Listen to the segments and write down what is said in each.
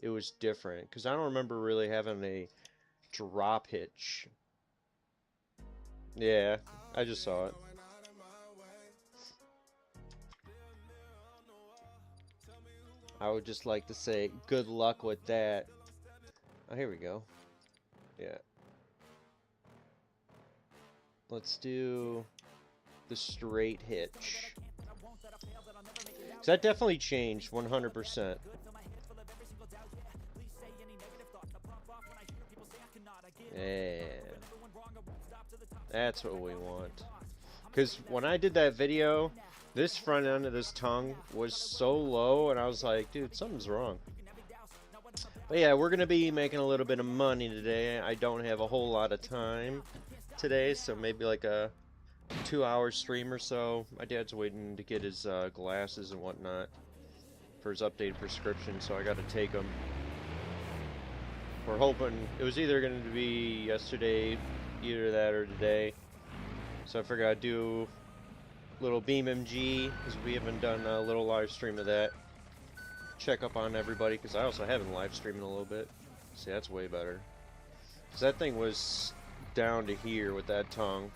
it was different. Because I don't remember really having a drop hitch. Yeah, I just saw it. I would just like to say good luck with that. Oh, here we go. Yeah. Let's do the straight hitch. So that definitely changed 100%. Yeah. That's what we want. Because when I did that video, this front end of this tongue was so low, and I was like, dude, something's wrong. But yeah, we're going to be making a little bit of money today. I don't have a whole lot of time today, so maybe like a 2-hour stream or so. My dad's waiting to get his glasses and whatnot for his updated prescription, so I got to take them. We're hoping it was either going to be yesterday, either that or today. So I figured I'd do a little BeamNG because we haven't done a little live stream of that. Check up on everybody because I also haven't live streamed in a little bit. See, that's way better. Because that thing was down to here with that tongue.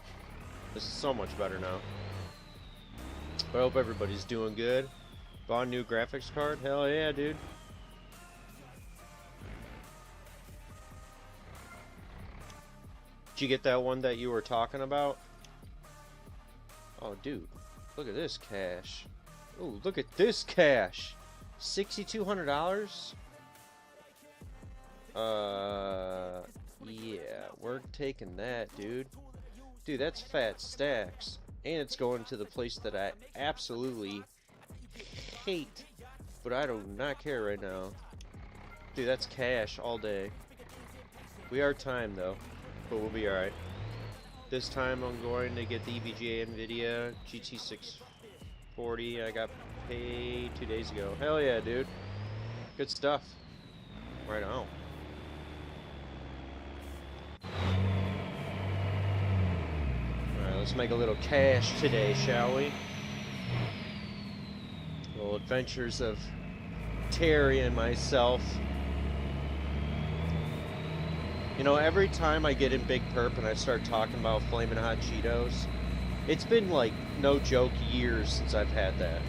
This is so much better now. But I hope everybody's doing good. Bought a new graphics card? Hell yeah, dude. Did you get that one that you were talking about? Oh, dude. Look at this cash. Oh, look at this cash. $6,200? Yeah, we're taking that, dude. Dude, that's fat stacks. And it's going to the place that I absolutely hate. But I do not care right now. Dude, that's cash all day. We are timed, though. But we'll be alright. This time I'm going to get the EVGA NVIDIA GT640. I got paid 2 days ago. Hell yeah, dude. Good stuff. Right on. Alright, let's make a little cash today, shall we? Little adventures of Terry and myself. You know, every time I get in Big Perp and I start talking about Flamin' Hot Cheetos, it's been like, no joke, years since I've had that.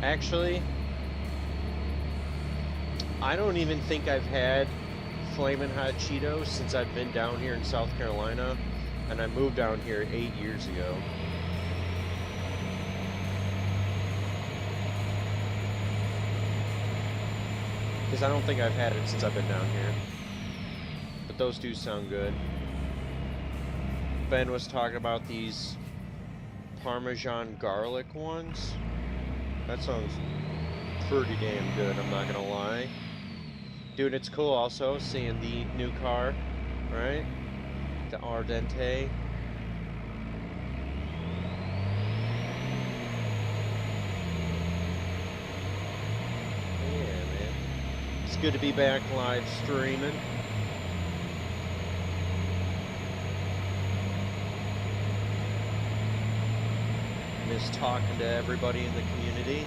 Actually, I don't even think I've had Flamin' Hot Cheetos since I've been down here in South Carolina, and I moved down here 8 years ago. Because I don't think I've had it since I've been down here. But those do sound good. Ben was talking about these Parmesan garlic ones. That sounds pretty damn good, I'm not gonna lie. Dude, it's cool also seeing the new car, right? The Ardente. Yeah, man. It's good to be back live streaming. Miss talking to everybody in the community.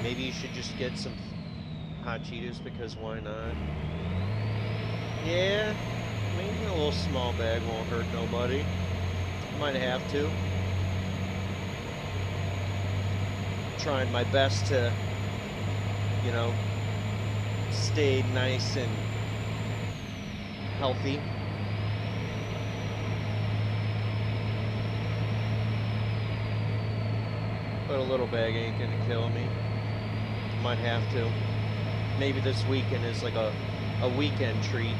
Maybe you should just get some hot Cheetos because why not? Yeah, maybe a little small bag won't hurt nobody. Might have to. Trying my best to, you know, stay nice and healthy. But a little bag ain't gonna kill me. Might have to. Maybe this weekend is like a weekend treat.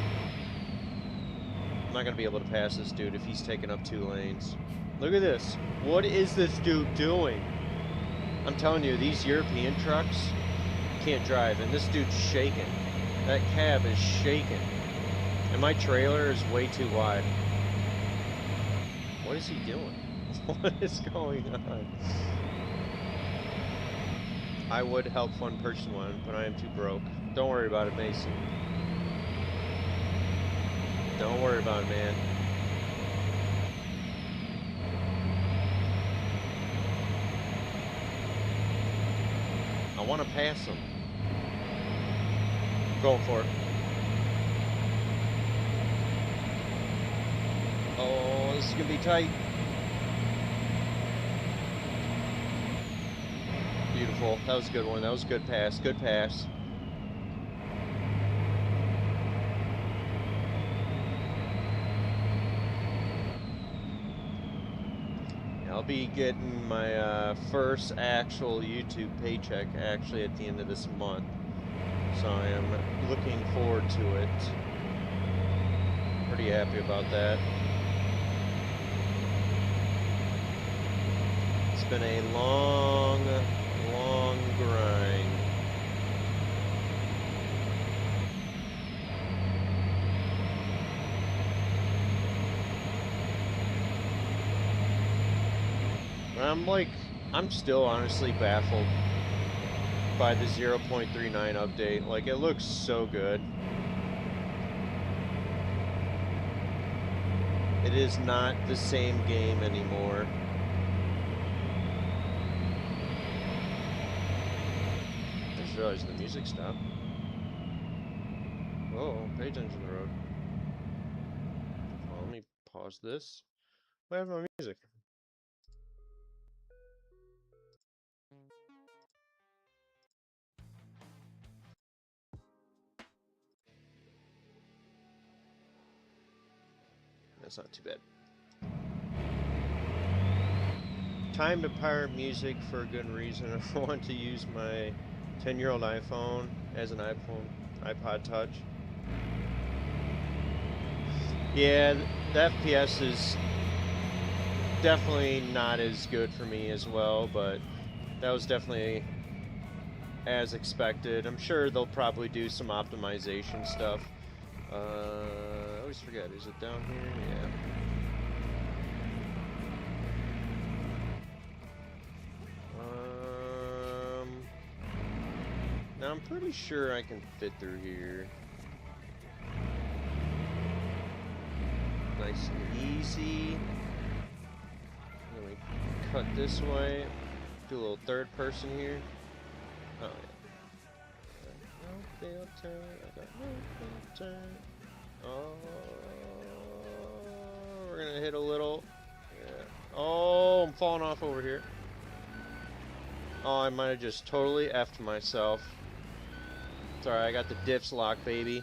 I'm not gonna be able to pass this dude if he's taking up 2 lanes. Look at this. What is this dude doing? I'm telling you, these European trucks can't drive, and this dude's shaking. That cab is shaking. And my trailer is way too wide. What is he doing? What is going on? I would help one person one, but I am too broke. Don't worry about it, Mason. Don't worry about it, man. I want to pass him. Going for it. Oh, this is gonna be tight. Beautiful. That was a good one. That was a good pass. Good pass. I'll be getting my first actual YouTube paycheck actually at the end of this month. So I am looking forward to it. Pretty happy about that. It's been a long grind. I'm still honestly baffled by the 0.39 update. Like, it looks so good. It is not the same game anymore. I just realized the music stopped. Whoa, pay attention to the road. Well, let me pause this. What happened to my music? That's not too bad. Time to pirate music for a good reason. I want to use my 10-year-old iPhone as an iPod Touch. Yeah, the FPS is definitely not as good for me as well, but that was definitely as expected. I'm sure they'll probably do some optimization stuff. I always forget, is it down here? Yeah. Now I'm pretty sure I can fit through here. Nice and easy. Let me cut this way. Do a little third person here. Oh yeah. No filter. I got no filter. Oh, we're gonna hit a little. Yeah. Oh, I'm falling off over here. Oh, I might have just totally effed myself. It's alright, I got the diffs lock, baby.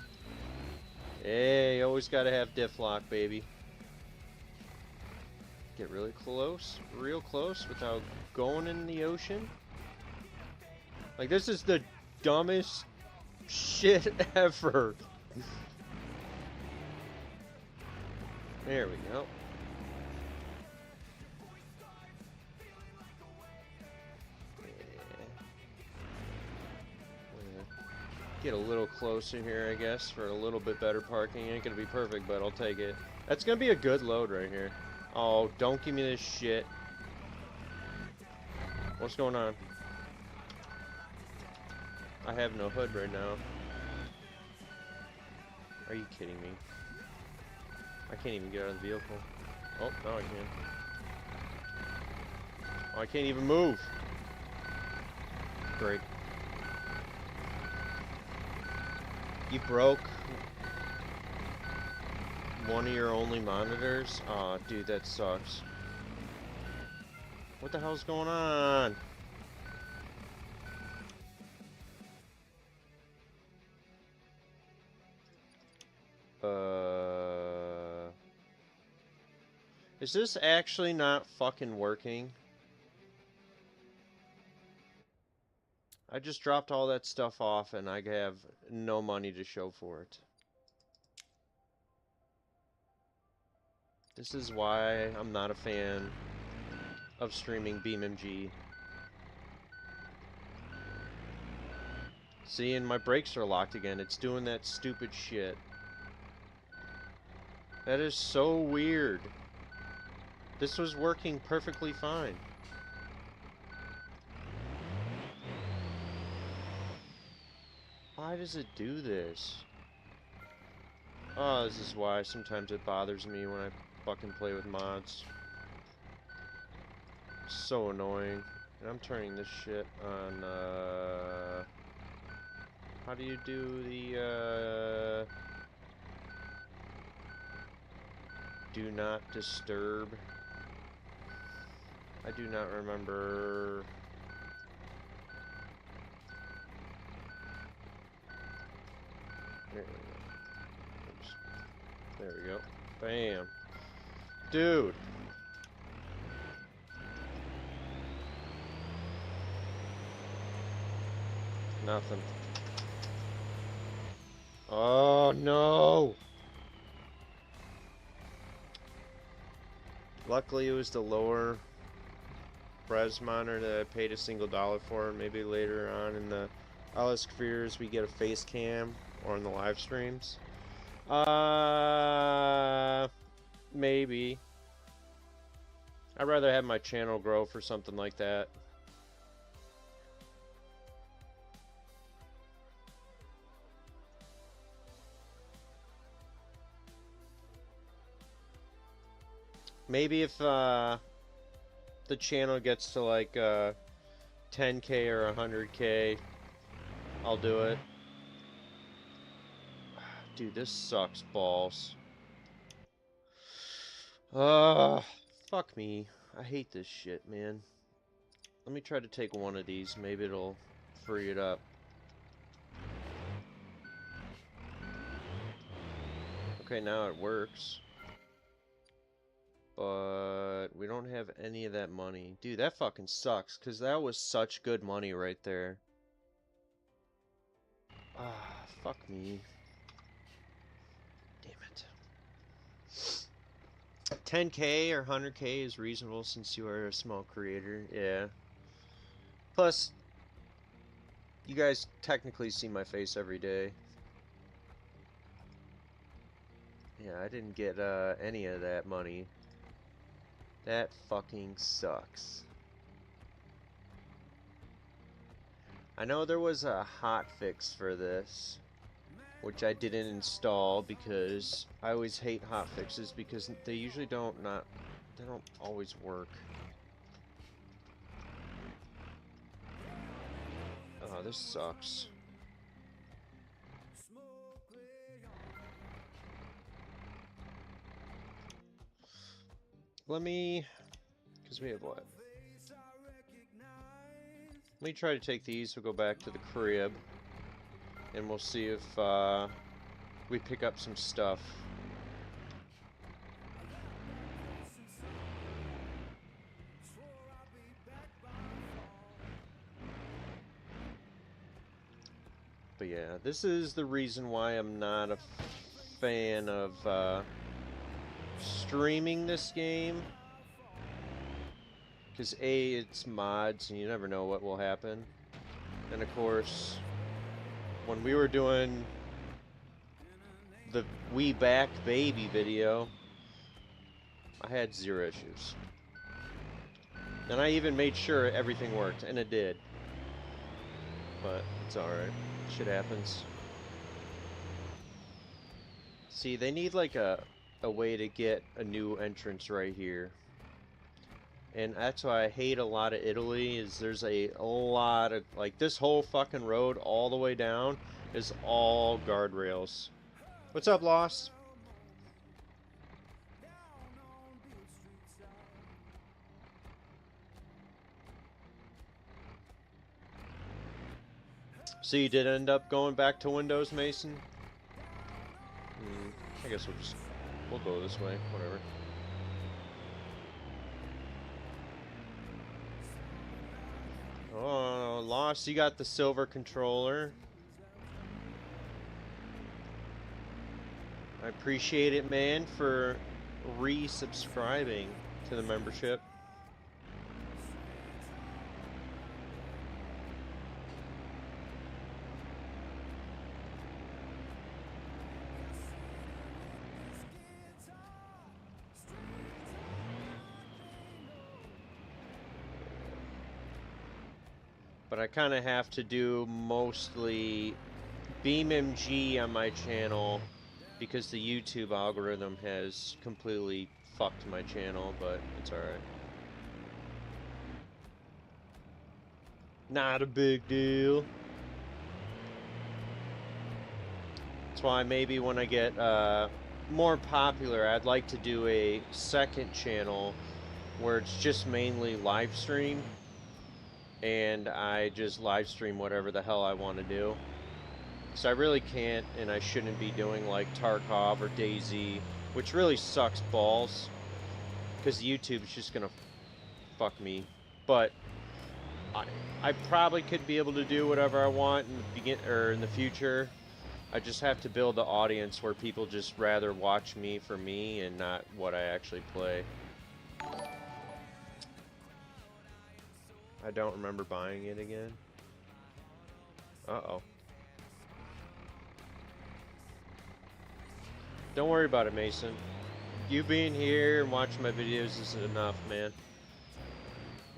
Hey, you always gotta have diff lock, baby. Get really close, real close, without going in the ocean. Like, this is the dumbest shit ever. There we go. Get a little closer here, I guess, for a little bit better parking. Ain't gonna be perfect, but I'll take it. That's gonna be a good load right here. Oh, don't give me this shit. What's going on? I have no hood right now. Are you kidding me? I can't even get out of the vehicle. Oh, now I can. Oh, I can't even move. Great. You broke one of your only monitors? Aw, oh, dude, that sucks. What the hell's going on? Is this actually not fucking working? I just dropped all that stuff off and I have no money to show for it. This is why I'm not a fan of streaming BeamNG. See, and my brakes are locked again. It's doing that stupid shit. That is so weird. This was working perfectly fine. Why does it do this? Oh, this is why sometimes it bothers me when I fucking play with mods. So annoying. And I'm turning this shit on, How do you do the, do not disturb? I do not remember. There we go. Oops. There we go. Bam. Dude. Nothing. Oh, no. Luckily, it was the lower res monitor that I paid $1 for. Maybe later on in the RLS Careers, we get a face cam or in the live streams. Maybe. I'd rather have my channel grow for something like that. Maybe if the channel gets to like 10K or 100K, I'll do it. Dude, this sucks balls. Fuck me. I hate this shit, man. Let me try to take one of these. Maybe it'll free it up. Okay, now it works. But we don't have any of that money. Dude, that fucking sucks, because that was such good money right there. Ah, fuck me. Damn it. 10K or 100K is reasonable since you are a small creator. Yeah. Plus, you guys technically see my face every day. Yeah, I didn't get any of that money. That fucking sucks. I know there was a hot fix for this, which I didn't install because I always hate hot fixes because they usually they don't always work. Oh, this sucks. Let me, because we have what? Let me try to take these. We'll go back to the crib, and we'll see if we pick up some stuff. But yeah, this is the reason why I'm not a fan of streaming this game. Because A, it's mods, and you never know what will happen. And of course, when we were doing the We Back Baby video, I had 0 issues. And I even made sure everything worked, and it did. But it's alright. Shit happens. See, they need like a way to get a new entrance right here. And that's why I hate a lot of Italy, is there's a lot of, like, this whole fucking road all the way down is all guardrails. What's up, Lost? So you did end up going back to Windows, Mason? I guess we'll go this way, whatever. Oh, Lost, you got the silver controller. I appreciate it, man, for resubscribing to the membership. But I kind of have to do mostly BeamNG on my channel because the YouTube algorithm has completely fucked my channel, but it's alright. Not a big deal. That's why maybe when I get more popular, I'd like to do a second channel where it's just mainly live stream, and I just live stream whatever the hell I want to do. Because I really can't and I shouldn't be doing like Tarkov or DayZ, which really sucks balls. Because YouTube's just gonna fuck me. But I probably could be able to do whatever I want in the future. I just have to build the audience where people just rather watch me for me and not what I actually play. I don't remember buying it again. Uh-oh. Don't worry about it, Mason. You being here and watching my videos is enough, man.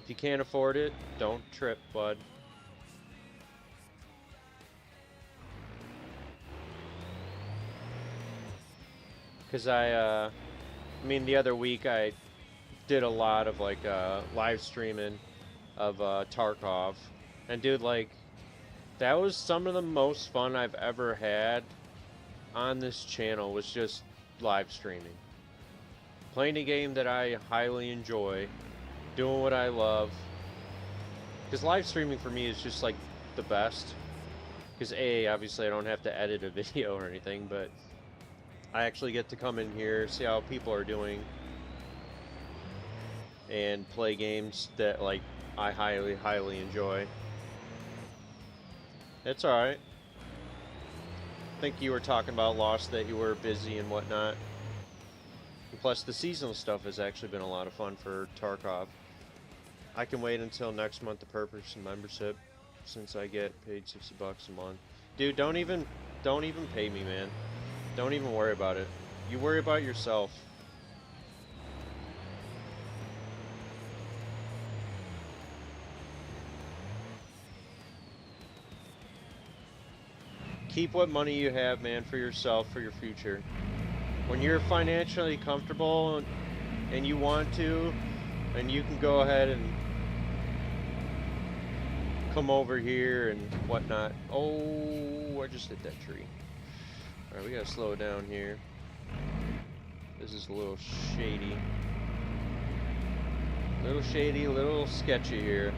If you can't afford it, don't trip, bud. Because I mean, the other week I did a lot of, like, live streaming of, Tarkov. And, dude, like, that was some of the most fun I've ever had on this channel, was just live streaming. Playing a game that I highly enjoy, doing what I love. Because live streaming for me is just, like, the best. Because, obviously I don't have to edit a video or anything, but I actually get to come in here, see how people are doing, and play games that, like, I highly, highly enjoy. It's alright. I think you were talking about Lost, that you were busy and whatnot. And plus, the seasonal stuff has actually been a lot of fun for Tarkov. I can wait until next month to purchase a membership, since I get paid $60 a month. Dude, don't even pay me, man. Don't even worry about it. You worry about yourself. Keep what money you have, man, for yourself, for your future. When you're financially comfortable and you want to, and you can go ahead and come over here and whatnot. Oh, I just hit that tree. Alright, we gotta slow down here. This is a little shady. A little shady, a little sketchy here.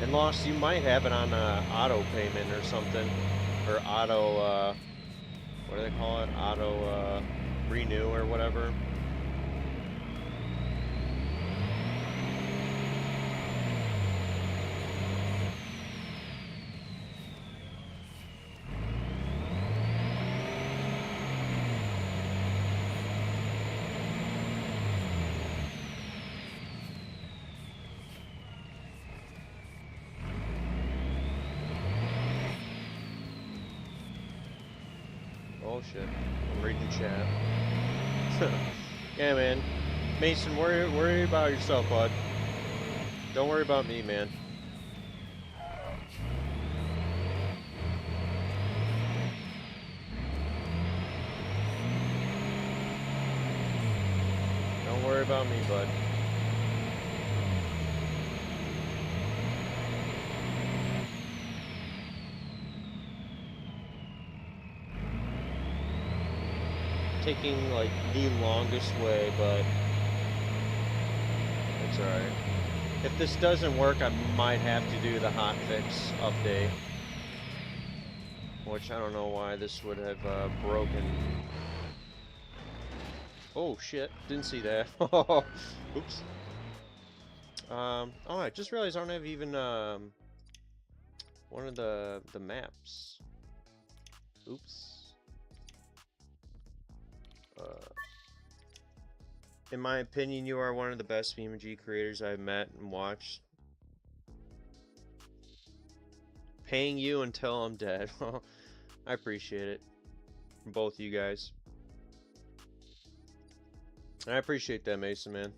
And Lost, you might have it on auto payment or something. Or auto, what do they call it? Auto renew or whatever. Oh shit, I'm reading chat. Yeah, man. Mason, worry about yourself, bud. Don't worry about me, man. Don't worry about me, bud. Taking like the longest way, but it's alright. If this doesn't work, I might have to do the hotfix update, which I don't know why this would have broken. Oh shit, didn't see that. Oops. Oh, I just realized I don't have even one of the maps. Oops. In my opinion, you are one of the best BeamNG creators I've met and watched. Paying you until I'm dead. I appreciate it from both of you guys. I appreciate that, Mason, man.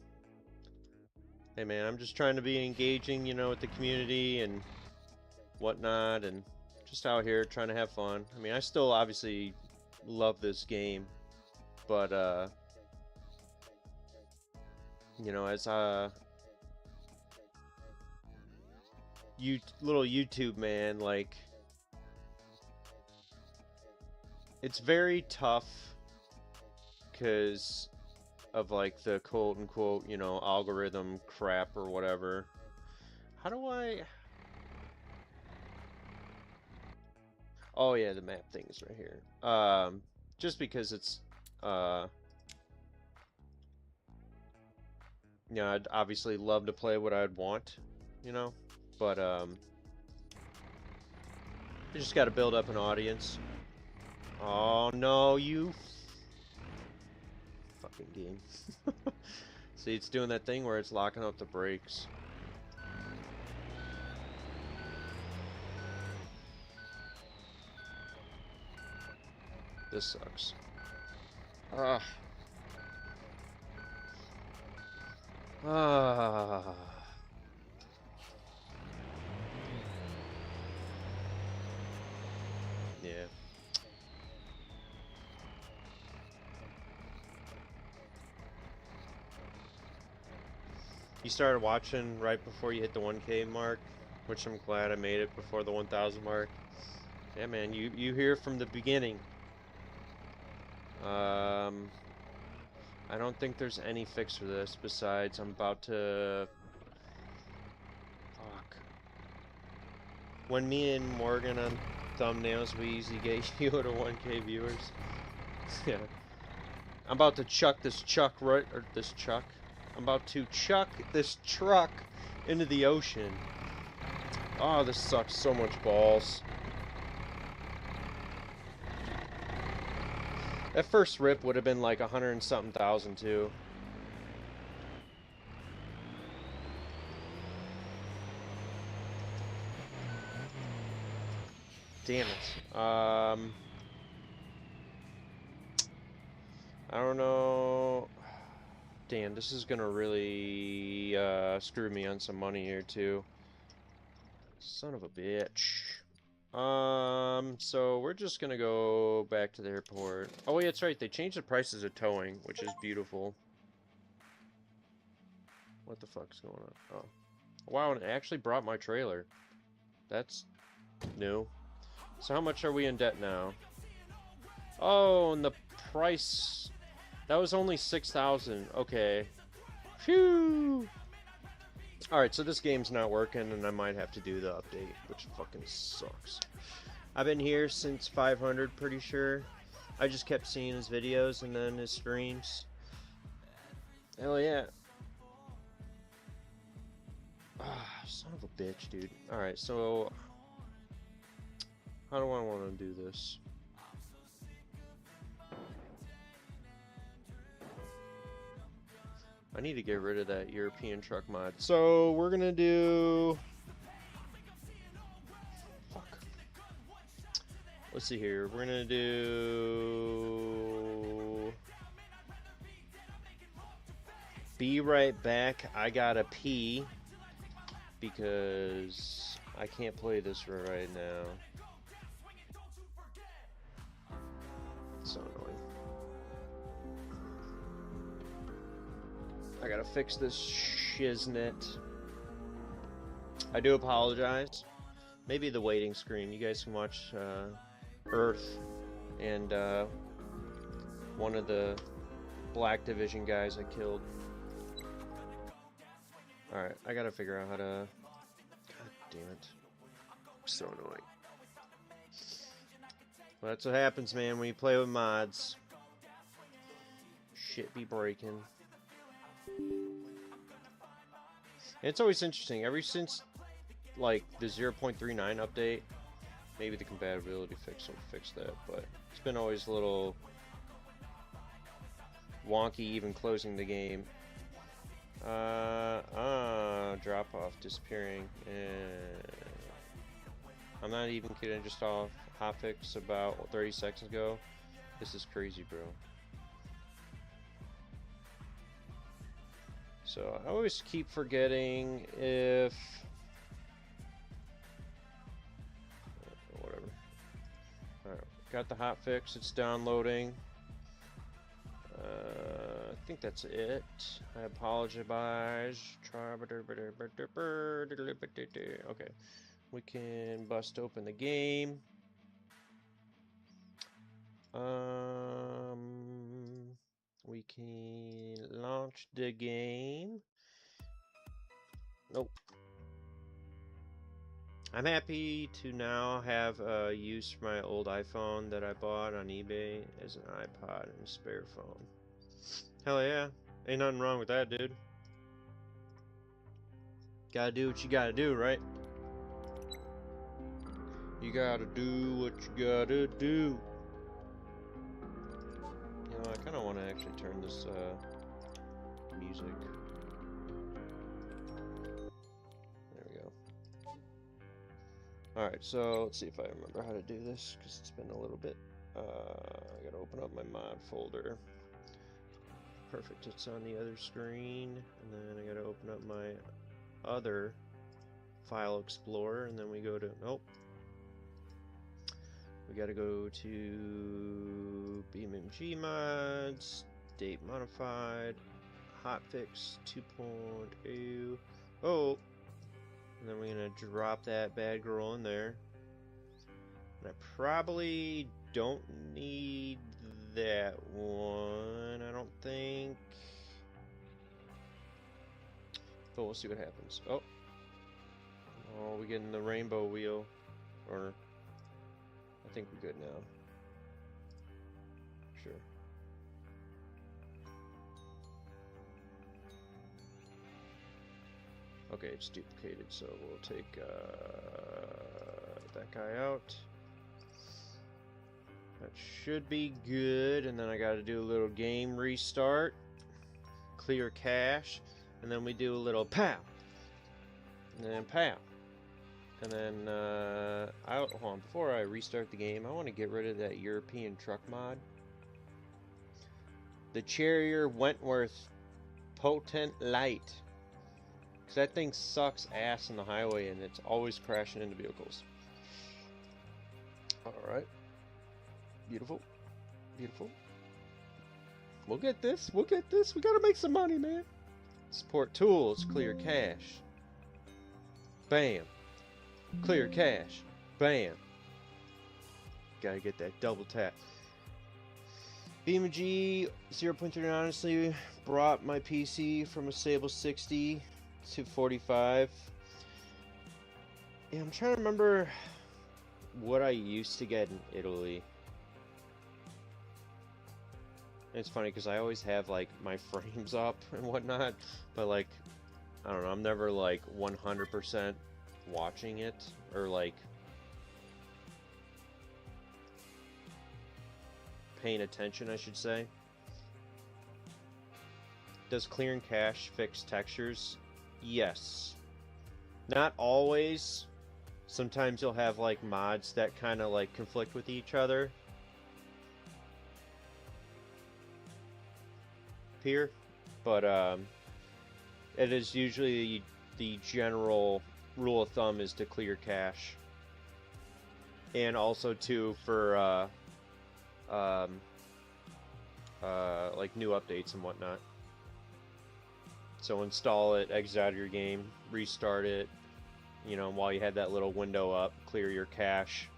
Hey, man, I'm just trying to be engaging, you know, with the community and whatnot, and just out here trying to have fun. I mean, I still obviously love this game, but you know, as a little YouTube man, like, it's very tough because of like the quote unquote, you know, algorithm crap or whatever. How do I... Oh yeah, the map thing is right here. Just because it's, you know, I'd obviously love to play what I'd want, you know, but you just got to build up an audience. Oh no, you fucking game. See, it's doing that thing where it's locking up the brakes. This sucks. Ah. Ah. Yeah. You started watching right before you hit the 1K mark, which I'm glad I made it before the 1,000 mark. Yeah, man, you hear from the beginning. I don't think there's any fix for this besides I'm about to... Fuck. When me and Morgan on thumbnails, we usually get you to 1K viewers. Yeah. I'm about to chuck this chuck right... Or this chuck? I'm about to chuck this truck into the ocean. Oh, this sucks so much balls. That first rip would have been like 100 and something thousand too. Damn it. I don't know. Damn, this is gonna really screw me on some money here too. Son of a bitch. So we're just gonna go back to the airport. Oh, yeah, that's right. They changed the prices of towing, which is beautiful. What the fuck's going on? Oh. Wow, and it actually brought my trailer. That's new. So how much are we in debt now? Oh, and the price... That was only 6,000. Okay. Phew! Alright, so this game's not working, and I might have to do the update, which fucking sucks. I've been here since 500, pretty sure. I just kept seeing his videos and then his streams. Hell yeah. Ah, son of a bitch, dude. Alright, so... How do I want to do this? I need to get rid of that European truck mod. So we're gonna do... Fuck. Let's see here. We're gonna do... Be right back. I gotta pee. Because I can't play this right now. So annoying. I gotta fix this shiznit. I do apologize. Maybe the waiting screen. You guys can watch Earth and one of the Black Division guys I killed. Alright, I gotta figure out how to... God damn it. So annoying. Well, that's what happens, man, when you play with mods. Shit be breaking. And it's always interesting. Ever since, like, the 0.39 update, maybe the compatibility fix will fix that, but it's been always a little wonky even closing the game. Drop off disappearing. I'm not even kidding, just off hotfix about 30 seconds ago. This is crazy, bro. So I always keep forgetting if... whatever. Alright, got the hotfix, it's downloading. think that's it. I apologize. Okay, we can bust open the game. We can launch the game. Nope. I'm happy to now have use for my old iPhone that I bought on eBay as an iPod and a spare phone. Hell yeah. Ain't nothing wrong with that, dude. Gotta do what you gotta do, right? You gotta do what you gotta do. You know, I kind of want to actually turn this music. There we go. Alright, so let's see if I remember how to do this, because it's been a little bit. I gotta open up my mod folder. Perfect, it's on the other screen. And then I gotta open up my other file explorer, and then we go to, nope. We gotta go to BeamNG mods, date modified, hotfix 2.0. Oh, and then we're gonna drop that bad girl in there. And I probably don't need that one, I don't think. But we'll see what happens. Oh, we're getting the rainbow wheel, or I think we're good now. Sure. Okay, it's duplicated, so we'll take that guy out. That should be good, and then I gotta do a little game restart, clear cache, and then we do a little pow, and then pow. And then, hold on, before I restart the game, I want to get rid of that European truck mod. The Charrier Wentworth Potent Light. Because that thing sucks ass in the highway, and it's always crashing into vehicles. Alright. Beautiful. Beautiful. We'll get this. We'll get this. We gotta make some money, man. Support tools. Clear cache. Bam. Clear cache. Bam. Gotta get that double tap. BeamNG 0.3 honestly brought my PC from a stable 60 to 45. Yeah, I'm trying to remember what I used to get in Italy. It's funny because I always have like my frames up and whatnot, but like, I don't know, I'm never like 100% watching it, or like paying attention, I should say. Does clearing cache fix textures? Yes. Not always. Sometimes you'll have like mods that kind of like conflict with each other. Here, but it is usually the general rule of thumb is to clear cache, and also too for like new updates and whatnot. So install it, exit out of your game, restart it, you know, while you have that little window up, clear your cache.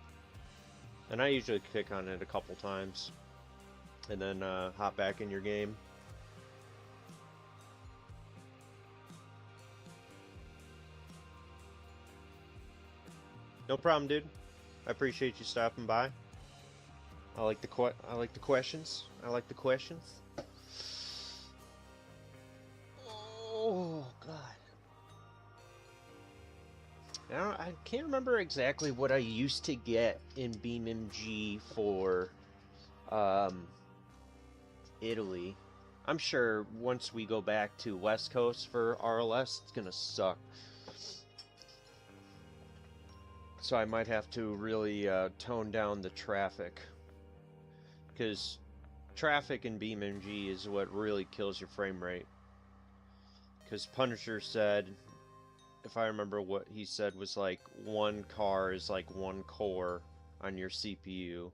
And I usually click on it a couple times and then hop back in your game. No problem, dude. I appreciate you stopping by. I like the questions. I like the questions. Oh God. Now I can't remember exactly what I used to get in BeamNG for Italy. I'm sure once we go back to West Coast for RLS, it's gonna suck. So I might have to really tone down the traffic, because traffic in BeamNG is what really kills your frame rate. Because Punisher said, if I remember what he said, was like one car is like one core on your CPU,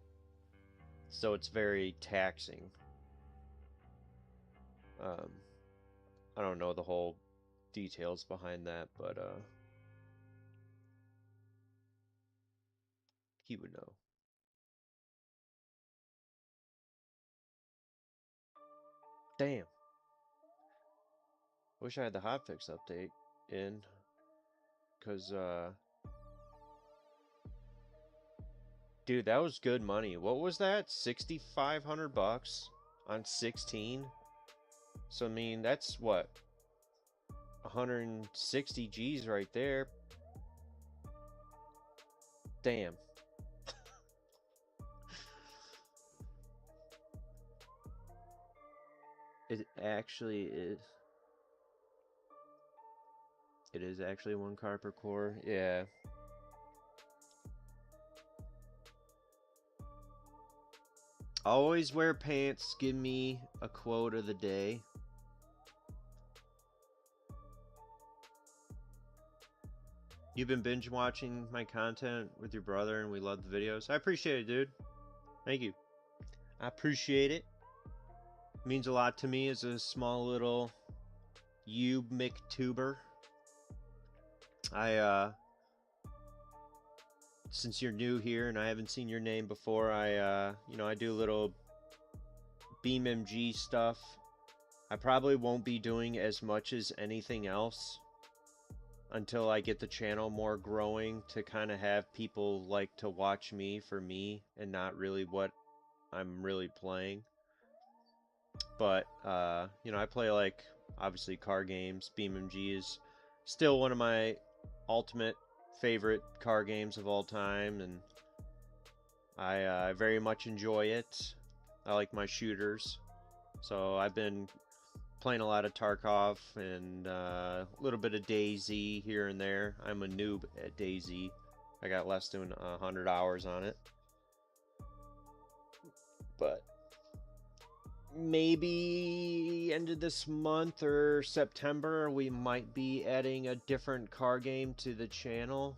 so it's very taxing. Um, I don't know the whole details behind that, but he would know. Damn. Wish I had the hotfix update in, cause dude, that was good money. What was that? 6,500 bucks on 16. So I mean, that's what, 160 G's right there. Damn. It actually is. It is actually 1 car per core. Yeah. Always wear pants. Give me a quote of the day. You've been binge watching my content with your brother and we love the videos. I appreciate it, dude. Thank you. I appreciate it. It means a lot to me as a small little YouTuber. Since you're new here and I haven't seen your name before, I do a little BeamNG stuff. I probably won't be doing as much as anything else until I get the channel more growing to kind of have people like to watch me for me and not really what I'm really playing. But, I play like, obviously, car games. BeamNG is still one of my ultimate favorite car games of all time, and I very much enjoy it. I like my shooters. So I've been playing a lot of Tarkov and a little bit of DayZ here and there. I'm a noob at DayZ. I got less than 100 hours on it. But maybe end of this month or September, we might be adding a different car game to the channel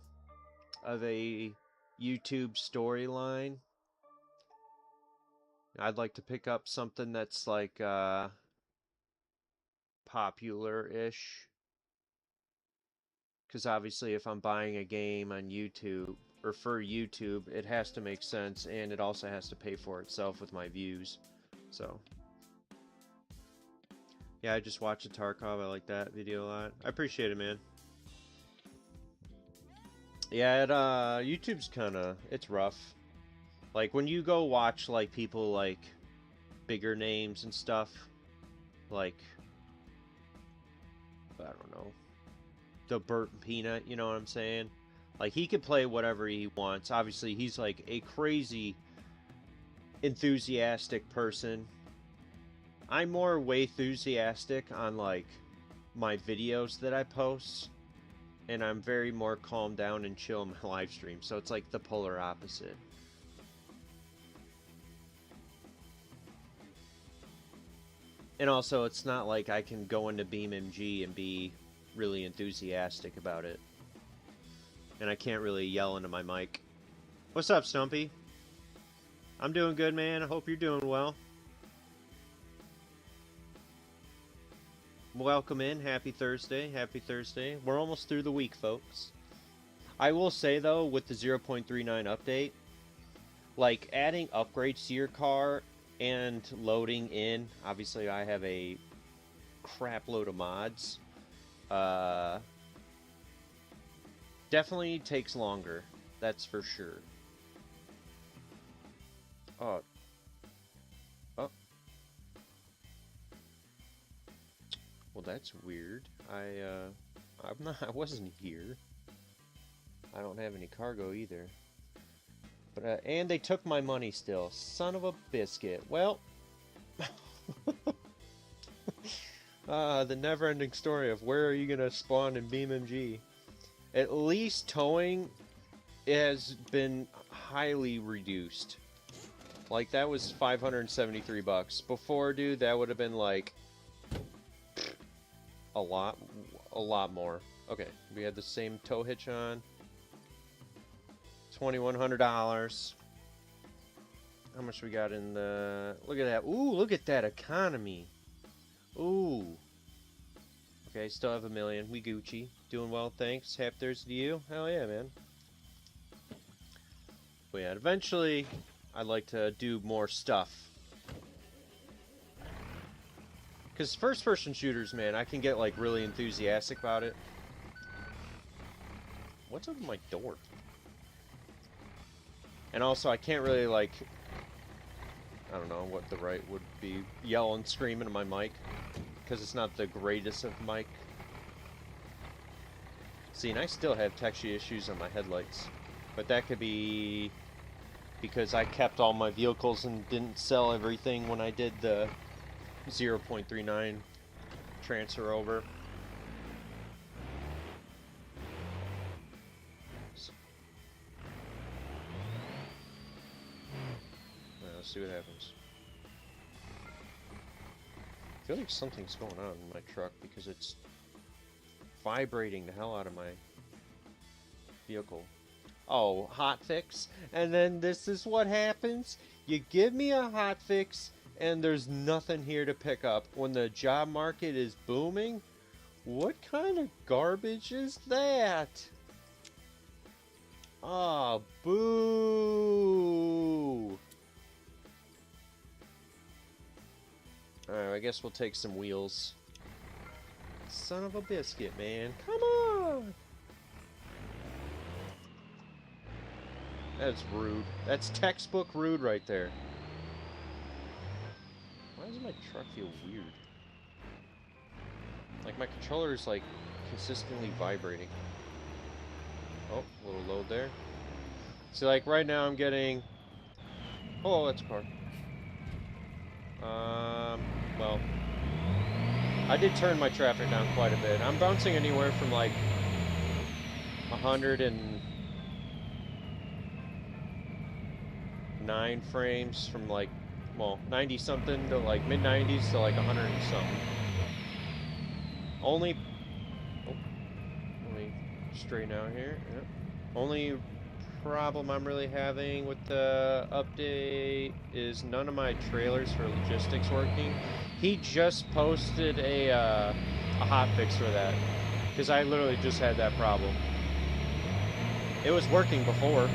of a YouTube storyline. I'd like to pick up something that's like popular-ish, because obviously if I'm buying a game on YouTube or for YouTube, it has to make sense, and it also has to pay for itself with my views. So yeah, I just watched a Tarkov. I like that video a lot. I appreciate it, man. Yeah, YouTube's kinda, it's rough. Like when you go watch like people like bigger names and stuff, like I don't know, the Burt Peanut, you know what I'm saying? Like he could play whatever he wants. Obviously, he's like a crazy enthusiastic person. I'm more way enthusiastic on like my videos that I post, and I'm very more calm down and chill in my live stream. So it's like the polar opposite. And also, it's not like I can go into BeamNG and be really enthusiastic about it. And I can't really yell into my mic. What's up, Stumpy? I'm doing good, man. I hope you're doing well. Welcome in. Happy Thursday. Happy Thursday. We're almost through the week, folks. I will say, though, with the 0.39 update, like adding upgrades to your car and loading in, obviously I have a crap load of mods, definitely takes longer. That's for sure. Oh. Oh. Well, that's weird. I wasn't here. I don't have any cargo either. But, and they took my money still. Son of a biscuit. Well. The never-ending story of where are you gonna spawn in BeamNG. At least towing has been highly reduced. Like, that was 573 bucks. Before, dude, that would have been like a lot more. Okay, we had the same tow hitch on. $2,100. How much we got in the... Look at that. Ooh, look at that economy. Ooh. Okay, still have 1 million. We Gucci. Doing well, thanks. Happy Thursday to you. Hell yeah, man. But yeah, eventually, I'd like to do more stuff. Because first-person shooters, man, I can get, like, really enthusiastic about it. What's up with my door? And also, I can't really, like... I don't know what the right would be. Yell and scream into my mic. Because it's not the greatest of mic. See, and I still have texture issues on my headlights. But that could be... because I kept all my vehicles and didn't sell everything when I did the 0.39 transfer over. Let's see what happens. I feel like something's going on in my truck because it's vibrating the hell out of my vehicle. Oh, hotfix. And then this is what happens. You give me a hotfix and there's nothing here to pick up. When the job market is booming, what kind of garbage is that? Ah, boo. Alright, I guess we'll take some wheels. Son of a biscuit, man. Come on! That's rude. That's textbook rude right there. Why does my truck feel weird? Like, my controller is, like, consistently vibrating. Oh, a little load there. So, like, right now I'm getting... Oh, that's a car. Well... I did turn my traffic down quite a bit. I'm bouncing anywhere from, like, 109 frames from, like, well, 90-something to, like, mid-90s to, like, 100 and something. Only... Oh, let me straighten out here. Yep. Only problem I'm really having with the update is none of my trailers for logistics working. He just posted a hotfix for that, because I literally just had that problem. It was working before,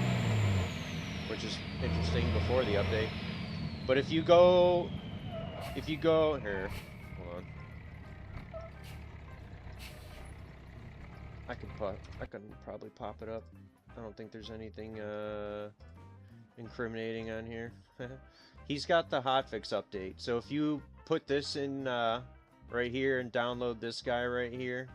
which is interesting, before the update. But if you go here, hold on. I could probably pop it up. I don't think there's anything incriminating on here. He's got the hotfix update. So if you put this in right here and download this guy right here,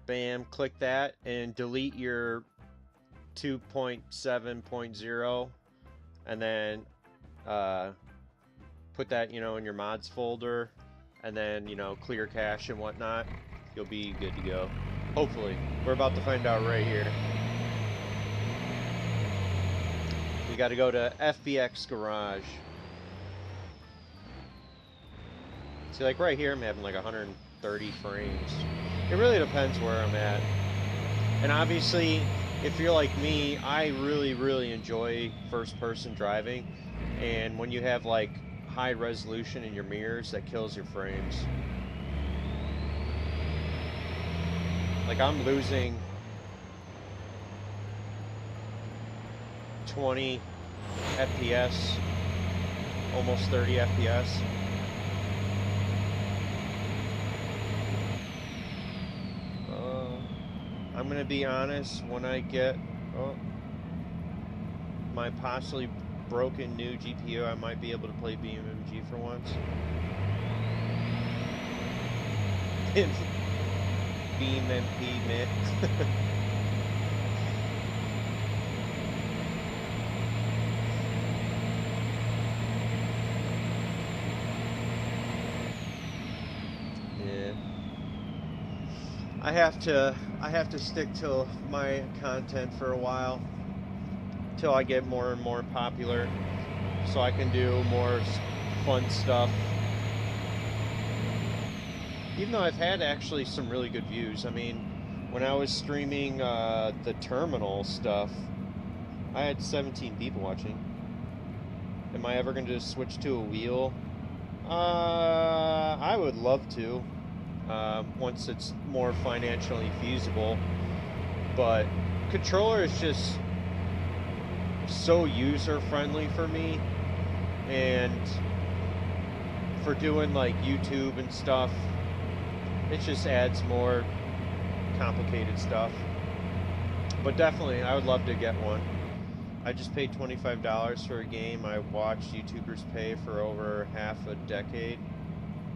bam, click that and delete your 2.7.0 and then put that, you know, in your mods folder and then, you know, clear cache and whatnot. You'll be good to go. Hopefully. We're about to find out right here. We got to go to FBX Garage. See, like right here, I'm having like 130 frames. It really depends where I'm at. And obviously, if you're like me, I really enjoy first-person driving. And when you have like high resolution in your mirrors, that kills your frames. Like, I'm losing 20 FPS, almost 30 FPS. I'm gonna be honest, when I get my possibly broken new GPU, I might be able to play BeamNG for once. BeamNG, man. Yeah. I have to stick to my content for a while till I get more and more popular, so I can do more fun stuff. Even though I've had actually some really good views. I mean, when I was streaming the terminal stuff, I had 17 people watching. Am I ever going to switch to a wheel I would love to, once it's more financially feasible. But controller is just so user friendly for me, and for doing like YouTube and stuff, it just adds more complicated stuff. But definitely, I would love to get one. I just paid $25 for a game I watched YouTubers pay for over half a decade.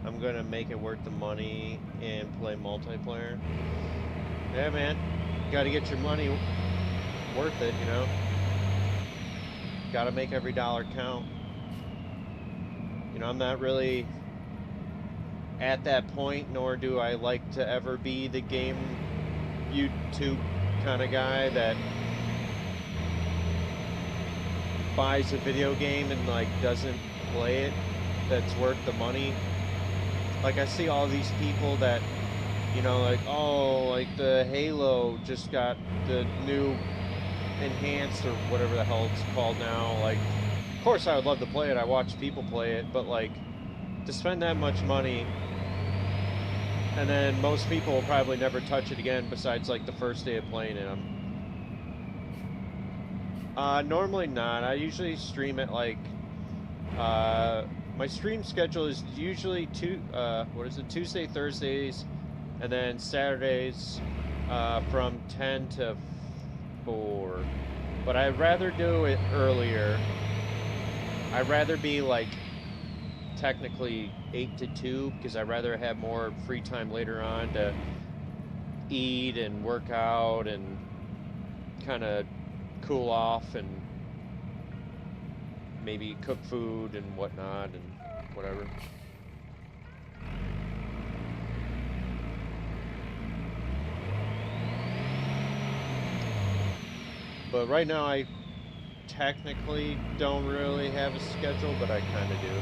I'm gonna make it worth the money and play multiplayer. Yeah, man, gotta get your money worth it, you know? Gotta make every dollar count. You know, I'm not really at that point, nor do I like to ever be the game YouTube kind of guy that buys a video game and like doesn't play it, that's worth the money. Like, I see all these people that, you know, like, oh, like the Halo just got the new enhanced or whatever the hell it's called now. Like, of course I would love to play it. I watch people play it, but like, to spend that much money, and then most people will probably never touch it again besides like the first day of playing it. Normally not. I usually stream it like, my stream schedule is usually Tuesday, Thursdays, and then Saturdays, from 10 to 4. But I'd rather do it earlier. I'd rather be like technically 8 to 2, because I'd rather have more free time later on to eat and work out and kind of cool off and maybe cook food and whatnot and whatever. But right now I technically don't really have a schedule, but I kind of do.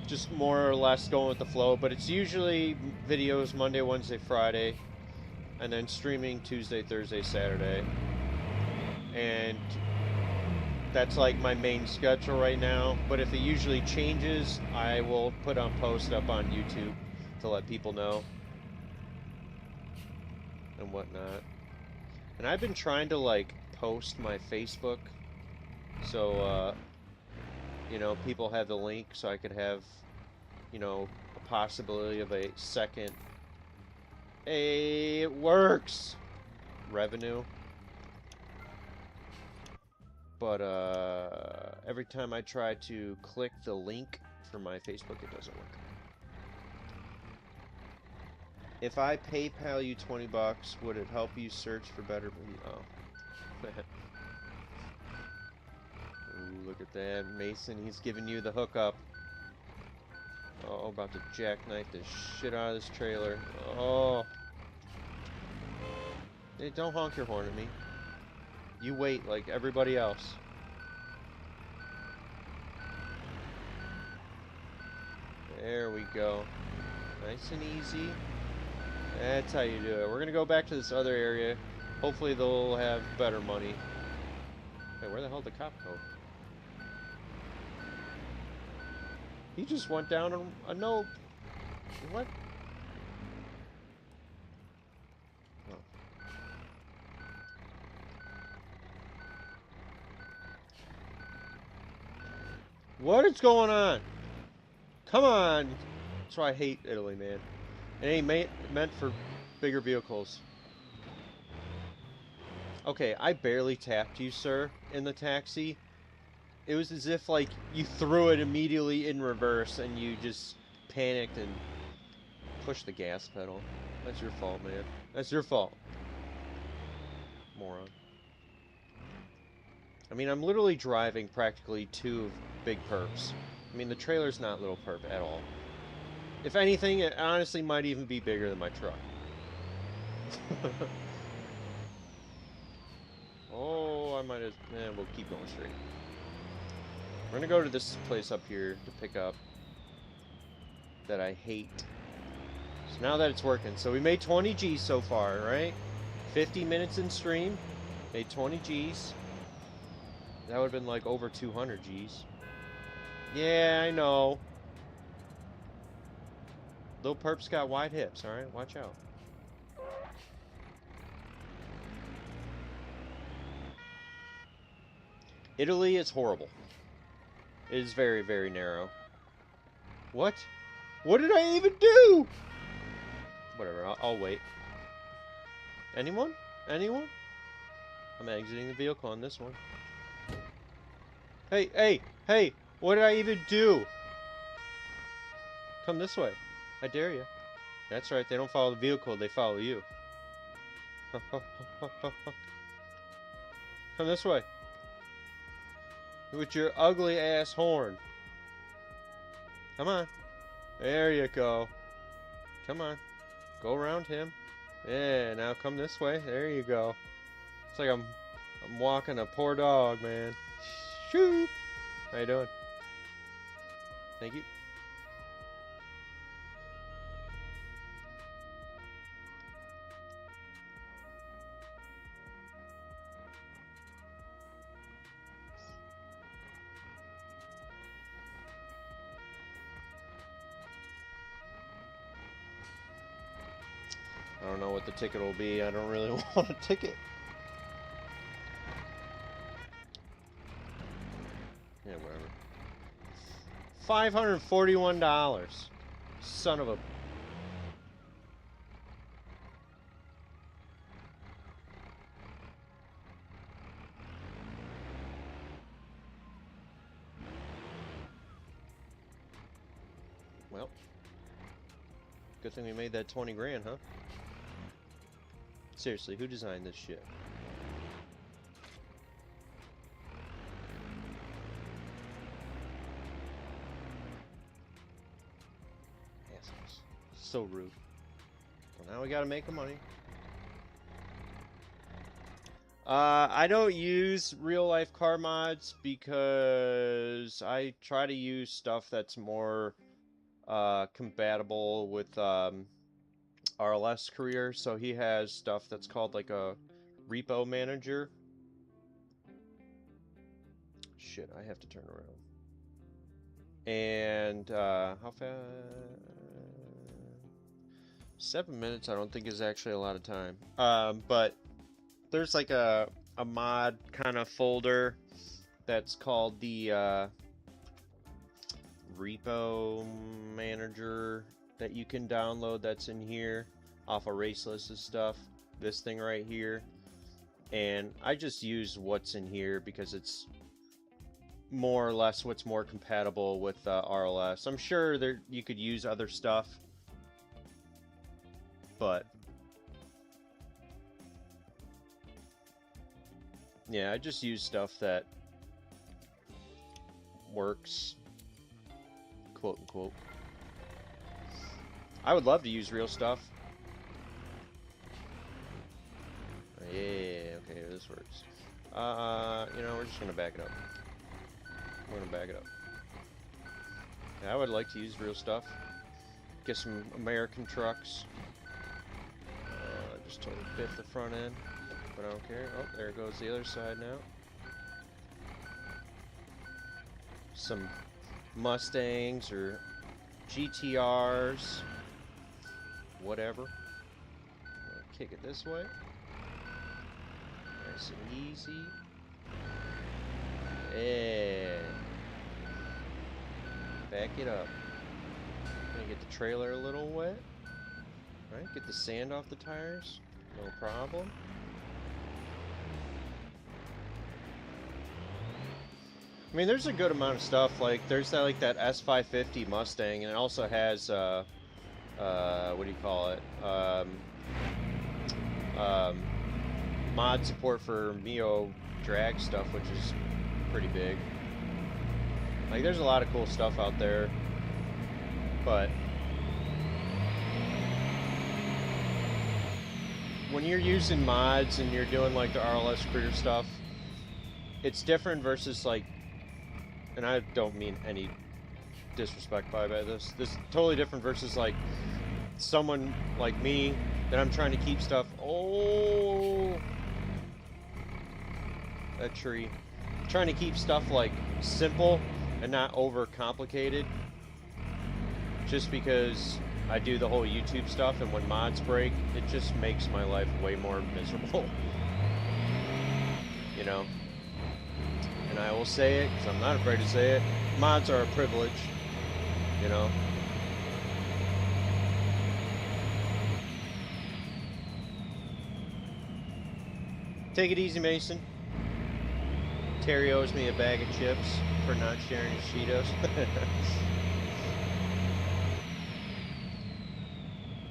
Just more or less going with the flow, but it's usually videos Monday, Wednesday, Friday, and then streaming Tuesday, Thursday, Saturday. And that's like my main schedule right now, but if it usually changes, I will put on post up on YouTube to let people know and whatnot. And I've been trying to like post my Facebook so you know, people have the link, so I could have, you know, a possibility of a second, hey, it works, revenue. But every time I try to click the link for my Facebook, it doesn't work. If I PayPal you $20, would it help you search for better? Oh. Ooh, look at that, Mason. He's giving you the hookup. Oh, about to jackknife the shit out of this trailer. Oh. Hey, don't honk your horn at me. You wait like everybody else. There we go. Nice and easy. That's how you do it. We're gonna go back to this other area. Hopefully they'll have better money. Hey, where the hell did the cop go? He just went down a nope. What? What is going on? Come on! That's why I hate Italy, man. It ain't meant for bigger vehicles. Okay, I barely tapped you, sir, in the taxi. It was as if, like, you threw it immediately in reverse and you just panicked and pushed the gas pedal. That's your fault, man. That's your fault. Moron. I mean, I'm literally driving practically two big perps. I mean, the trailer's not little perp at all. If anything, it honestly might even be bigger than my truck. Oh, I might have... we'll keep going straight. We're gonna go to this place up here to pick up that I hate. So now that it's working. So we made 20 G's so far, right? 50 minutes in stream. Made 20 G's. That would have been like over 200 G's. Yeah, I know. Lil Perp's got wide hips, alright? Watch out. Italy is horrible. It is very, very narrow. What? What did I even do? Whatever, I'll wait. Anyone? Anyone? I'm exiting the vehicle on this one. Hey, hey, hey! What did I even do? Come this way. I dare you. That's right, they don't follow the vehicle, they follow you. Come this way. With your ugly ass horn. Come on. There you go. Come on. Go around him. Yeah, now come this way. There you go. It's like I'm walking a poor dog, man. Shoo! How you doing? Thank you. I don't know what the ticket will be. I don't really want a ticket. Yeah, whatever. $541. Son of a... Well. Good thing we made that 20 grand, huh? Seriously, who designed this shit? Assholes. So rude. Well, now we gotta make the money. I don't use real-life car mods because I try to use stuff that's more compatible with RLS Career, so he has stuff that's called like a repo manager. Shit, I have to turn around. And how fast? 7 minutes I don't think is actually a lot of time. But there's like a mod kind of folder that's called the repo manager that you can download that's in here off of Raceless's stuff. This thing right here. And I just use what's in here because it's more or less what's more compatible with RLS. I'm sure there you could use other stuff, but yeah, I just use stuff that works, quote unquote. I would love to use real stuff. Yeah, okay, this works. You know, we're just gonna back it up. We're gonna back it up. Yeah, I would like to use real stuff. Get some American trucks. Just totally bit the front end, but I don't care. Oh, there goes the other side now. Some Mustangs or GTRs. Whatever. Kick it this way. Nice and easy. Yeah. Back it up. Gonna get the trailer a little wet. Right, get the sand off the tires. No problem. I mean, there's a good amount of stuff. Like, there's that, like that S550 Mustang, and it also has what do you call it? Mod support for Mio drag stuff, which is pretty big. Like, there's a lot of cool stuff out there, but when you're using mods and you're doing like the RLS Career stuff, it's different versus like, and I don't mean any disrespect by this. This is totally different versus like someone like me that I'm trying to keep stuff. Oh, that tree. trying to keep stuff like simple and not over complicated, just because I do the whole YouTube stuff, and when mods break, it just makes my life way more miserable. You know? And I will say it, because I'm not afraid to say it, mods are a privilege, you know? Take it easy, Mason. Terry owes me a bag of chips for not sharing his Cheetos.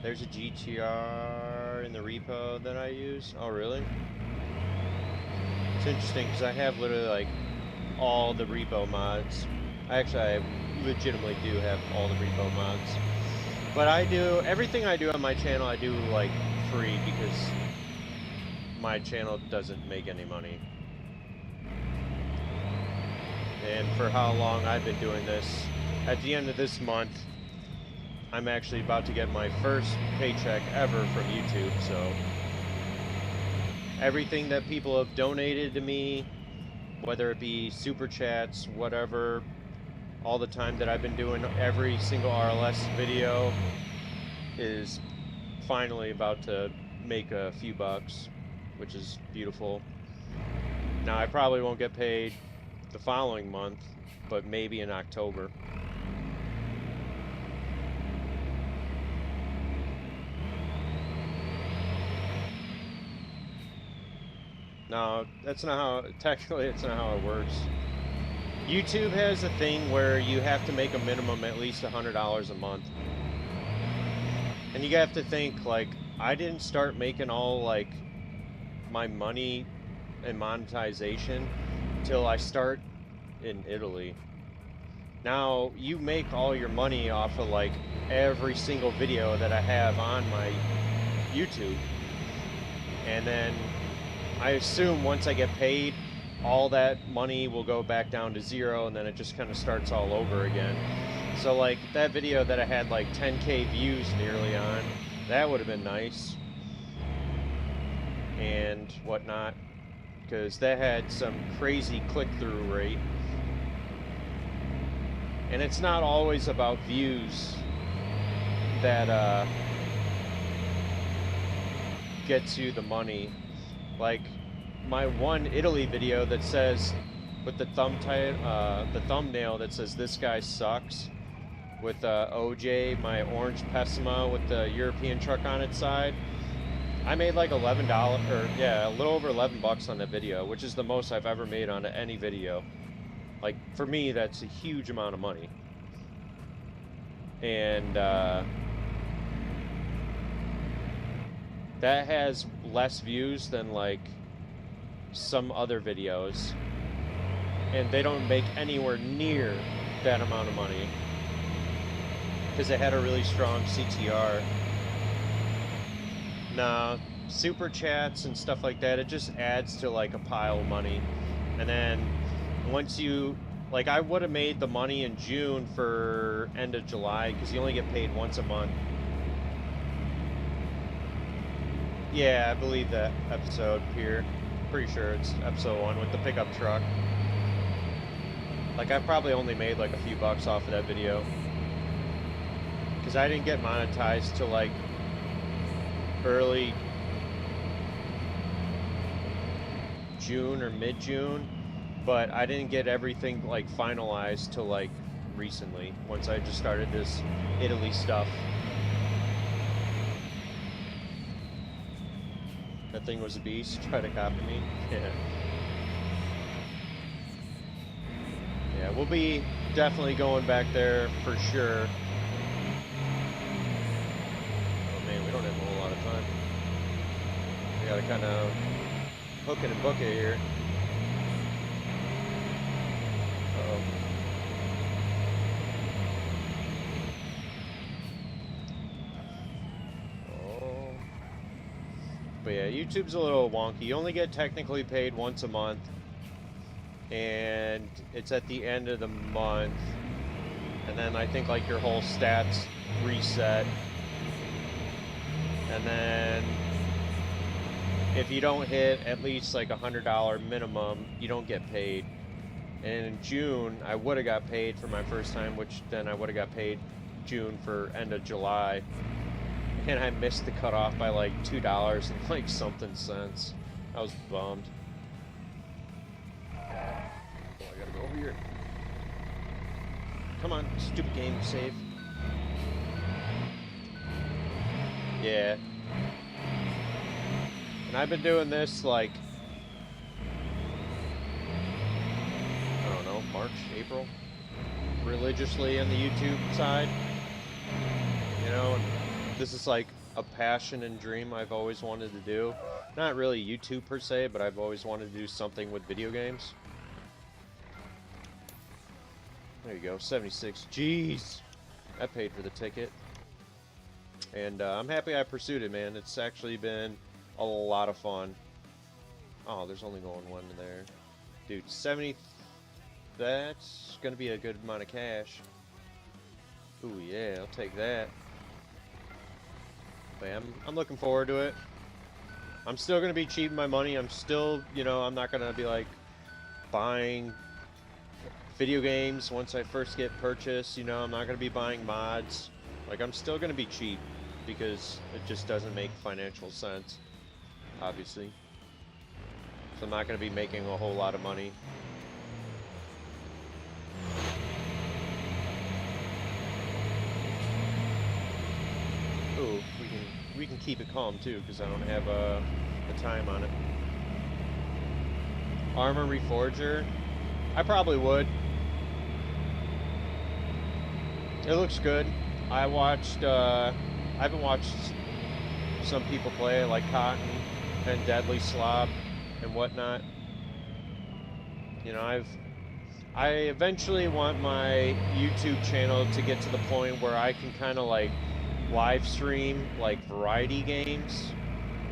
There's a GTR in the repo that I use. Oh, really? It's interesting because I have literally like all the repo mods. I legitimately do have all the repo mods. But I do, everything I do on my channel, I do like free because my channel doesn't make any money. And for how long I've been doing this, at the end of this month, I'm actually about to get my first paycheck ever from YouTube, so everything that people have donated to me, whether it be super chats, whatever, all the time that I've been doing every single RLS video is finally about to make a few bucks, which is beautiful. Now, I probably won't get paid the following month, but maybe in October. No, that's not how, technically it's not how it works. YouTube has a thing where you have to make a minimum at least $100 a month. And you have to think, like, I didn't start making all, like, my money and monetization till I start in Italy. Now, you make all your money off of, like, every single video that I have on my YouTube. And then I assume once I get paid, all that money will go back down to zero, and then it just kind of starts all over again. So, like, that video that I had, like, 10K views nearly on, that would have been nice. And whatnot, because that had some crazy click-through rate. And it's not always about views that, gets you the money. Like my one Italy video that says, with the thumbnail that says "This guy sucks," with OJ, my orange Pessima with the European truck on its side. I made like $11, or yeah, a little over 11 bucks on that video, which is the most I've ever made on any video. Like for me, that's a huge amount of money. And that has less views than like some other videos, and they don't make anywhere near that amount of money because it had a really strong CTR. Nah, super chats and stuff like that, it just adds to like a pile of money. And then once you, like, I would have made the money in June for end of July because you only get paid once a month. Yeah, I believe that episode here. Pretty sure it's episode 1 with the pickup truck. Like, I probably only made like a few bucks off of that video because I didn't get monetized till like early June or mid-June, but I didn't get everything like finalized till like recently, once I just started this Italy stuff. That thing was a beast. Try to copy me. Yeah. Yeah, we'll be definitely going back there for sure. Oh man, we don't have a whole lot of time. We gotta kind of hook it and book it here. Uh-oh. But yeah, YouTube's a little wonky. You only get technically paid once a month, and it's at the end of the month, and then I think like your whole stats reset, and then if you don't hit at least like $100 minimum, you don't get paid. And in June, I would have got paid for my first time, which then I would have got paid June for end of July. And I missed the cutoff by like $2 and like something cents. I was bummed. Oh, I gotta go over here. Come on, stupid game, save. Yeah. And I've been doing this like, I don't know, March, April, religiously on the YouTube side. You know, and this is like a passion and dream I've always wanted to do. Not really YouTube per se, but I've always wanted to do something with video games. There you go, 76. Jeez! I paid for the ticket. And I'm happy I pursued it, man. It's actually been a lot of fun. Oh, there's only going one in there. Dude, 70... That's gonna be a good amount of cash. Ooh, yeah, I'll take that. But I'm looking forward to it. I'm still gonna be cheap in my money. I'm still, you know, I'm not gonna be like buying video games once I first get purchased. You know, I'm not gonna be buying mods. Like, I'm still gonna be cheap because it just doesn't make financial sense, obviously. So I'm not gonna be making a whole lot of money. Ooh, we can keep it calm too, because I don't have a time on it. Armor Reforger, I probably would. It looks good. I haven't watched some people play it, like Cotton and Deadly Slob and whatnot. You know, I eventually want my YouTube channel to get to the point where I can kind of like live stream like variety games,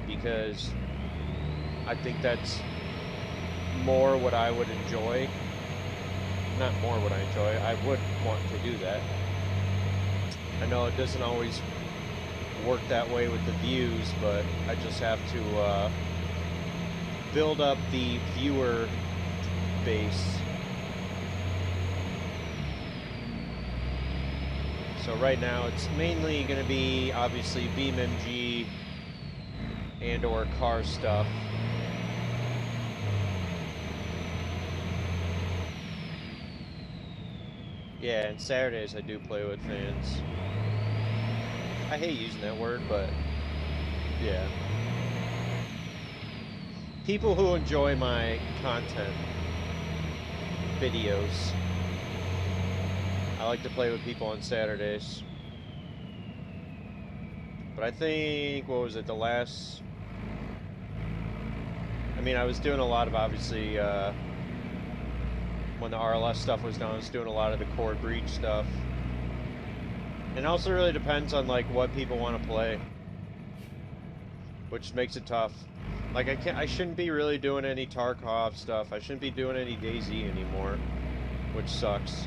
because I think that's more what I would enjoy. Not more what I enjoy, I would want to do that. I know it doesn't always work that way with the views, but I just have to build up the viewer base. So right now it's mainly going to be obviously BeamNG and or car stuff. Yeah, and Saturdays I do play with fans. I hate using that word, but yeah. People who enjoy my content, videos. I like to play with people on Saturdays. But I think, what was it, the last... I mean, I was doing a lot of, obviously, when the RLS stuff was done, I was doing a lot of the core breach stuff. And it also really depends on, like, what people want to play. Which makes it tough. Like, I shouldn't be really doing any Tarkov stuff. I shouldn't be doing any DayZ anymore. Which sucks.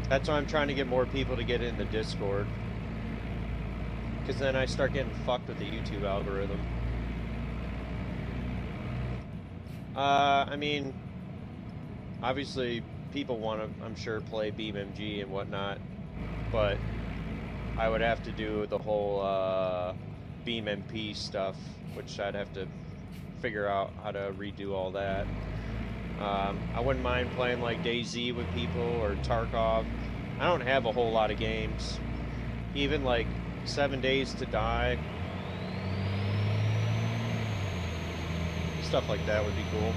That's why I'm trying to get more people to get in the Discord. Because then I start getting fucked with the YouTube algorithm. I mean, obviously people want to, I'm sure, play BeamNG and whatnot. But I would have to do the whole BeamNP stuff, which I'd have to figure out how to redo all that. I wouldn't mind playing like DayZ with people or Tarkov. I don't have a whole lot of games. Even like 7 Days to Die. Stuff like that would be cool.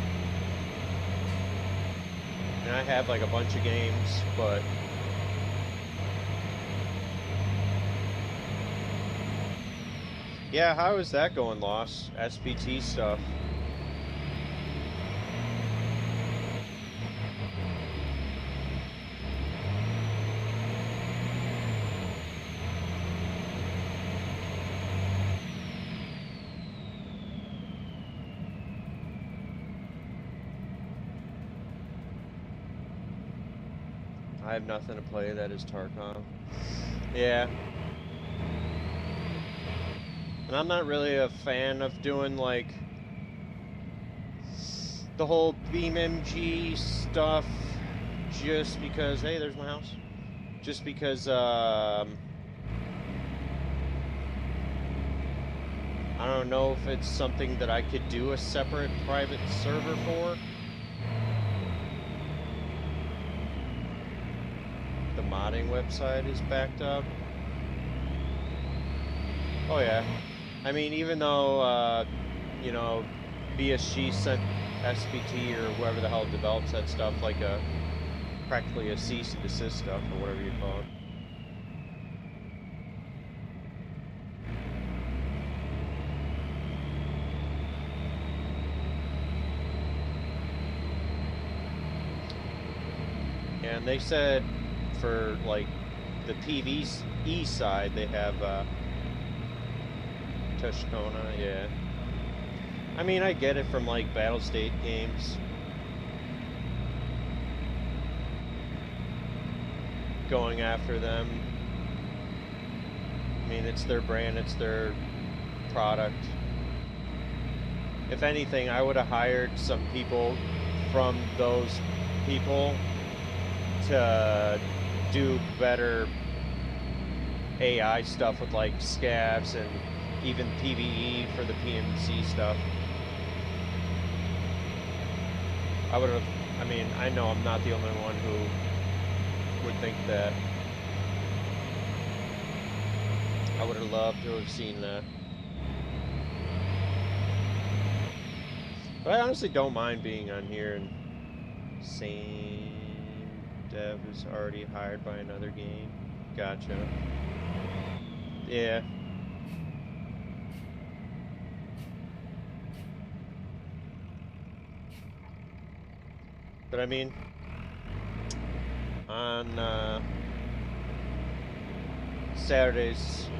And I have like a bunch of games, but yeah, how is that going, Lost? SPT stuff. I have nothing to play that is Tarkov. Yeah. And I'm not really a fan of doing like the whole BeamNG stuff just because, hey, there's my house. Just because, I don't know if it's something that I could do a separate private server for. The modding website is backed up. Oh yeah. I mean, even though, you know, BSG sent SBT or whoever the hell develops that stuff like practically a cease and desist stuff or whatever you call it. And they said for like the PvE side they have Tushkona, yeah. I mean, I get it from like Battle State games. Going after them. I mean, it's their brand, it's their product. If anything, I would have hired some people from those people to do better AI stuff with like scavs and even PvE for the PMC stuff. I would have, I mean, I know I'm not the only one who would think that. I would have loved to have seen that. But I honestly don't mind being on here and same dev is already hired by another game. Gotcha. Yeah. But I mean, on Saturdays,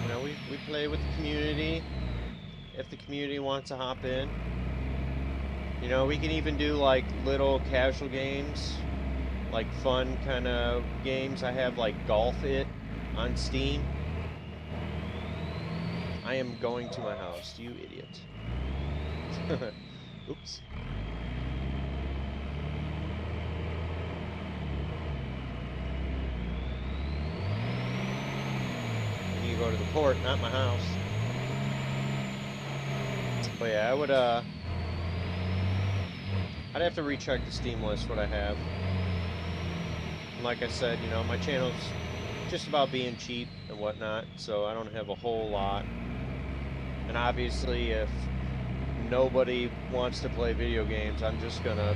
you know, we play with the community. If the community wants to hop in, you know, we can even do like little casual games, like fun kind of games. I have like Golf It on Steam. I am going to my house, you idiot. Oops. I need to go to the port, not my house. But yeah, I would, I'd have to recheck the Steam list, what I have. And like I said, you know, my channel's just about being cheap and whatnot, so I don't have a whole lot. And obviously, if nobody wants to play video games, I'm just gonna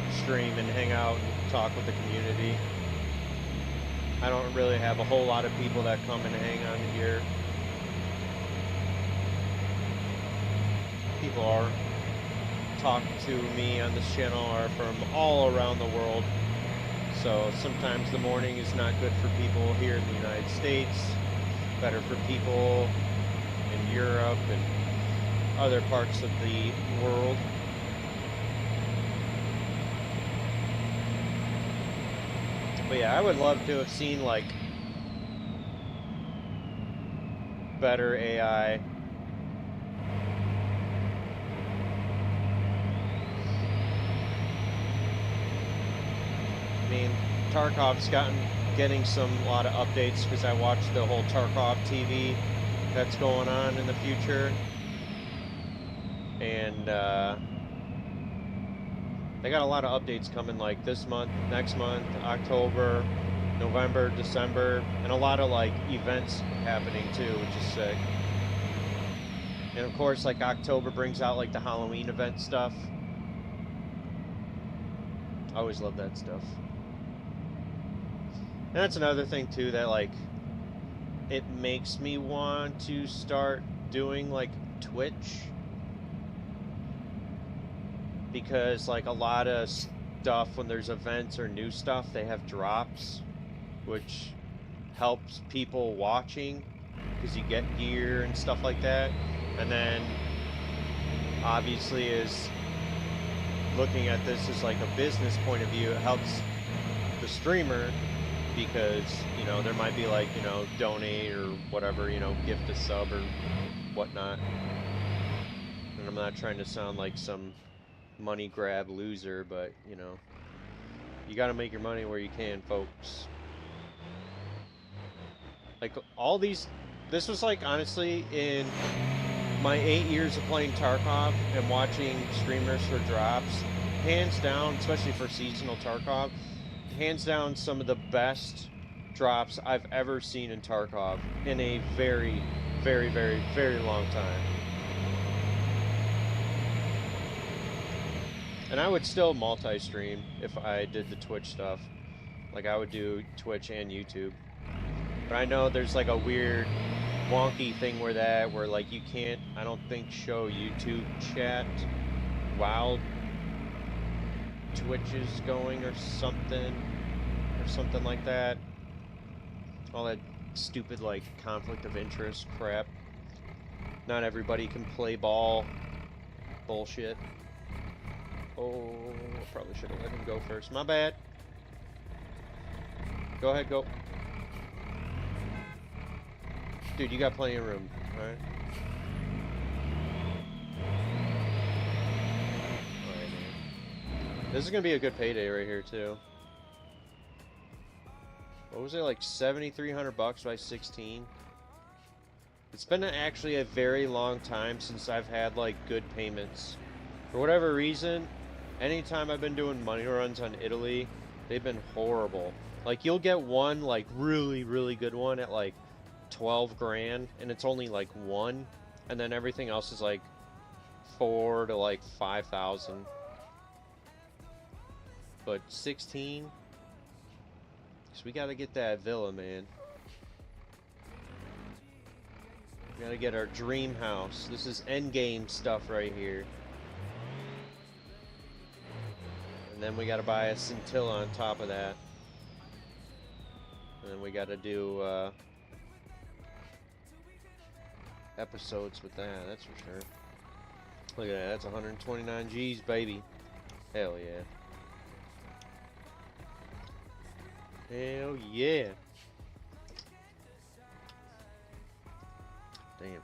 stream and hang out and talk with the community. I don't really have a whole lot of people that come and hang on here. People are talking to me on this channel are from all around the world. So sometimes the morning is not good for people here in the United States, better for people in Europe and other parts of the world. But yeah, I would love to have seen like better AI. I mean, Tarkov's getting a lot of updates because I watched the whole Tarkov TV that's going on in the future, and they got a lot of updates coming like this month, next month, October, November, December, and a lot of like events happening too, which is sick. And of course, like October brings out like the Halloween event stuff. I always love that stuff. And that's another thing too that like it makes me want to start doing like Twitch, because like a lot of stuff when there's events or new stuff, they have drops, which helps people watching because you get gear and stuff like that. And then obviously is looking at this as like a business point of view, it helps the streamer because, you know, there might be like, you know, donate or whatever, you know, gift a sub or whatnot. And I'm not trying to sound like some money grab loser, but, you know, you gotta make your money where you can, folks. Like, all these... This was, like, honestly, in my 8 years of playing Tarkov and watching streamers for drops, hands down, especially for seasonal Tarkov, hands down some of the best drops I've ever seen in Tarkov in a very, very, very, very long time. And I would still multi-stream if I did the Twitch stuff. Like, I would do Twitch and YouTube. But I know there's like a weird, wonky thing where like you can't, I don't think, show YouTube chat while Twitch is going or something like that. All that stupid, like, conflict of interest crap. Not everybody can play ball bullshit. Oh, I probably should have let him go first. My bad. Go ahead, go. Dude, you got plenty of room, alright? Alright, man. This is gonna be a good payday right here, too. What was it, like 7,300 bucks by 16? It's been actually a very long time since I've had, like, good payments. For whatever reason, anytime I've been doing money runs on Italy, they've been horrible. Like, you'll get one, like, really, really good one at, like, 12 grand, and it's only, like, one, and then everything else is, like, 4 to, like, 5,000. But 16... So we gotta get that villa, man. We gotta get our dream house. This is endgame stuff right here. And then we gotta buy a scintilla on top of that. And then we gotta do episodes with that, that's for sure. Look at that, that's 129 G's, baby. Hell yeah. Hell yeah. Damn.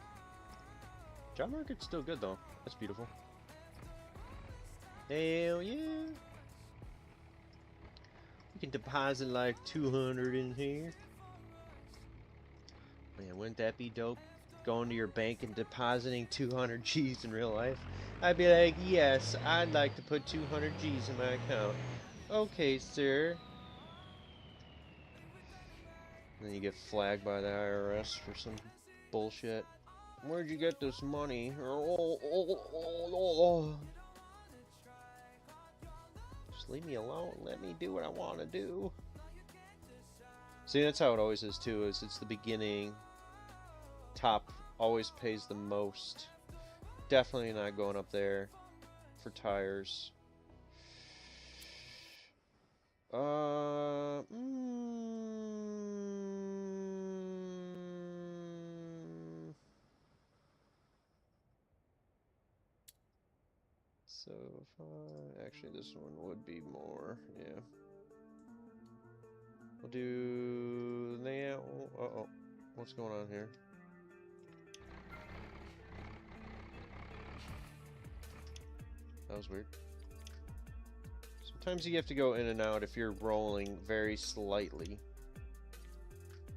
Job market's still good though. That's beautiful. Hell yeah. We can deposit like 200 in here. Man, wouldn't that be dope? Going to your bank and depositing 200 G's in real life. I'd be like, yes, I'd like to put 200 G's in my account. Okay, sir. Then you get flagged by the IRS for some bullshit. Where'd you get this money? Just leave me alone. Let me do what I want to do. See, that's how it always is too. Is it's the beginning. Top always pays the most. Definitely not going up there for tires. So if I actually, this one would be more, yeah. We'll do that. Uh-oh, what's going on here? That was weird. Sometimes you have to go in and out if you're rolling very slightly.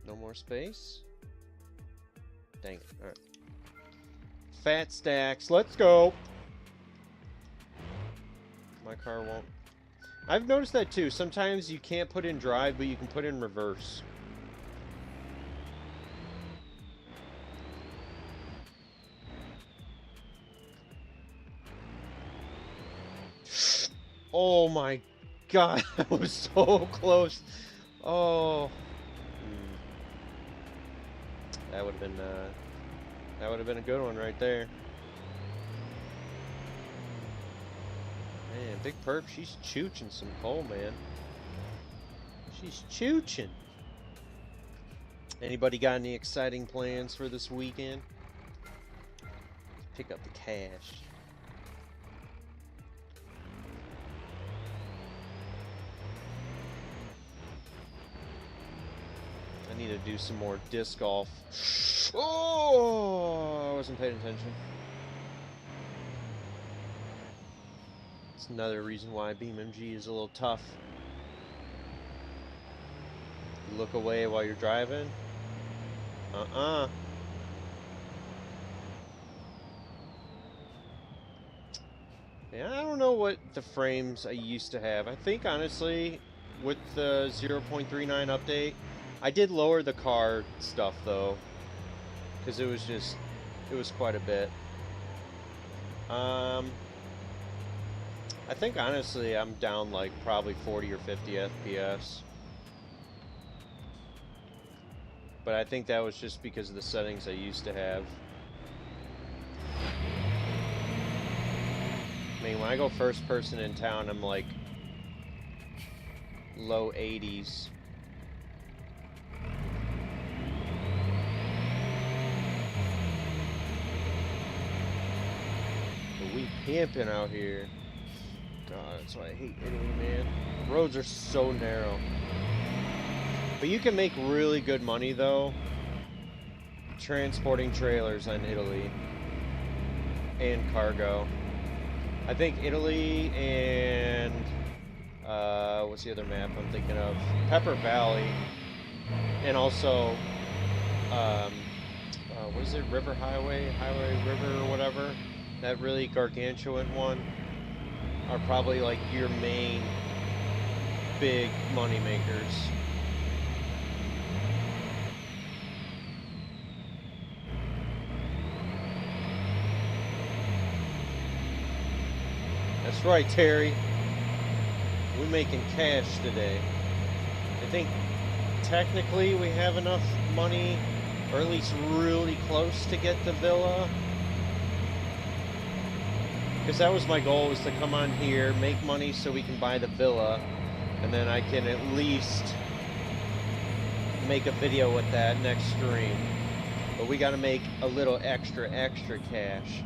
No more space? Dang it. Alright. Fat stacks. Let's go! My car won't. I've noticed that too. Sometimes you can't put in drive, but you can put in reverse. Oh my god, that was so close. Oh. That would have been a good one right there. Man, Big Perp, she's chooching some coal, man. She's chooching. Anybody got any exciting plans for this weekend? Pick up the cash. I need to do some more disc golf. Oh, I wasn't paying attention. Another reason why BeamNG is a little tough. You look away while you're driving. Yeah, I don't know what the frames I used to have. I think, honestly, with the 0.39 update, I did lower the car stuff, though. Because it was quite a bit. I think, honestly, I'm down, like, probably 40 or 50 FPS. But I think that was just because of the settings I used to have. I mean, when I go first person in town, I'm like low 80s. But we pimping out here. God, that's why I hate Italy, man. The roads are so narrow. But you can make really good money, though, transporting trailers on Italy and cargo. I think Italy and what's the other map I'm thinking of? Pepper Valley, and also what is it? River Highway River or whatever. That really gargantuan one are probably like your main big money makers. That's right, Terry. We're making cash today. I think technically we have enough money, or at least really close to get the villa. Because that was my goal, was to come on here, make money so we can buy the villa, and then I can at least make a video with that next stream. But we gotta make a little extra cash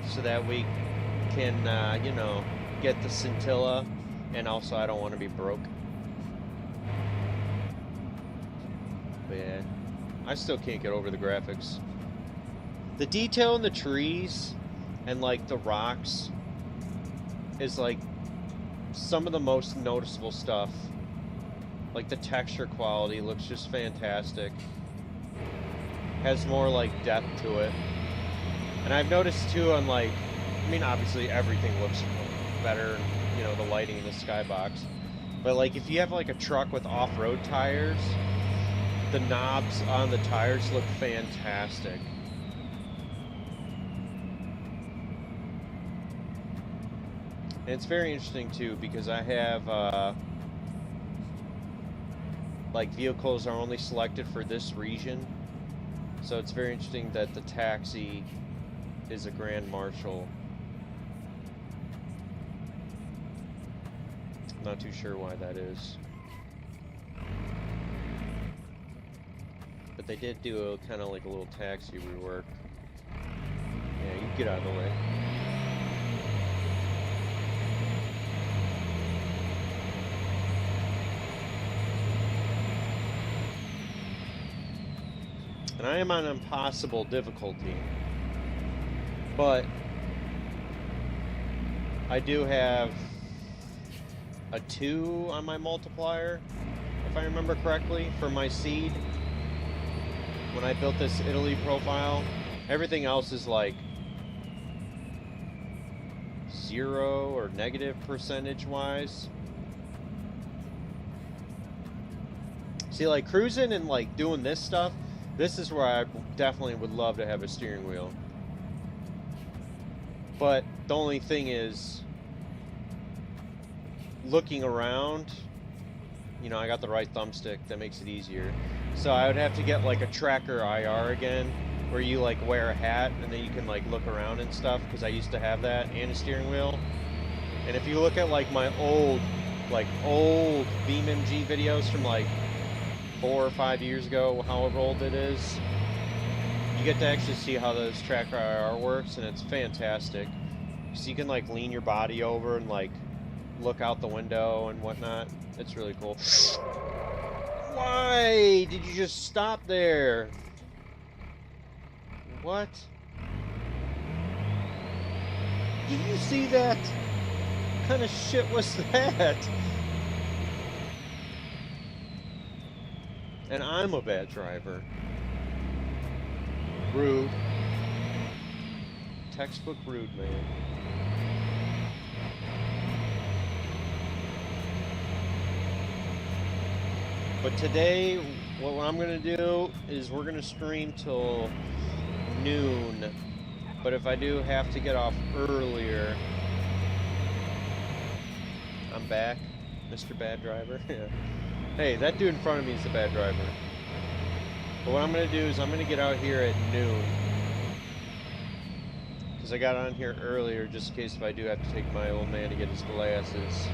so that we can, you know, get the scintilla, and also I don't want to be broke. But yeah, I still can't get over the graphics. The detail in the trees and like the rocks is like some of the most noticeable stuff. Like the texture quality looks just fantastic. Has more like depth to it. And I've noticed too on like, I mean, obviously everything looks better, you know, the lighting in the skybox. But like if you have like a truck with off-road tires, the knobs on the tires look fantastic. And it's very interesting too because I have like vehicles are only selected for this region. So it's very interesting that the taxi is a Grand Marshal. Not too sure why that is. But they did do a kind of like a little taxi rework. Yeah, you get out of the way. And I am on impossible difficulty. But I do have a 2 on my multiplier, if I remember correctly, for my seed. When I built this Italy profile, everything else is like 0 or negative percentage-wise. See, like cruising and like doing this stuff, this is where I definitely would love to have a steering wheel. But the only thing is, looking around, you know, I got the right thumbstick, that makes it easier. So I would have to get like a tracker IR again, where you like wear a hat and then you can like look around and stuff, because I used to have that and a steering wheel. And if you look at like my old BeamNG videos from like 4 or 5 years ago, however old it is, you get to actually see how this tracker IR works, and it's fantastic. So you can like lean your body over and like look out the window and whatnot. It's really cool. Why did you just stop there? What? Did you see that? kind of shit was that? And I'm a bad driver. Rude. Textbook rude, man. But today, what I'm going to do is we're going to stream till noon. But if I do have to get off earlier, I'm back, Mr. Bad Driver. Yeah. Hey, that dude in front of me is the bad driver. But what I'm going to do is I'm going to get out here at noon. Because I got on here earlier just in case if I do have to take my old man to get his glasses.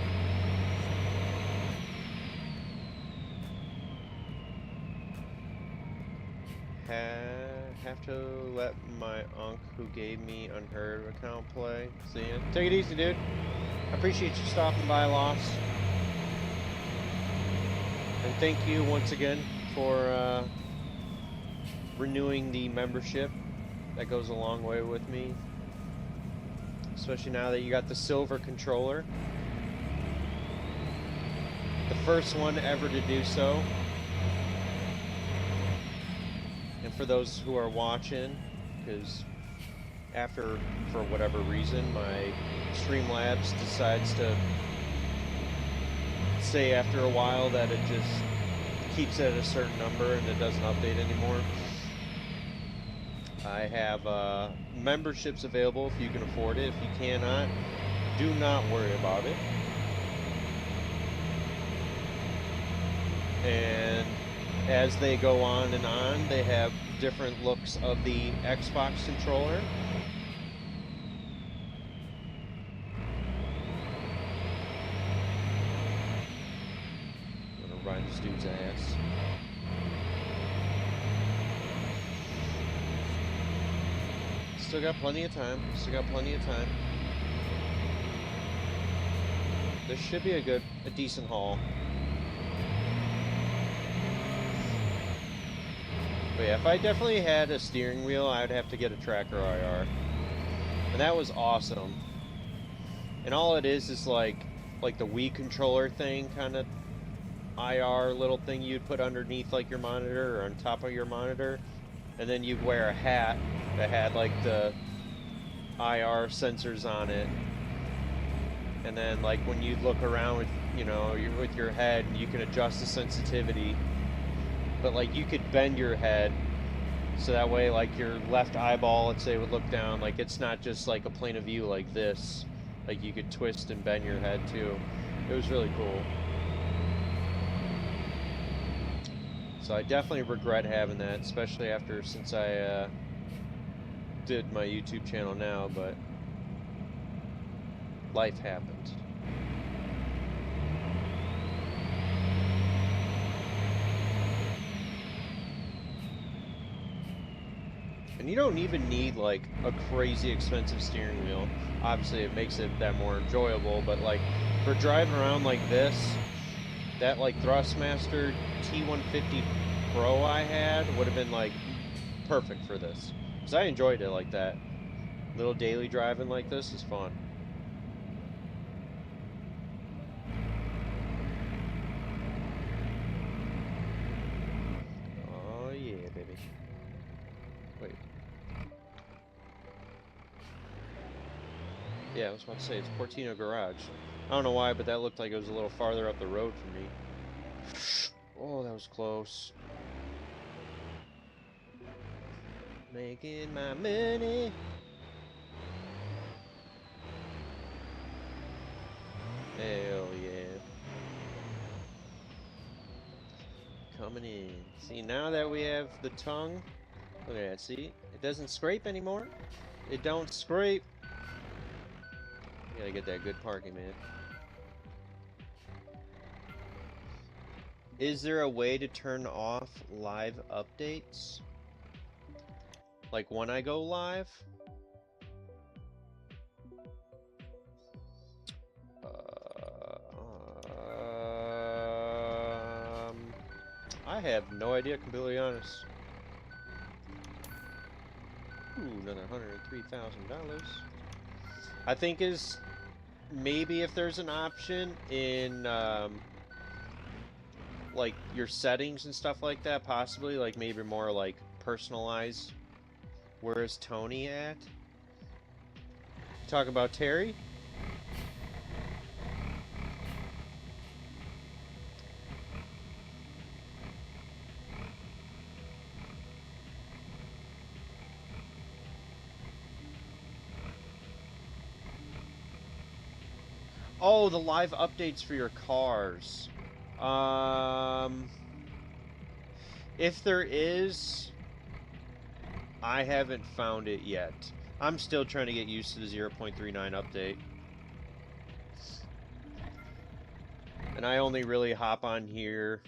Have to let my unc who gave me Unheard account play. See ya. Take it easy, dude. I appreciate you stopping by, Loss. And thank you once again for renewing the membership. That goes a long way with me. Especially now that you got the silver controller. The first one ever to do so. And for those who are watching, because after, for whatever reason, my Streamlabs decides to say after a while that it just keeps it at a certain number and it doesn't update anymore. I have memberships available if you can afford it. If you cannot, do not worry about it. And as they go on and on, they have different looks of the Xbox controller. I'm gonna ride this dude's ass. Still got plenty of time. Still got plenty of time. This should be a decent haul. But yeah, if I definitely had a steering wheel, I would have to get a tracker IR. And that was awesome. And all it is like the Wii controller thing, kind of IR little thing you'd put underneath like your monitor or on top of your monitor. And then you'd wear a hat that had like the IR sensors on it. And then like when you look around with, you know, with your head, you can adjust the sensitivity. But like you could bend your head so that way like your left eyeball, let's say, would look down. Like it's not just like a plane of view like this. Like you could twist and bend your head too. It was really cool. So I definitely regret having that, especially since I did my YouTube channel now, but life happened. And you don't even need like a crazy expensive steering wheel. Obviously it makes it that more enjoyable, but like for driving around like this, that like Thrustmaster T150 Pro I had would have been like perfect for this. Because I enjoyed it like that. Little daily driving like this is fun. Oh yeah, baby. Wait. Yeah, I was about to say, it's Portino Garage. I don't know why, but that looked like it was a little farther up the road for me. Oh, that was close. Making my money. Hell yeah. Coming in. See, now that we have the tongue, look at that, see? It doesn't scrape anymore. It don't scrape. You gotta get that good parking, man. Is there a way to turn off live updates? Like when I go live? I have no idea, completely honest. Ooh, another $103,000. I think is maybe if there's an option in like your settings and stuff like that, possibly like maybe more like personalized. Where is Tony at? Talk about Terry? Oh, the live updates for your cars. If there is, I haven't found it yet. I'm still trying to get used to the 0.39 update. And I only really hop on here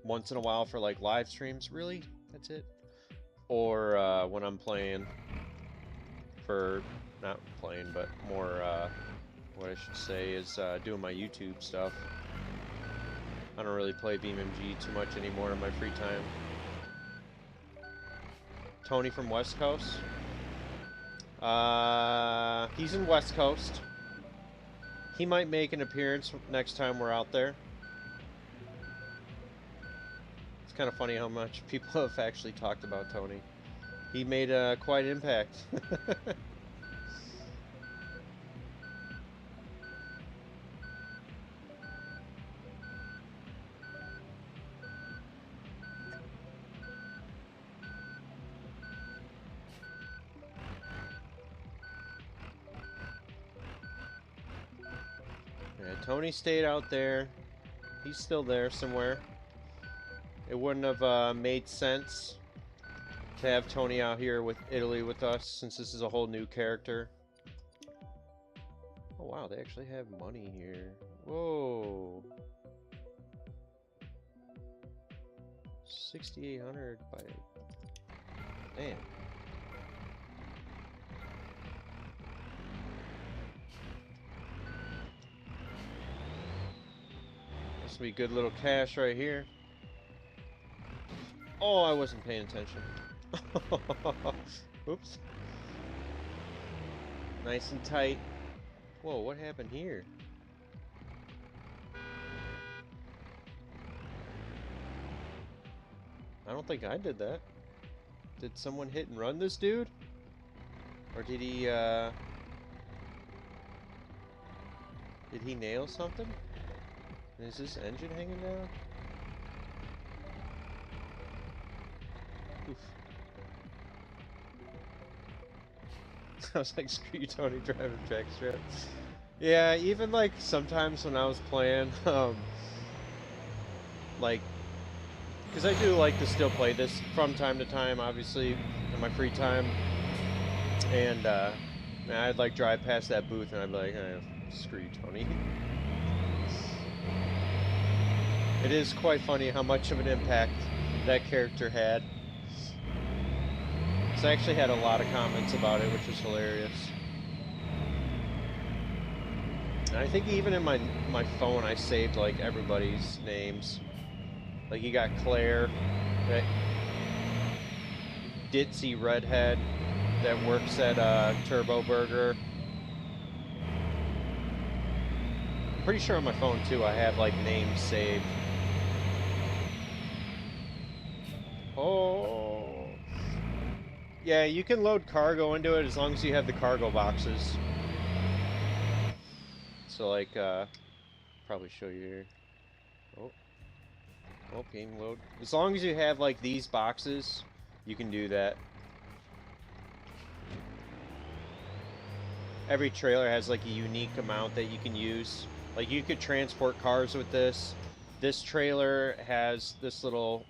once in a while for like live streams. Really? That's it? Or when I'm playing for, not playing, but more, what I should say is doing my YouTube stuff. I don't really play BeamNG too much anymore in my free time. Tony from West Coast. He's in West Coast. He might make an appearance next time we're out there. It's kind of funny how much people have actually talked about Tony. He made quite an impact. Yeah, Tony stayed out there. He's still there somewhere. It wouldn't have made sense to have Tony out here with Italy with us, since this is a whole new character. Oh wow, they actually have money here. Whoa. 6,800 by... Damn. This will be good little cash right here. Oh, I wasn't paying attention. Oops. Nice and tight. Whoa, what happened here? I don't think I did that. Did someone hit and run this dude? Or did he nail something? And is this engine hanging down? Oof. I was like, screw you, Tony, driving track strip. Yeah, even like sometimes when I was playing, like, because I do like to still play this from time to time, obviously, in my free time. And I'd like drive past that booth and I'd be like, oh, screw you, Tony. It is quite funny how much of an impact that character had. So I actually had a lot of comments about it, which was hilarious. And I think even in my phone I saved like everybody's names. Like you got Claire, that ditzy redhead that works at Turbo Burger. I'm pretty sure on my phone too I have like names saved. Oh. Yeah, you can load cargo into it as long as you have the cargo boxes. So like, probably show you here. Oh, game load. As long as you have like these boxes, you can do that. Every trailer has like a unique amount that you can use. Like you could transport cars with this. This trailer has this little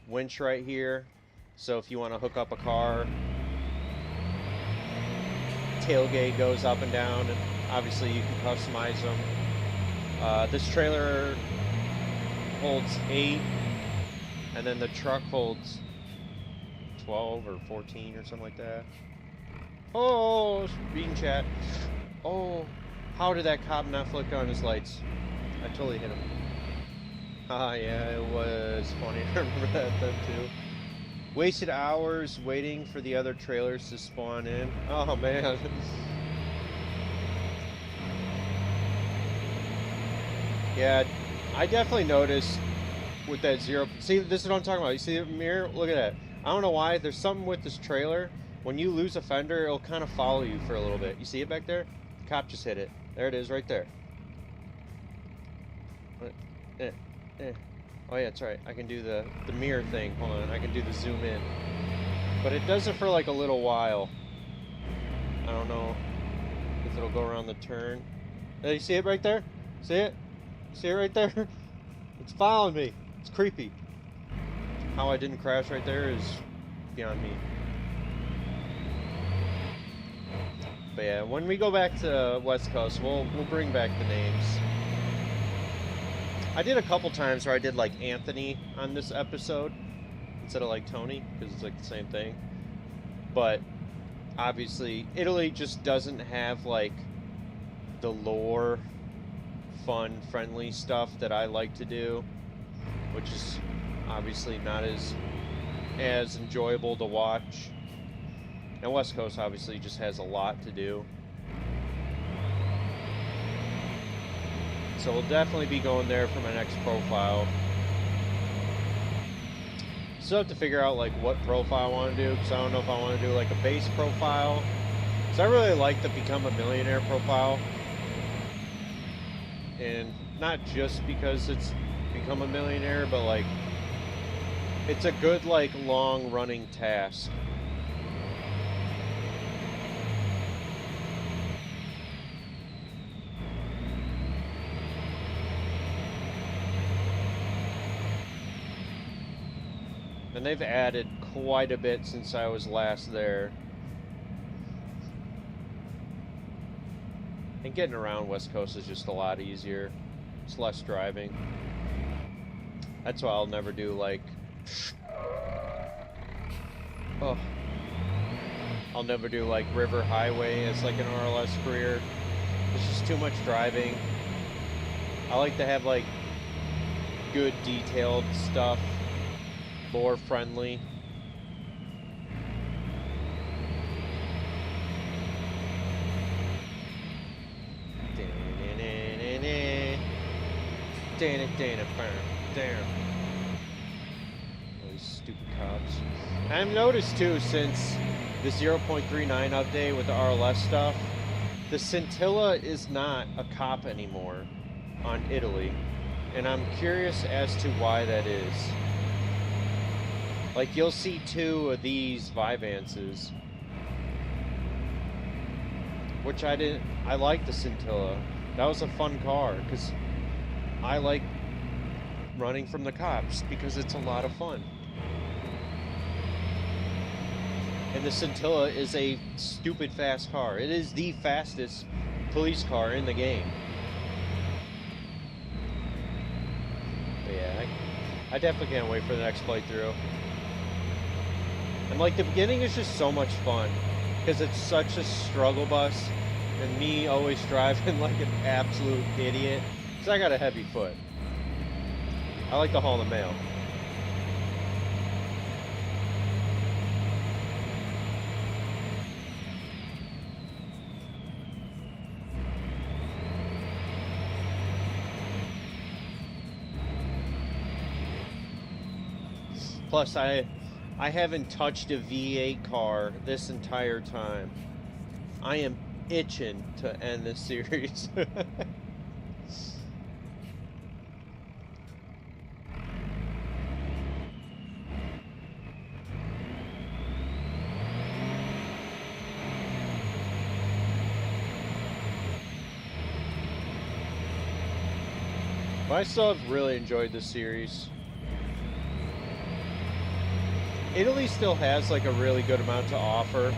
winch right here. So if you want to hook up a car, tailgate goes up and down, and obviously you can customize them. This trailer holds 8, and then the truck holds 12 or 14 or something like that. Oh, reading chat. Oh, how did that cop not flick on his lights? I totally hit him. Ah, yeah, it was funny. I remember that then too. Wasted hours waiting for the other trailers to spawn in. Oh man. Yeah, I definitely noticed with that zero. See, this is what I'm talking about. You see the mirror? Look at that. I don't know why. There's something with this trailer. When you lose a fender, it'll kind of follow you for a little bit. You see it back there? The cop just hit it. There it is, right there. Eh, eh. Oh yeah, that's right. I can do the mirror thing. Hold on, I can do the zoom in. But it does it for like a little while. I don't know if it'll go around the turn. Hey, you see it right there? See it? See it right there? It's following me. It's creepy. How I didn't crash right there is beyond me. But yeah, when we go back to West Coast, we'll bring back the names. I did a couple times where I did like Anthony on this episode instead of like Tony, because it's like the same thing. But obviously, Italy just doesn't have like the lore, fun, friendly stuff that I like to do, which is obviously not as enjoyable to watch. And West Coast obviously just has a lot to do. So we'll definitely be going there for my next profile. Still have to figure out like what profile I want to do, because I don't know if I want to do like a base profile. So I really like the Become a Millionaire profile. And not just because it's Become a Millionaire, but like it's a good like long running task. And they've added quite a bit since I was last there. And getting around West Coast is just a lot easier. It's less driving. That's why I'll never do like... Oh. I'll never do like River Highway as like an RLS career. It's just too much driving. I like to have like good detailed stuff. More friendly. All these stupid cops. I've noticed too, since the 0.39 update with the RLS stuff, the scintilla is not a cop anymore on Italy, and I'm curious as to why that is. Like, you'll see 2 of these Vivances, which I like the Scintilla. That was a fun car, because I like running from the cops, because it's a lot of fun. And the Scintilla is a stupid fast car. It is the fastest police car in the game. But yeah, I definitely can't wait for the next playthrough. And like the beginning is just so much fun because it's such a struggle bus, and me always driving like an absolute idiot because I got a heavy foot. I like to haul the mail. Plus, I haven't touched a V8 car this entire time. I am itching to end this series. But I still have really enjoyed this series. Italy still has like a really good amount to offer.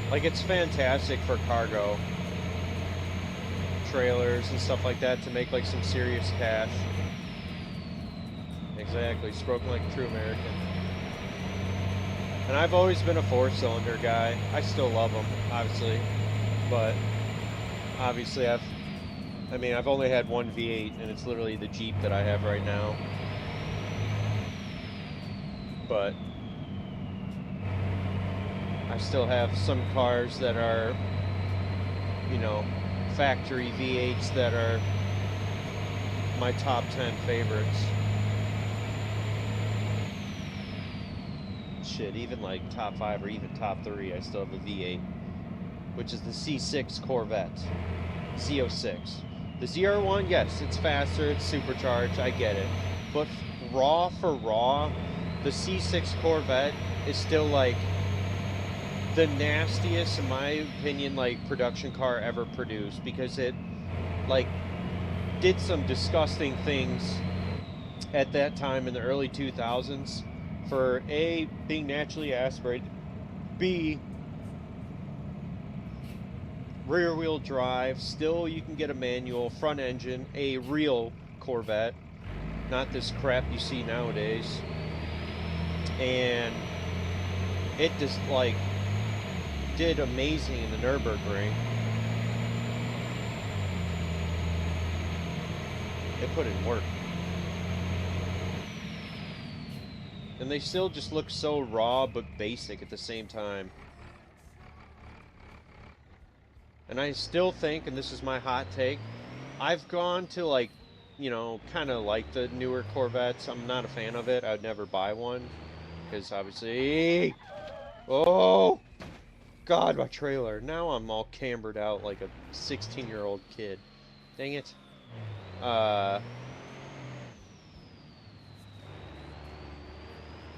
Like, it's fantastic for cargo, trailers and stuff like that to make like some serious cash. Exactly, spoken like a true American. And I've always been a 4-cylinder guy. I still love them, obviously, but obviously I've only had one V8, and it's literally the Jeep that I have right now. But I still have some cars that are, you know, factory V8s that are my top 10 favorites. Shit, even like top 5 or even top 3, I still have a V8, which is the C6 Corvette, Z06. The ZR1, yes, it's faster, it's supercharged, I get it. But raw for raw, the C6 Corvette is still like the nastiest, in my opinion, like production car ever produced, because it like did some disgusting things at that time in the early 2000s for A, being naturally aspirated, B, rear wheel drive. Still, you can get a manual front engine, a real Corvette, not this crap you see nowadays. And it just like did amazing in the Nürburgring. It put in work. And they still just look so raw but basic at the same time. And I still think, and this is my hot take, I've gone to like, you know, kind of like the newer Corvettes. I'm not a fan of it. I would never buy one. Because obviously... Oh! God, my trailer. Now I'm all cambered out like a 16-year-old kid. Dang it.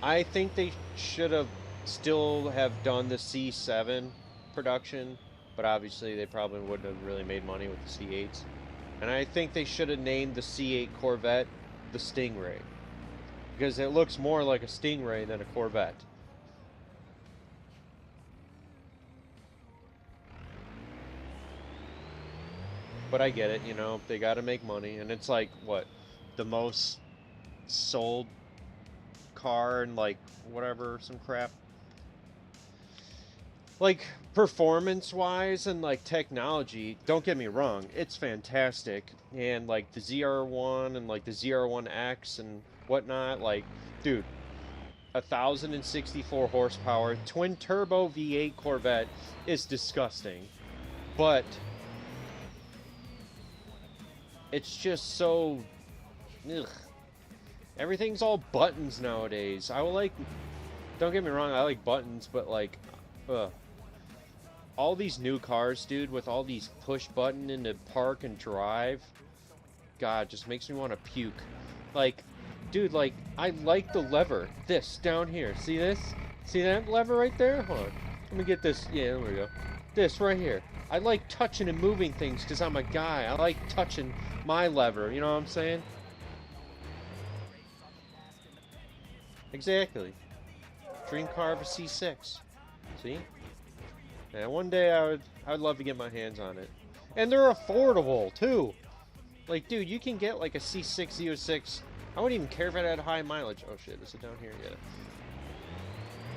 I think they should have still have done the C7 production, but obviously they probably wouldn't have really made money with the C8s. And I think they should have named the C8 Corvette the Stingray, because it looks more like a Stingray than a Corvette. But I get it, you know, they gotta make money, and it's like, what, the most sold car and like whatever, some crap. Like performance wise and like technology, don't get me wrong, it's fantastic. And like the ZR1 and like the ZR1X and whatnot, like, dude, 1,064 horsepower twin turbo V8 Corvette is disgusting. But it's just so ugh. Everything's all buttons nowadays. I will like, don't get me wrong, I like buttons, but like, all these new cars, dude, with all these push button into park and drive, God, just makes me want to puke. Like, dude, like, I like the lever. This, down here. See this? See that lever right there? Hold on. Let me get this. Yeah, there we go. This right here. I like touching and moving things because I'm a guy. I like touching my lever. You know what I'm saying? Exactly. Dream car of a C6. See? And one day I would love to get my hands on it. And they're affordable too. Like, dude, you can get like a C6 Z06. I wouldn't even care if it had high mileage. Oh shit, is it down here? Yeah.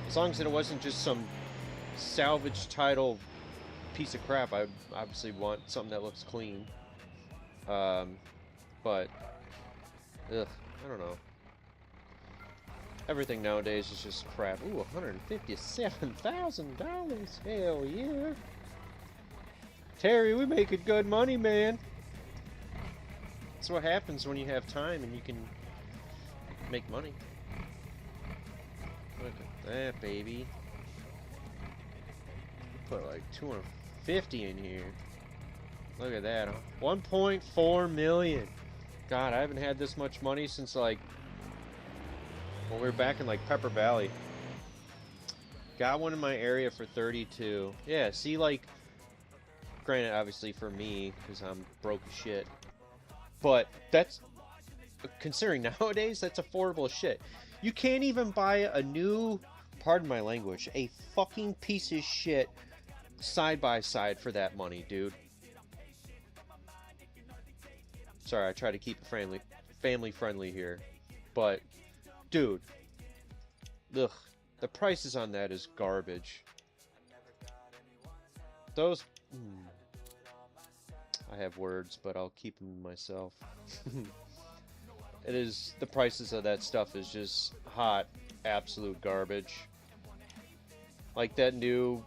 As long as it wasn't just some salvage title piece of crap, I obviously want something that looks clean. But ugh, I don't know. Everything nowadays is just crap. Ooh, $157,000. Hell yeah. Terry, we making good money, man. That's what happens when you have time and you can make money. Look at that, baby. Put like 250 in here. Look at that. 1.4 million. God, I haven't had this much money since like when we were back in like Pepper Valley. Got one in my area for 32. Yeah, see, like, granted, obviously for me, because I'm broke as shit. But that's, considering nowadays, that's affordable as shit. You can't even buy a new, pardon my language, a fucking piece of shit side by side for that money, dude. Sorry, I try to keep it family friendly here. But, dude, ugh, the prices on that is garbage. Those, I have words, but I'll keep them to myself. It is, the prices of that stuff is just hot, absolute garbage. Like that new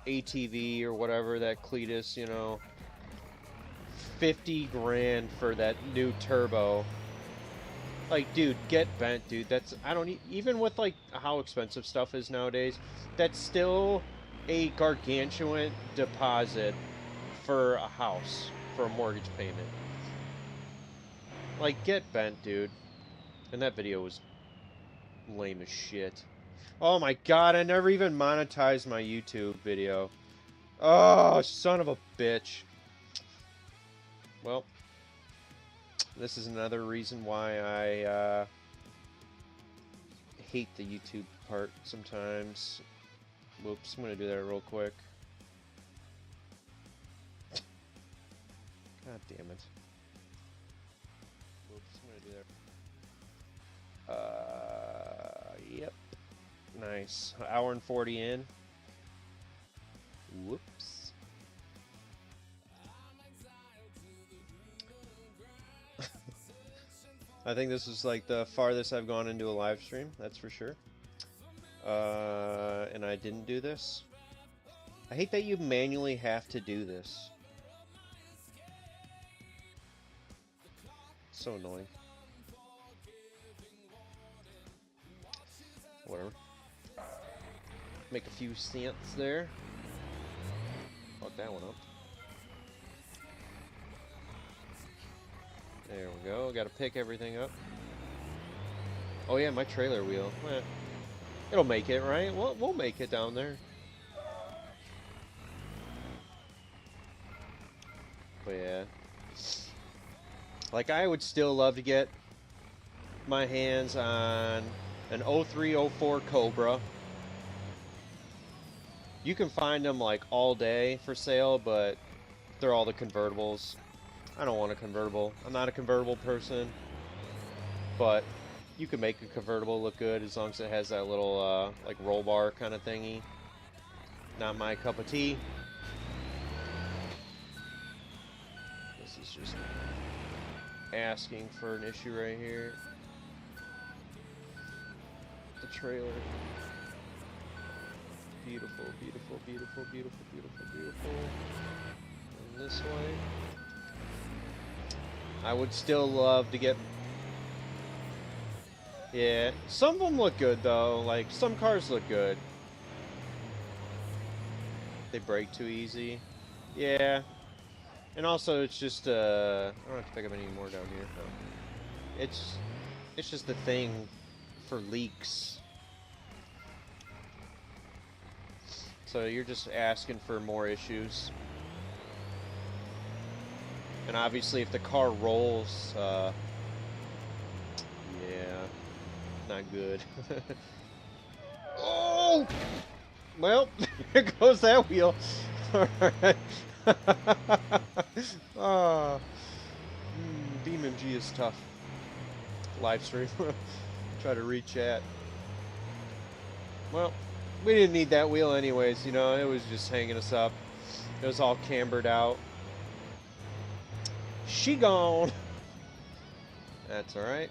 ATV or whatever, that Cletus, you know, 50 grand for that new turbo. Like, dude, get bent, dude. That's, I don't, even with, like, how expensive stuff is nowadays, that's still a gargantuan deposit for a house, for a mortgage payment. Like, get bent, dude. And that video was lame as shit. Oh my god, I never even monetized my YouTube video. Oh, son of a bitch. Well, this is another reason why I hate the YouTube part sometimes. Whoops, I'm gonna do that real quick. God damn it. Whoops, I'm gonna do that. Yep. Nice. Hour and 40 in. Whoops. I think this is like the farthest I've gone into a live stream, that's for sure. And I didn't do this. I hate that you manually have to do this. So annoying. Whatever. Make a few cents there. Fuck that one up. There we go. Got to pick everything up. Oh yeah, my trailer wheel. Eh, it'll make it, right? We'll make it down there. But yeah. Like, I would still love to get my hands on an 0304 Cobra. You can find them like all day for sale, but they're all the convertibles. I don't want a convertible. I'm not a convertible person, but you can make a convertible look good as long as it has that little like roll bar kind of thingy. Not my cup of tea. This is just asking for an issue right here. The trailer. Beautiful, beautiful, beautiful, beautiful, beautiful, beautiful. And this way. I would still love to get... Yeah, some of them look good though. Like, some cars look good. They break too easy. Yeah. And also, it's just, I don't have to pick up any more down here. No. It's just a thing for leaks. So you're just asking for more issues. And obviously, if the car rolls, yeah, not good. Oh! Well, there goes that wheel. Alright. Oh. BeamNG is tough. Live stream. Try to re-chat. Well, we didn't need that wheel anyways, you know, it was just hanging us up. It was all cambered out. She gone. That's alright.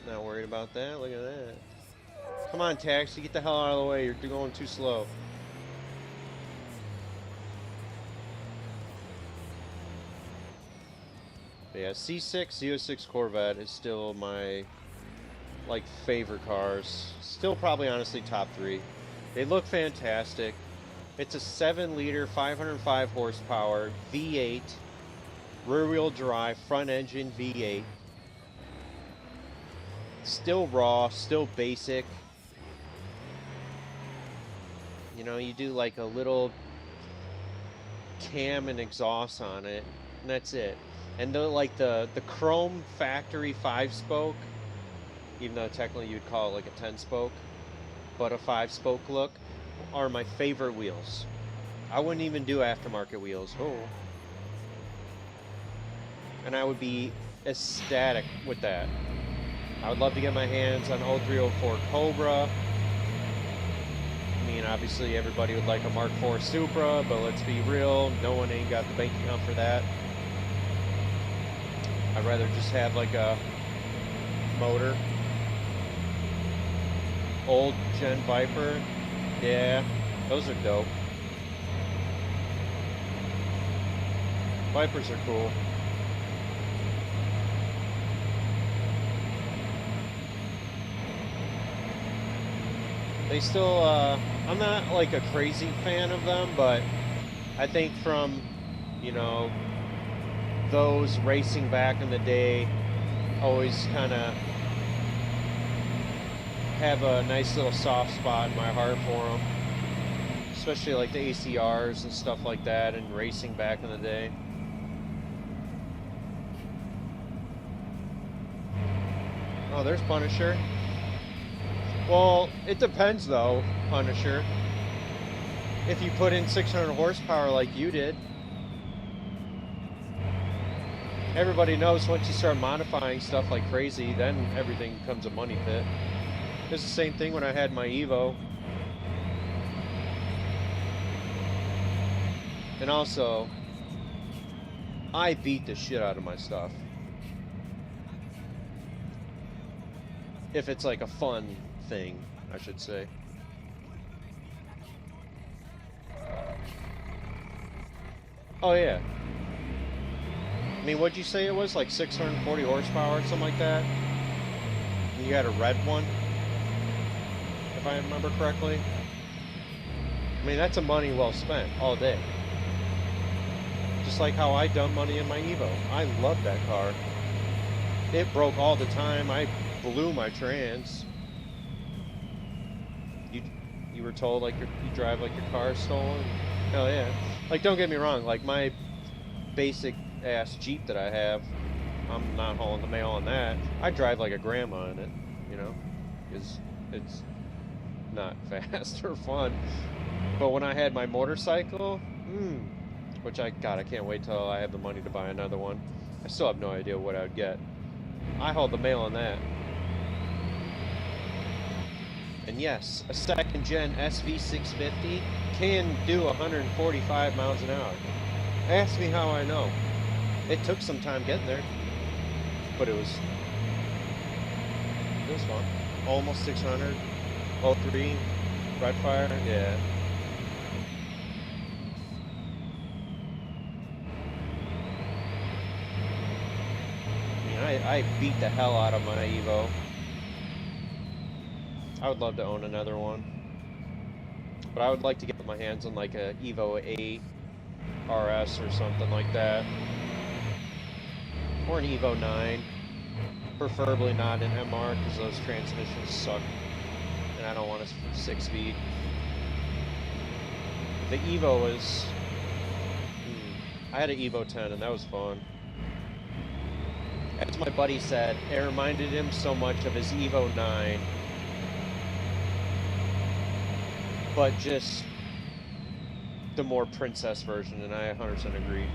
Not worried about that. Look at that. Come on, taxi, get the hell out of the way. You're going too slow. But yeah, C6, Z06 Corvette is still my, like, favorite cars. Still probably, honestly, top 3. They look fantastic. It's a 7-liter, 505 horsepower, V8, rear-wheel drive, front-engine V8. Still raw, still basic. You know, you do like a little cam and exhaust on it, and that's it. And the chrome factory 5-spoke, even though technically you'd call it like a 10-spoke, but a 5-spoke look, are my favorite wheels. I wouldn't even do aftermarket wheels. Oh. And I would be ecstatic with that. I would love to get my hands on 0304 Cobra. I mean, obviously everybody would like a Mark IV Supra, but let's be real, no one ain't got the bank account for that. I'd rather just have like a motor. Old Gen Viper. Yeah, those are dope. Vipers are cool. They still, I'm not like a crazy fan of them, but I think from, you know, those racing back in the day, always kind of have a nice little soft spot in my heart for them. Especially like the ACRs and stuff like that, and racing back in the day. Oh, there's Punisher. Well, it depends though, Punisher. If you put in 600 horsepower like you did. Everybody knows once you start modifying stuff like crazy, then everything becomes a money pit. It's the same thing when I had my Evo. And also, I beat the shit out of my stuff. If it's like a fun thing, I should say. Oh yeah. I mean, what'd you say it was? Like 640 horsepower or something like that? And you had a red one? If I remember correctly? I mean, that's a money well spent all day. Just like how I dump money in my Evo. I love that car. It broke all the time. I blew my trans. You were told like you drive like your car is stolen? Hell yeah. Like, don't get me wrong, like my basic ass Jeep that I have, I'm not hauling the mail on that. I drive like a grandma in it, you know, because it's not fast or fun. But when I had my motorcycle, which I can't wait till I have the money to buy another one. I still have no idea what I would get. I hauled the mail on that. And yes, a second gen SV650 can do 145 miles an hour. Ask me how I know. It took some time getting there, but it was fun. Almost 600. 03, Redfire, yeah. I beat the hell out of my Evo. I would love to own another one. But I would like to get my hands on like a Evo 8 RS or something like that. Or an Evo 9. Preferably not an MR because those transmissions suck. And I don't want a 6-speed. The Evo is... I had an Evo 10 and that was fun. As my buddy said, it reminded him so much of his Evo 9. But just the more princess version, and I 100% agree.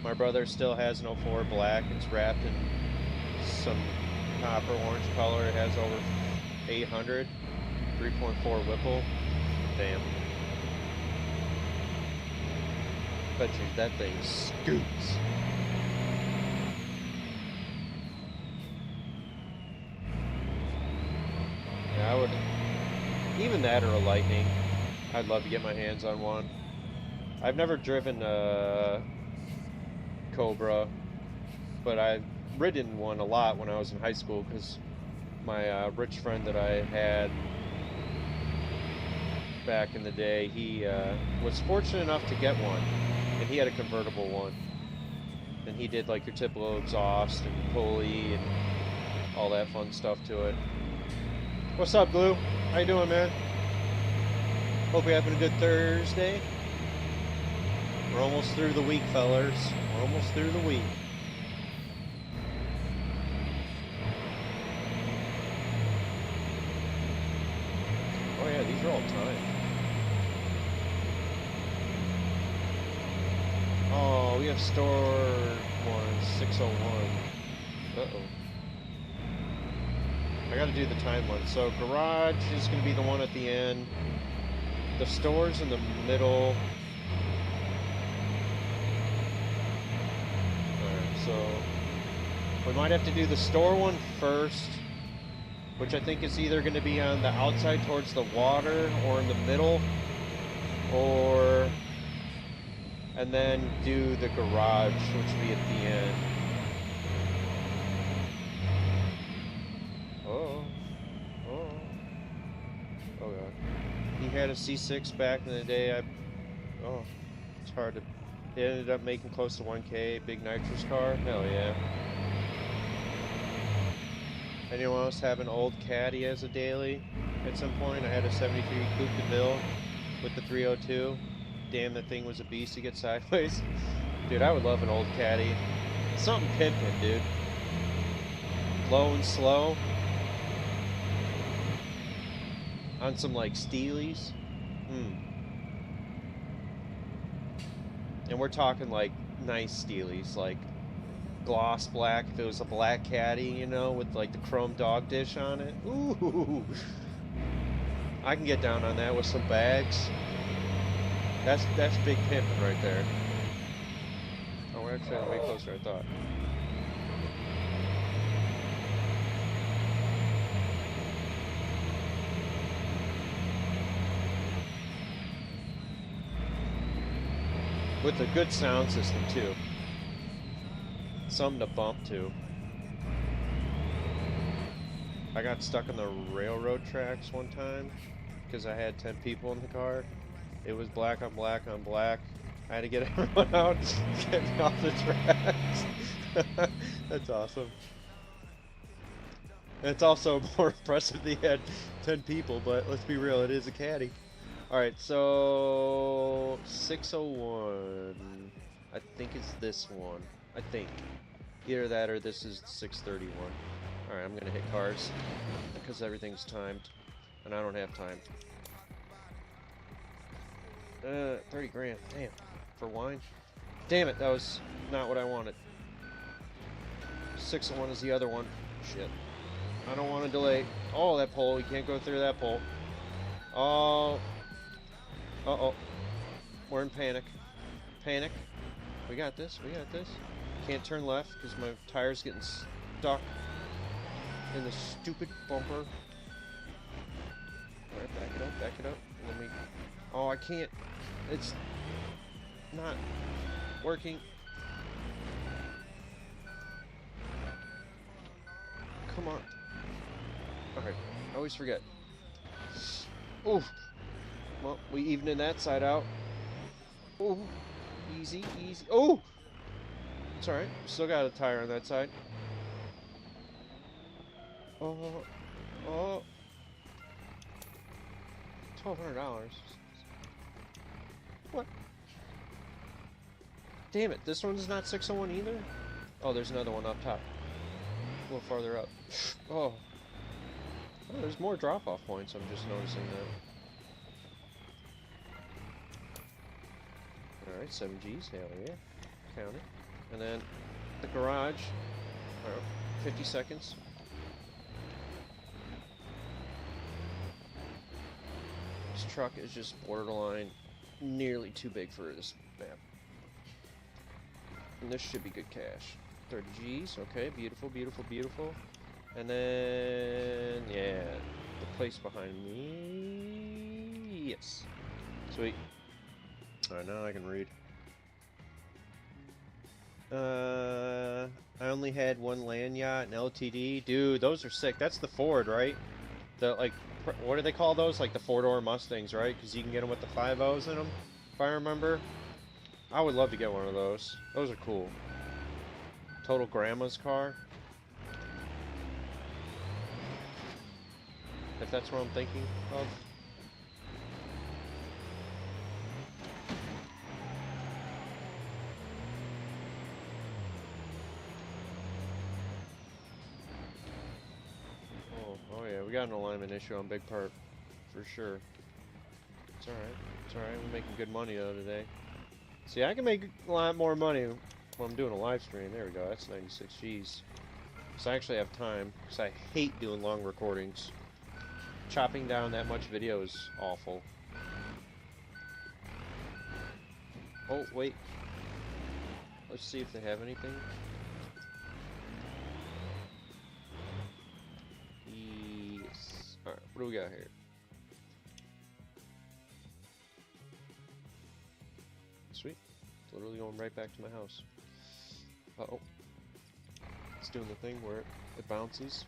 My brother still has an 04 black. It's wrapped in some copper orange color. It has over 800, 3.4 Whipple. Damn. Bet you that thing scoots. Yeah, I would... Even that or a Lightning. I'd love to get my hands on one. I've never driven a Cobra, but I've ridden one a lot when I was in high school because my rich friend that I had back in the day, he was fortunate enough to get one, and he had a convertible one. And he did like your typical exhaust and pulley and all that fun stuff to it. What's up, Glue? How you doing, man? Hope you're having a good Thursday. We're almost through the week, fellers. We're almost through the week. Oh yeah, these are all timed. Oh, we have store one, 601. Uh-oh. I gotta do the time one. So garage is gonna be the one at the end. The store's in the middle. Alright, so we might have to do the store one first, which I think is either gonna be on the outside towards the water or in the middle, or and then do the garage, which will be at the end. Oh, oh, oh god. He had a C6 back in the day. Oh, it's hard to. It ended up making close to 1K. Big nitrous car. Hell yeah. Anyone else have an old caddy as a daily? At some point, I had a 73 Coupe de Ville with the 302. Damn, that thing was a beast to get sideways. Dude, I would love an old caddy. Something pimpin', dude. Low and slow. On some, like, steelies. And we're talking, like, nice steelies. Like, gloss black. If it was a black caddy, you know, with, like, the chrome dog dish on it. Ooh! I can get down on that with some bags. That's big pimping right there. Oh, we're actually way closer than I thought. With a good sound system too. Something to bump to. I got stuck on the railroad tracks one time because I had 10 people in the car. It was black on black on black. I had to get everyone out, get me off the tracks. That's awesome. And it's also more impressive that he had 10 people, but let's be real, it is a caddy. Alright, so 601. I think it's this one. I think. Either that or this is 631. Alright, I'm gonna hit cars because everything's timed. And I don't have time. 30 grand. Damn. For wine? Damn it, that was not what I wanted. 601 is the other one. Shit. I don't want to delay. Oh, that pole. You can't go through that pole. Oh. Uh-oh. We're in panic. Panic. We got this. We got this. Can't turn left because my tire's getting stuck in the stupid bumper. Alright, back it up. Back it up. Let me... Oh, I can't. It's not working. Come on. Alright, I always forget. Ooh. Well, we evening that side out. Ooh. Easy, easy. Oh! It's alright. Still got a tire on that side. Oh. Oh. $1,200. What? Damn it, this one's not 601 either? Oh, there's another one up top. A little farther up. Oh. Oh, there's more drop-off points, I'm just noticing that. Alright, 7Gs, hell yeah. Count it. And then the garage. Oh, 50 seconds. This truck is just borderline nearly too big for this map. And this should be good cash. 30 Gs, okay, beautiful, beautiful, beautiful. And then, yeah, the place behind me, yes. Sweet. Alright, now I can read. I only had one land yacht, an LTD. Dude, those are sick. That's the Ford, right? The, like, what do they call those? Like the 4-door Mustangs, right? Because you can get them with the 5.0s in them, if I remember. I would love to get one of those. Those are cool. Total grandma's car. If that's what I'm thinking of. Oh yeah, we got an alignment issue on Big Part, for sure. It's alright. It's alright. We're making good money though today. See, I can make a lot more money when I'm doing a live stream. There we go. That's 96 Gs. So I actually have time, because I hate doing long recordings. Chopping down that much video is awful. Oh, wait. Let's see if they have anything. Yes. Alright, what do we got here? Sweet. literally going right back to my house. Uh-oh. It's doing the thing where it bounces.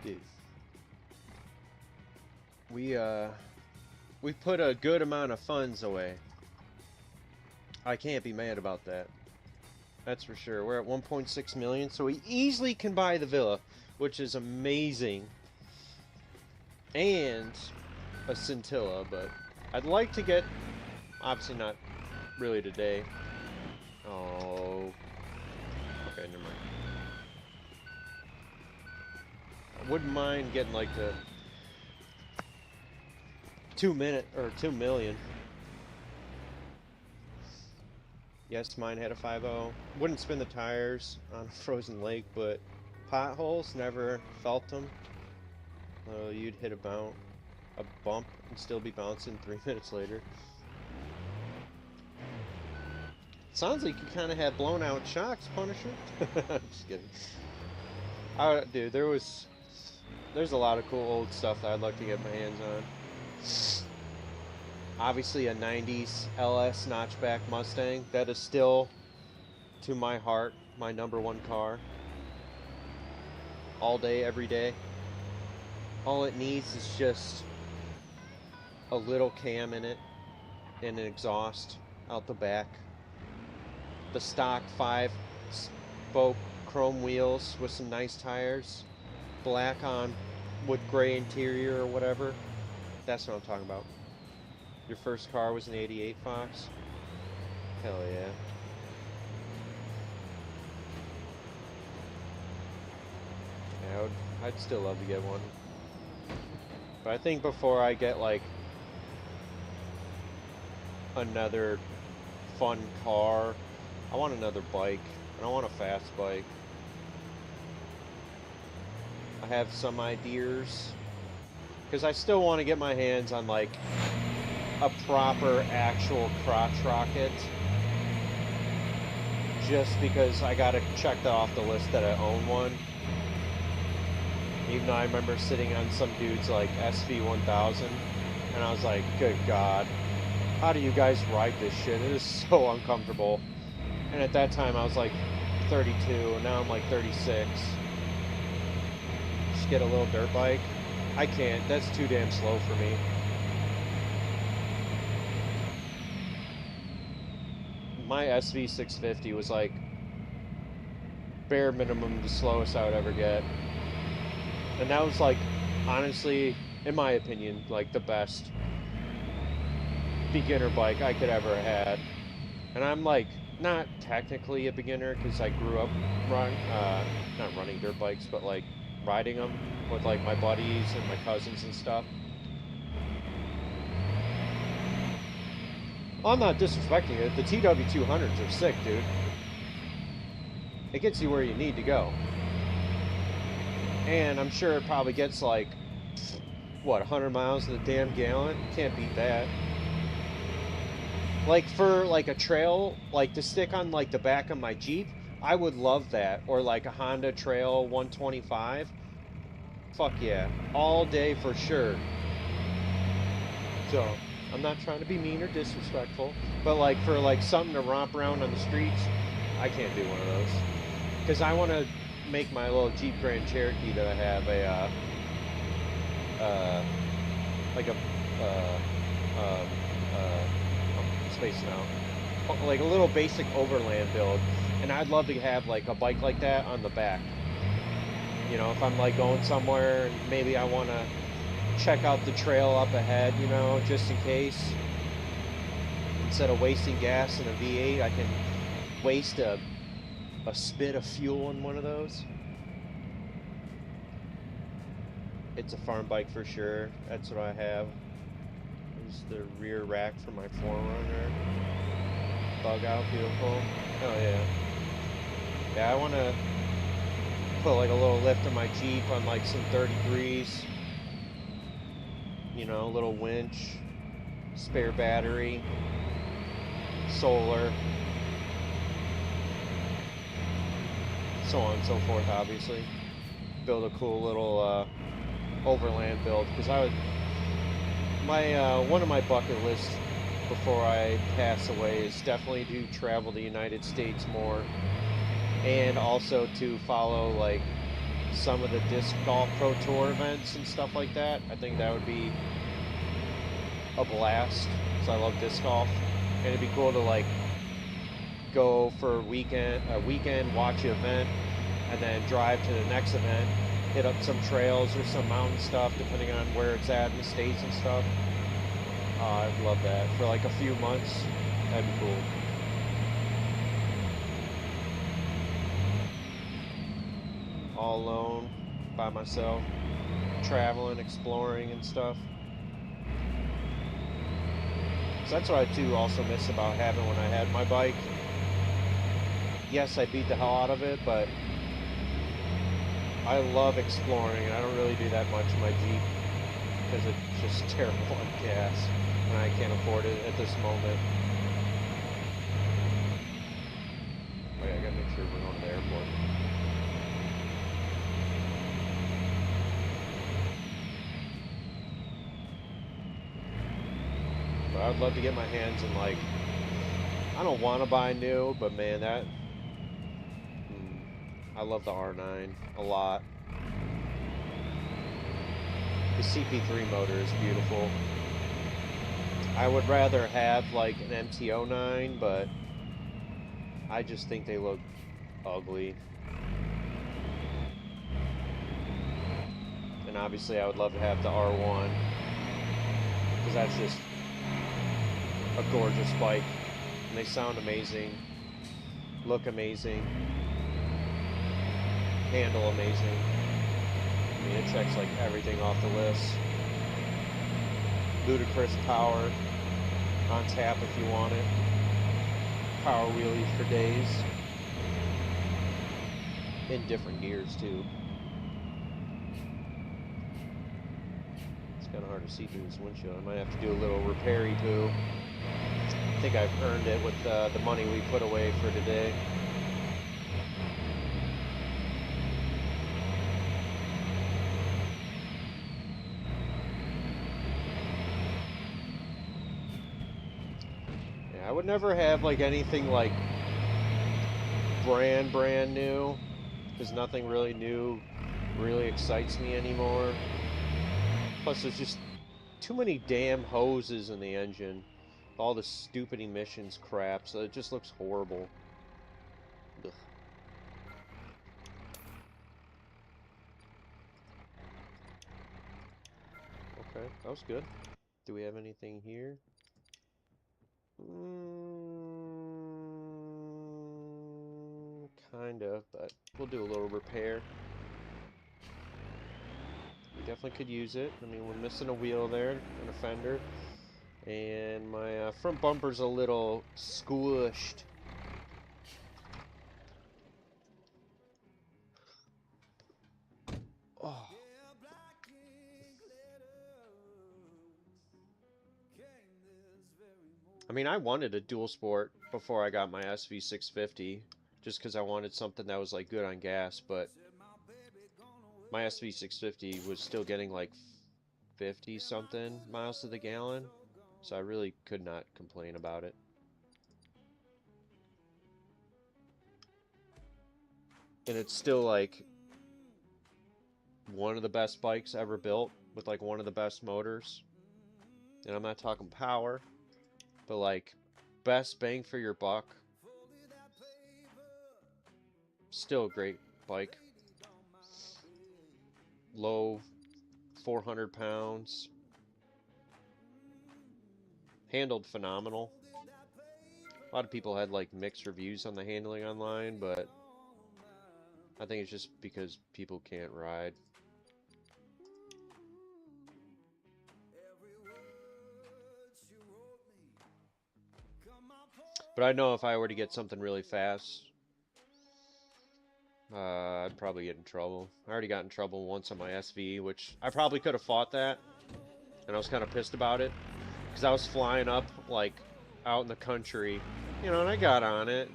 Dude. We put a good amount of funds away. I can't be mad about that. That's for sure. We're at 1.6 million, so we easily can buy the villa, which is amazing. And a scintilla, but I'd like to get, obviously not really today. Oh. Okay, never mind. I wouldn't mind getting like the 2 million. Yes, mine had a 5.0. Wouldn't spin the tires on a frozen lake, but potholes, never felt them. You'd hit a bump and still be bouncing 3 minutes later. Sounds like you kind of had blown out shocks, Punisher. I'm just kidding. Dude, there's a lot of cool old stuff that I'd like to get my hands on. Obviously a 90s LS notchback Mustang. That is still, to my heart, my #1 car. All day, every day. All it needs is just a little cam in it and an exhaust out the back. The stock 5-spoke chrome wheels with some nice tires. Black on with gray interior or whatever. That's what I'm talking about. Your first car was an '88 Fox? Hell yeah. Yeah, I'd still love to get one. But I think before I get like another fun car, I want another bike. And I want a fast bike. I have some ideas. Because I still want to get my hands on like a proper actual crotch rocket, just because I gotta check that off the list that I own one. Even though I remember sitting on some dude's like SV1000 and I was like, good God, how do you guys ride this shit? It is so uncomfortable. And at that time I was like 32 and now I'm like 36. Just get a little dirt bike. I can't, that's too damn slow for me. My SV650 was like bare minimum the slowest I would ever get. And that was like, honestly, in my opinion, like the best beginner bike I could ever had. And I'm like, not technically a beginner because I grew up not running dirt bikes, but like riding them with like my buddies and my cousins and stuff. Well, I'm not disrespecting it. The TW200s are sick, dude. It gets you where you need to go. And I'm sure it probably gets like, what, 100 miles to the damn gallon? Can't beat that. Like for like a trail, like to stick on like the back of my Jeep, I would love that. Or like a Honda Trail 125. Fuck yeah. All day for sure. So, I'm not trying to be mean or disrespectful, but like for like something to romp around on the streets, I can't do one of those. Because I want to make my little Jeep Grand Cherokee that I have I'm spacing out, like a little basic overland build, and I'd love to have like a bike like that on the back. You know, if I'm like going somewhere and maybe I want to check out the trail up ahead, you know, just in case. Instead of wasting gas in a V8, I can waste a spit of fuel in one of those. It's a farm bike for sure. That's what I have. There's the rear rack for my 4Runner. Bug out, beautiful. Oh yeah. Yeah, I want to put like a little lift on my Jeep on like some 33s. You know, a little winch, spare battery, solar, so on and so forth, obviously. build a cool little overland build, because one of my bucket lists before I pass away is definitely to travel the United States more, and also to follow like some of the disc golf pro tour events and stuff like that. I think that would be a blast, because I love disc golf, and it'd be cool to like go for a weekend, watch an event, and then drive to the next event, hit up some trails or some mountain stuff, depending on where it's at in the States and stuff. I'd love that for like a few months. That'd be cool. All alone, by myself, traveling, exploring and stuff. So that's what I too also miss about having when I had my bike. Yes, I beat the hell out of it, but I love exploring, and I don't really do that much in my Jeep because it's just terrible on gas, and I can't afford it at this moment. Wait, I gotta make sure we're going to the airport. But I'd love to get my hands in, like, I don't want to buy new, but man, I love the R9 a lot. The CP3 motor is beautiful. I would rather have like an MT09, but I just think they look ugly. And obviously I would love to have the R1, because that's just a gorgeous bike. And they sound amazing, look amazing, handle amazing. I mean, it checks like everything off the list. Ludicrous power on tap if you want it. Power wheelies for days. In different gears too. It's kind of hard to see through this windshield. I might have to do a little repairy poo. I think I've earned it with the money we put away for today. I would never have like anything like brand new, because nothing really new really excites me anymore. Plus there's just too many damn hoses in the engine, all the stupid emissions crap, so it just looks horrible. Ugh. Okay, that was good. Do we have anything here? Kind of, but we'll do a little repair. We definitely could use it. I mean, we're missing a wheel there, and a fender, and my front bumper's a little squished. Oh. I mean, I wanted a dual sport before I got my SV650, just because I wanted something that was like good on gas, but my SV650 was still getting like 50 something miles to the gallon, so I really could not complain about it. And it's still like one of the best bikes ever built, with like one of the best motors. And I'm not talking power, but like best bang for your buck. Still a great bike. Low 400 pounds. Handled phenomenal. A lot of people had like mixed reviews on the handling online, but I think it's just because people can't ride. But I know if I were to get something really fast, I'd probably get in trouble. I already got in trouble once on my SV, which I probably could have fought that, and I was kind of pissed about it, because I was flying up, like, out in the country, you know, and I got on it,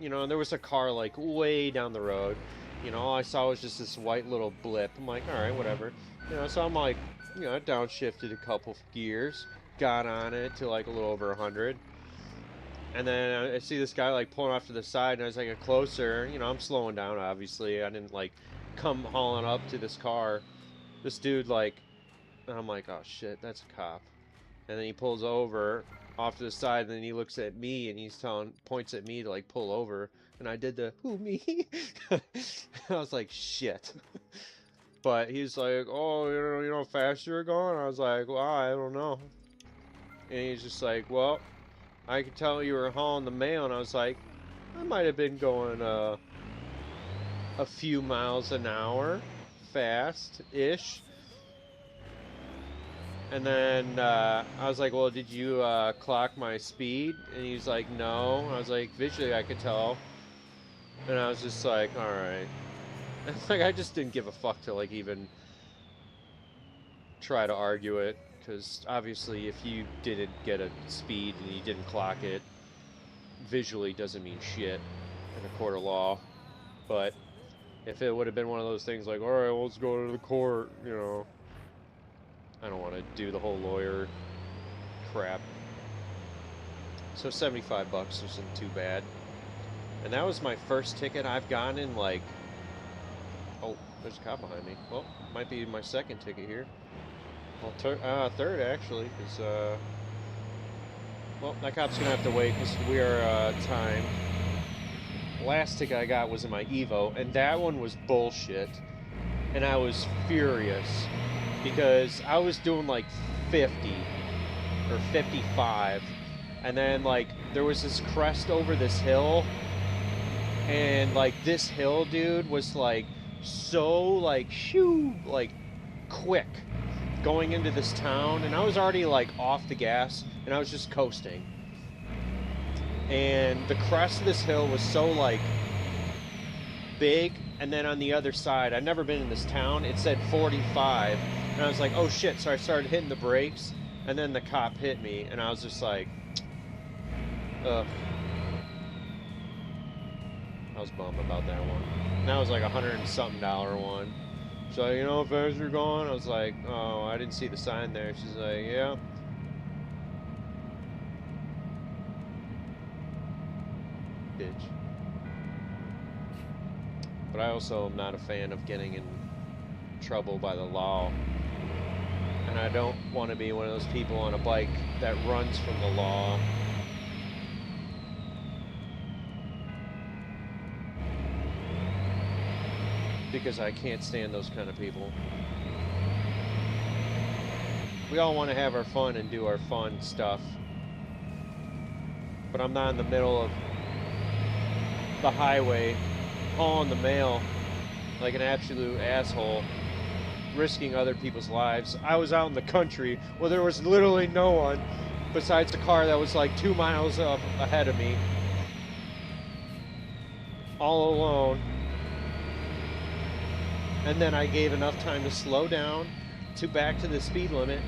you know, and there was a car, like, way down the road, You know, all I saw was just this white little blip. I'm like, all right, whatever. You know, so I'm like, you know, downshifted a couple gears, got on it to like a little over 100. And then I see this guy like pulling off to the side, and as I get closer, you know, I'm slowing down, obviously. I didn't like come hauling up to this car. This dude, like, and I'm like, oh shit, that's a cop. And then he pulls over off to the side, and then he looks at me and points at me to like pull over. And I did the, who, me? I was like, shit. But he's like, oh, you know how fast you were going? I was like, well, I don't know. And he's just like, well, I could tell you were hauling the mail. And I was like, I might have been going a few miles an hour, fast-ish. And then I was like, well, did you clock my speed? And he's like, no. I was like, visually I could tell. And I was just like, all right. Like, I just didn't give a fuck to like even try to argue it, because obviously if you didn't get a speed and you didn't clock it, visually doesn't mean shit in a court of law. But if it would have been one of those things like, all right, well, let's go to the court, you know, I don't want to do the whole lawyer crap. So 75 bucks wasn't too bad. And that was my first ticket I've gotten in like, oh, there's a cop behind me. Well, might be my second ticket here. Well, third actually, because well, that cop's gonna have to wait because we are time. Last ticket I got was in my Evo, and that one was bullshit. And I was furious because I was doing like 50 or 55, and then like there was this crest over this hill, and like this hill, dude, was like so like shoo, like quick going into this town, and I was already like off the gas and I was just coasting, and the crest of this hill was so like big, and then on the other side, I'd never been in this town, it said 45, and I was like, oh shit, so I started hitting the brakes, and then the cop hit me, and I was just like, ugh. I was bummed about that one. And that was like $100 and something one. So, you know, if as you're going, I was like, oh, I didn't see the sign there. She's like, yeah. Bitch. But I also am not a fan of getting in trouble by the law. And I don't want to be one of those people on a bike that runs from the law. Because I can't stand those kind of people. We all want to have our fun and do our fun stuff. But I'm not in the middle of the highway hauling the mail like an absolute asshole, risking other people's lives. I was out in the country where there was literally no one besides a car that was like 2 miles up ahead of me, all alone. And then I gave enough time to slow down to back to the speed limit.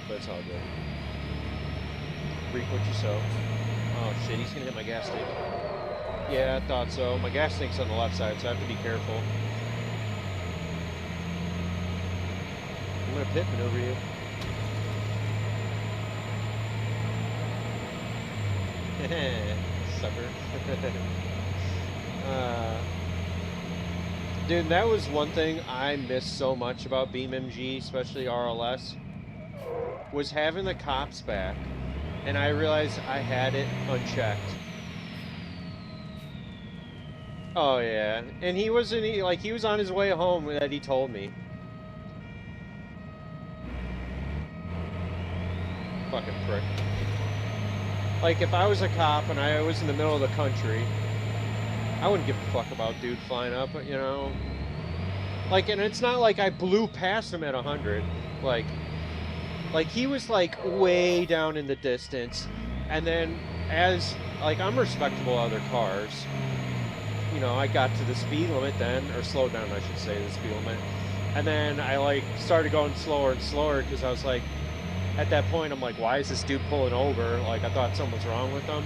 But it's all good. Reap what you sow. Oh shit, he's gonna hit my gas tank. Yeah, I thought so. My gas tank's on the left side, so I have to be careful. I'm gonna pit maneuver you. Sucker. Dude, that was one thing I missed so much about BeamNG, especially RLS, was having the cops back, and I realized I had it unchecked. Oh yeah, and he was on his way home that he told me. Fucking prick. Like, if I was a cop and I was in the middle of the country, I wouldn't give a fuck about dude flying up, you know? Like, and it's not like I blew past him at 100. Like he was, like, way down in the distance. And then, as, like, I'm respectable other cars. You know, I got to the speed limit then, or slowed down, I should say, the speed limit. And then I, like, started going slower and slower, because I was like, at that point, I'm like, why is this dude pulling over? Like, I thought something was wrong with him.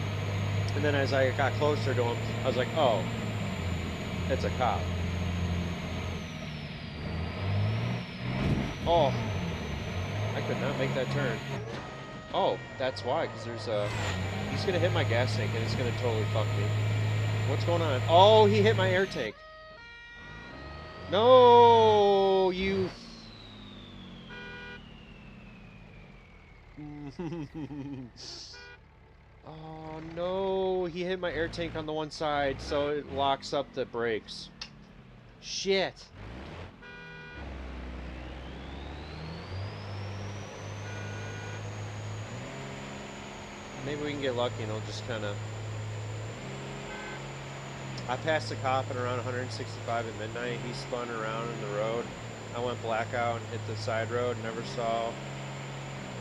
And then as I got closer to him, I was like, oh, It's a cop. Oh, I could not make that turn. Oh, that's why, because there's a... He's going to hit my gas tank, and it's going to totally fuck me. What's going on? Oh, he hit my air tank. No, you... Oh, no. He hit my air tank on the one side, so it locks up the brakes. Shit. Maybe we can get lucky and it'll just kind of... I passed a cop at around 165 at midnight. He spun around in the road. I went blackout and hit the side road. Never saw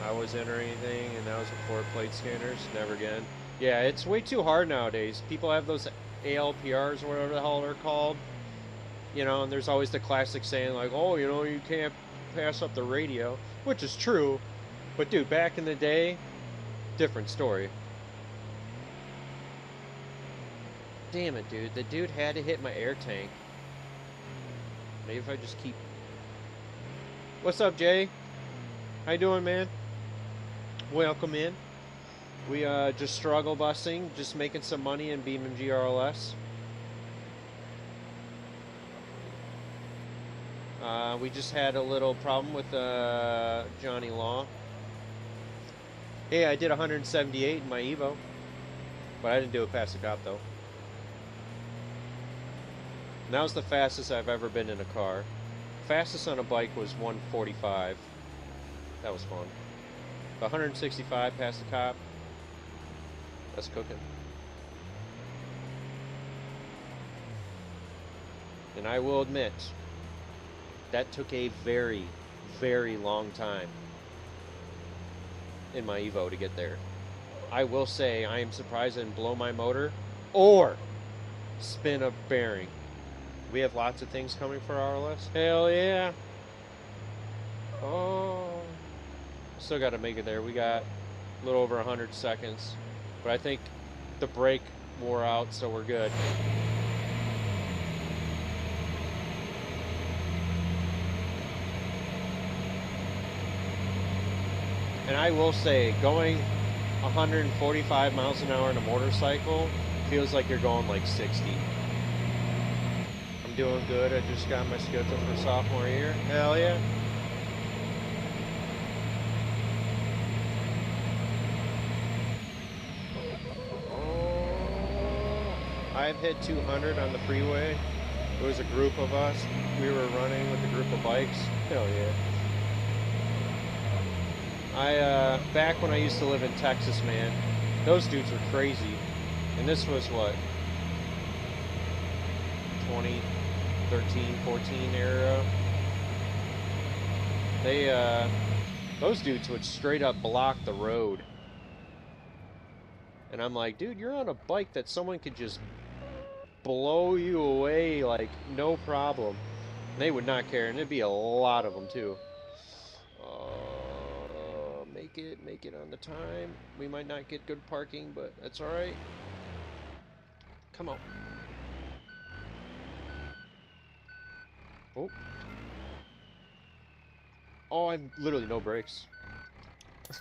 I was in or anything, and that was before plate scanners. Never again. Yeah, it's way too hard nowadays. People have those ALPRs or whatever the hell they're called. You know, and there's always the classic saying like, oh, you know, you can't pass up the radio, which is true. But dude, back in the day, different story. Damn it, dude. The dude had to hit my air tank. Maybe if I just keep... What's up, Jay? How you doing, man? Welcome in. We just struggle busing, just making some money in BeamNG RLS. We just had a little problem with Johnny Law. Hey, I did 178 in my Evo, but I didn't do it past the cop though. And that was the fastest I've ever been in a car. Fastest on a bike was 145. That was fun. But 165 past the cop. That's cooking. And I will admit, that took a very, very long time in my Evo to get there. I will say I am surprised I didn't blow my motor or spin a bearing. We have lots of things coming for RLS. Hell yeah. Oh. Still got to make it there. We got a little over 100 seconds. But I think the brake wore out, so we're good. And I will say, going 145 miles an hour in a motorcycle feels like you're going like 60. I'm doing good. I just got my schedule for sophomore year. Hell yeah. I've hit 200 on the freeway. It was a group of us. We were running with a group of bikes. Hell yeah. Back when I used to live in Texas, man, those dudes were crazy. And this was what? 2013, 14 era. Those dudes would straight up block the road. And I'm like, dude, you're on a bike that someone could just blow you away, like, no problem. And they would not care, and there'd be a lot of them, too. Make it on the time. We might not get good parking, but that's alright. Come on. Oh. Oh, I'm literally no brakes.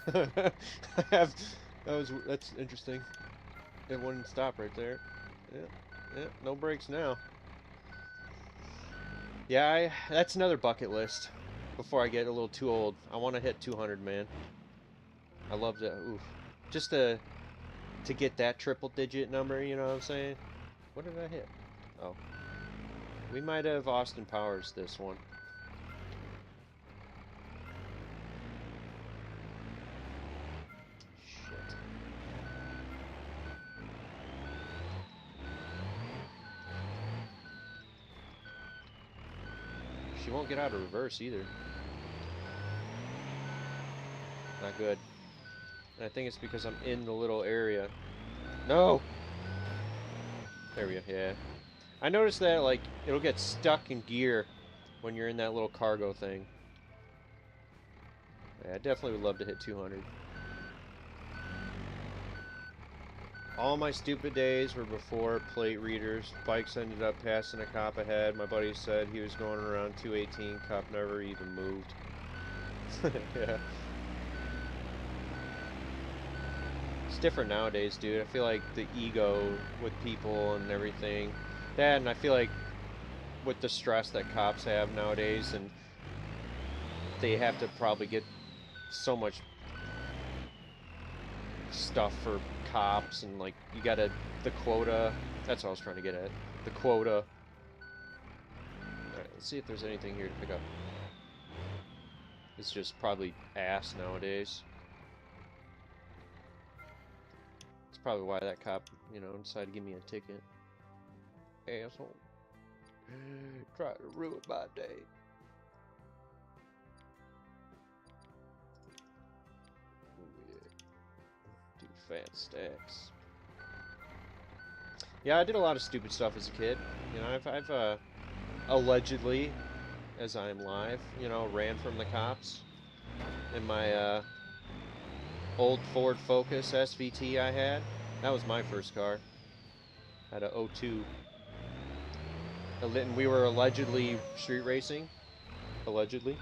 That's interesting. It wouldn't stop right there. Yeah, no brakes now. Yeah, that's another bucket list. Before I get a little too old, I want to hit 200, man. I love to, oof. Just to get that triple digit number, you know what I'm saying? What did I hit? Oh. We might have Austin Powers this one. Shit. She won't get out of reverse either. Not good. And I think it's because I'm in the little area. No! There we go, yeah. I noticed that, like, it'll get stuck in gear when you're in that little cargo thing. Yeah, I definitely would love to hit 200. All my stupid days were before plate readers. Bikes ended up passing a cop ahead. My buddy said he was going around 218. Cop never even moved. Yeah. It's different nowadays, dude. I feel like the ego with people and everything. That, and I feel like with the stress that cops have nowadays, and they have to probably get so much stuff for cops, and like you gotta the quota. That's what I was trying to get at. The quota. Alright, let's see if there's anything here to pick up. It's just probably ass nowadays. That's probably why that cop, you know, decided to give me a ticket. Asshole. Try to ruin my day. Fat stacks. Yeah, I did a lot of stupid stuff as a kid. You know, I've allegedly, as I am live, you know, ran from the cops in my old Ford Focus SVT I had. That was my first car. I had a 02. And we were allegedly street racing. Allegedly.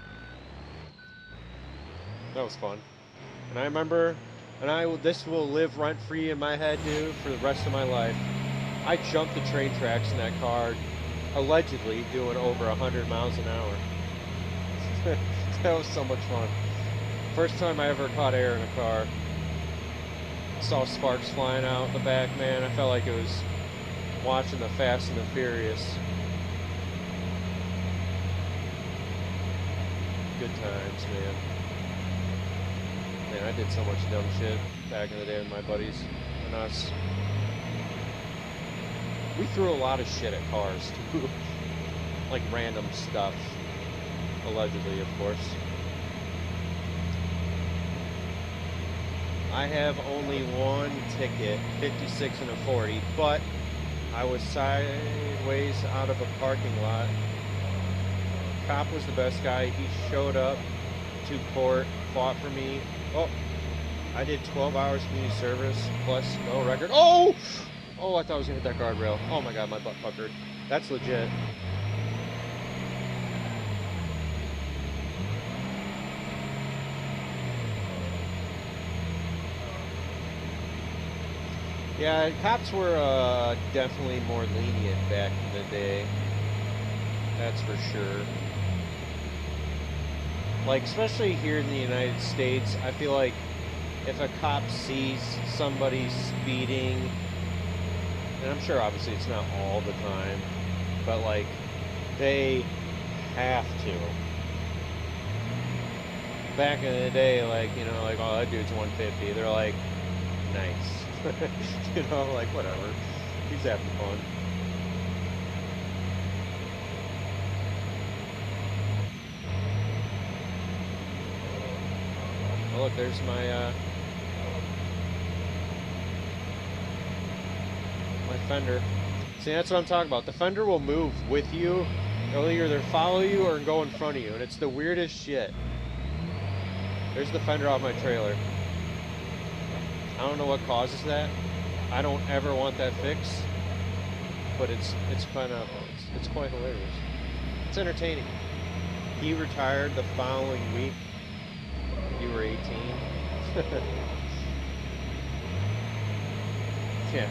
That was fun. And I remember, and this will live rent-free in my head, dude, for the rest of my life. I jumped the train tracks in that car, allegedly doing over 100 miles an hour. That was so much fun. First time I ever caught air in a car. Saw sparks flying out the back, man. I felt like it was watching the Fast and the Furious. Good times, man. Man, I did so much dumb shit back in the day with my buddies and us. We threw a lot of shit at cars, too. Like random stuff. Allegedly, of course. I have only one ticket, 56 and a 40, but I was sideways out of a parking lot. Cop was the best guy. He showed up to court, fought for me. Oh, I did 12 hours community service plus no record. Oh! Oh, I thought I was gonna hit that guardrail. Oh my god, my butt puckered. That's legit. Yeah, cops were definitely more lenient back in the day. That's for sure. Like, especially here in the United States, I feel like if a cop sees somebody speeding, and I'm sure obviously it's not all the time, but like, they have to. Back in the day, like, you know, like, oh, that dude's 150. They're like, nice. You know, like, whatever. He's having fun. Oh, look, there's my, my fender. See, that's what I'm talking about. The fender will move with you. It'll either follow you or go in front of you, and it's the weirdest shit. There's the fender off my trailer. I don't know what causes that. I don't ever want that fixed, but it's kind of it's quite hilarious. It's entertaining. He retired the following week. You were 18. Yeah.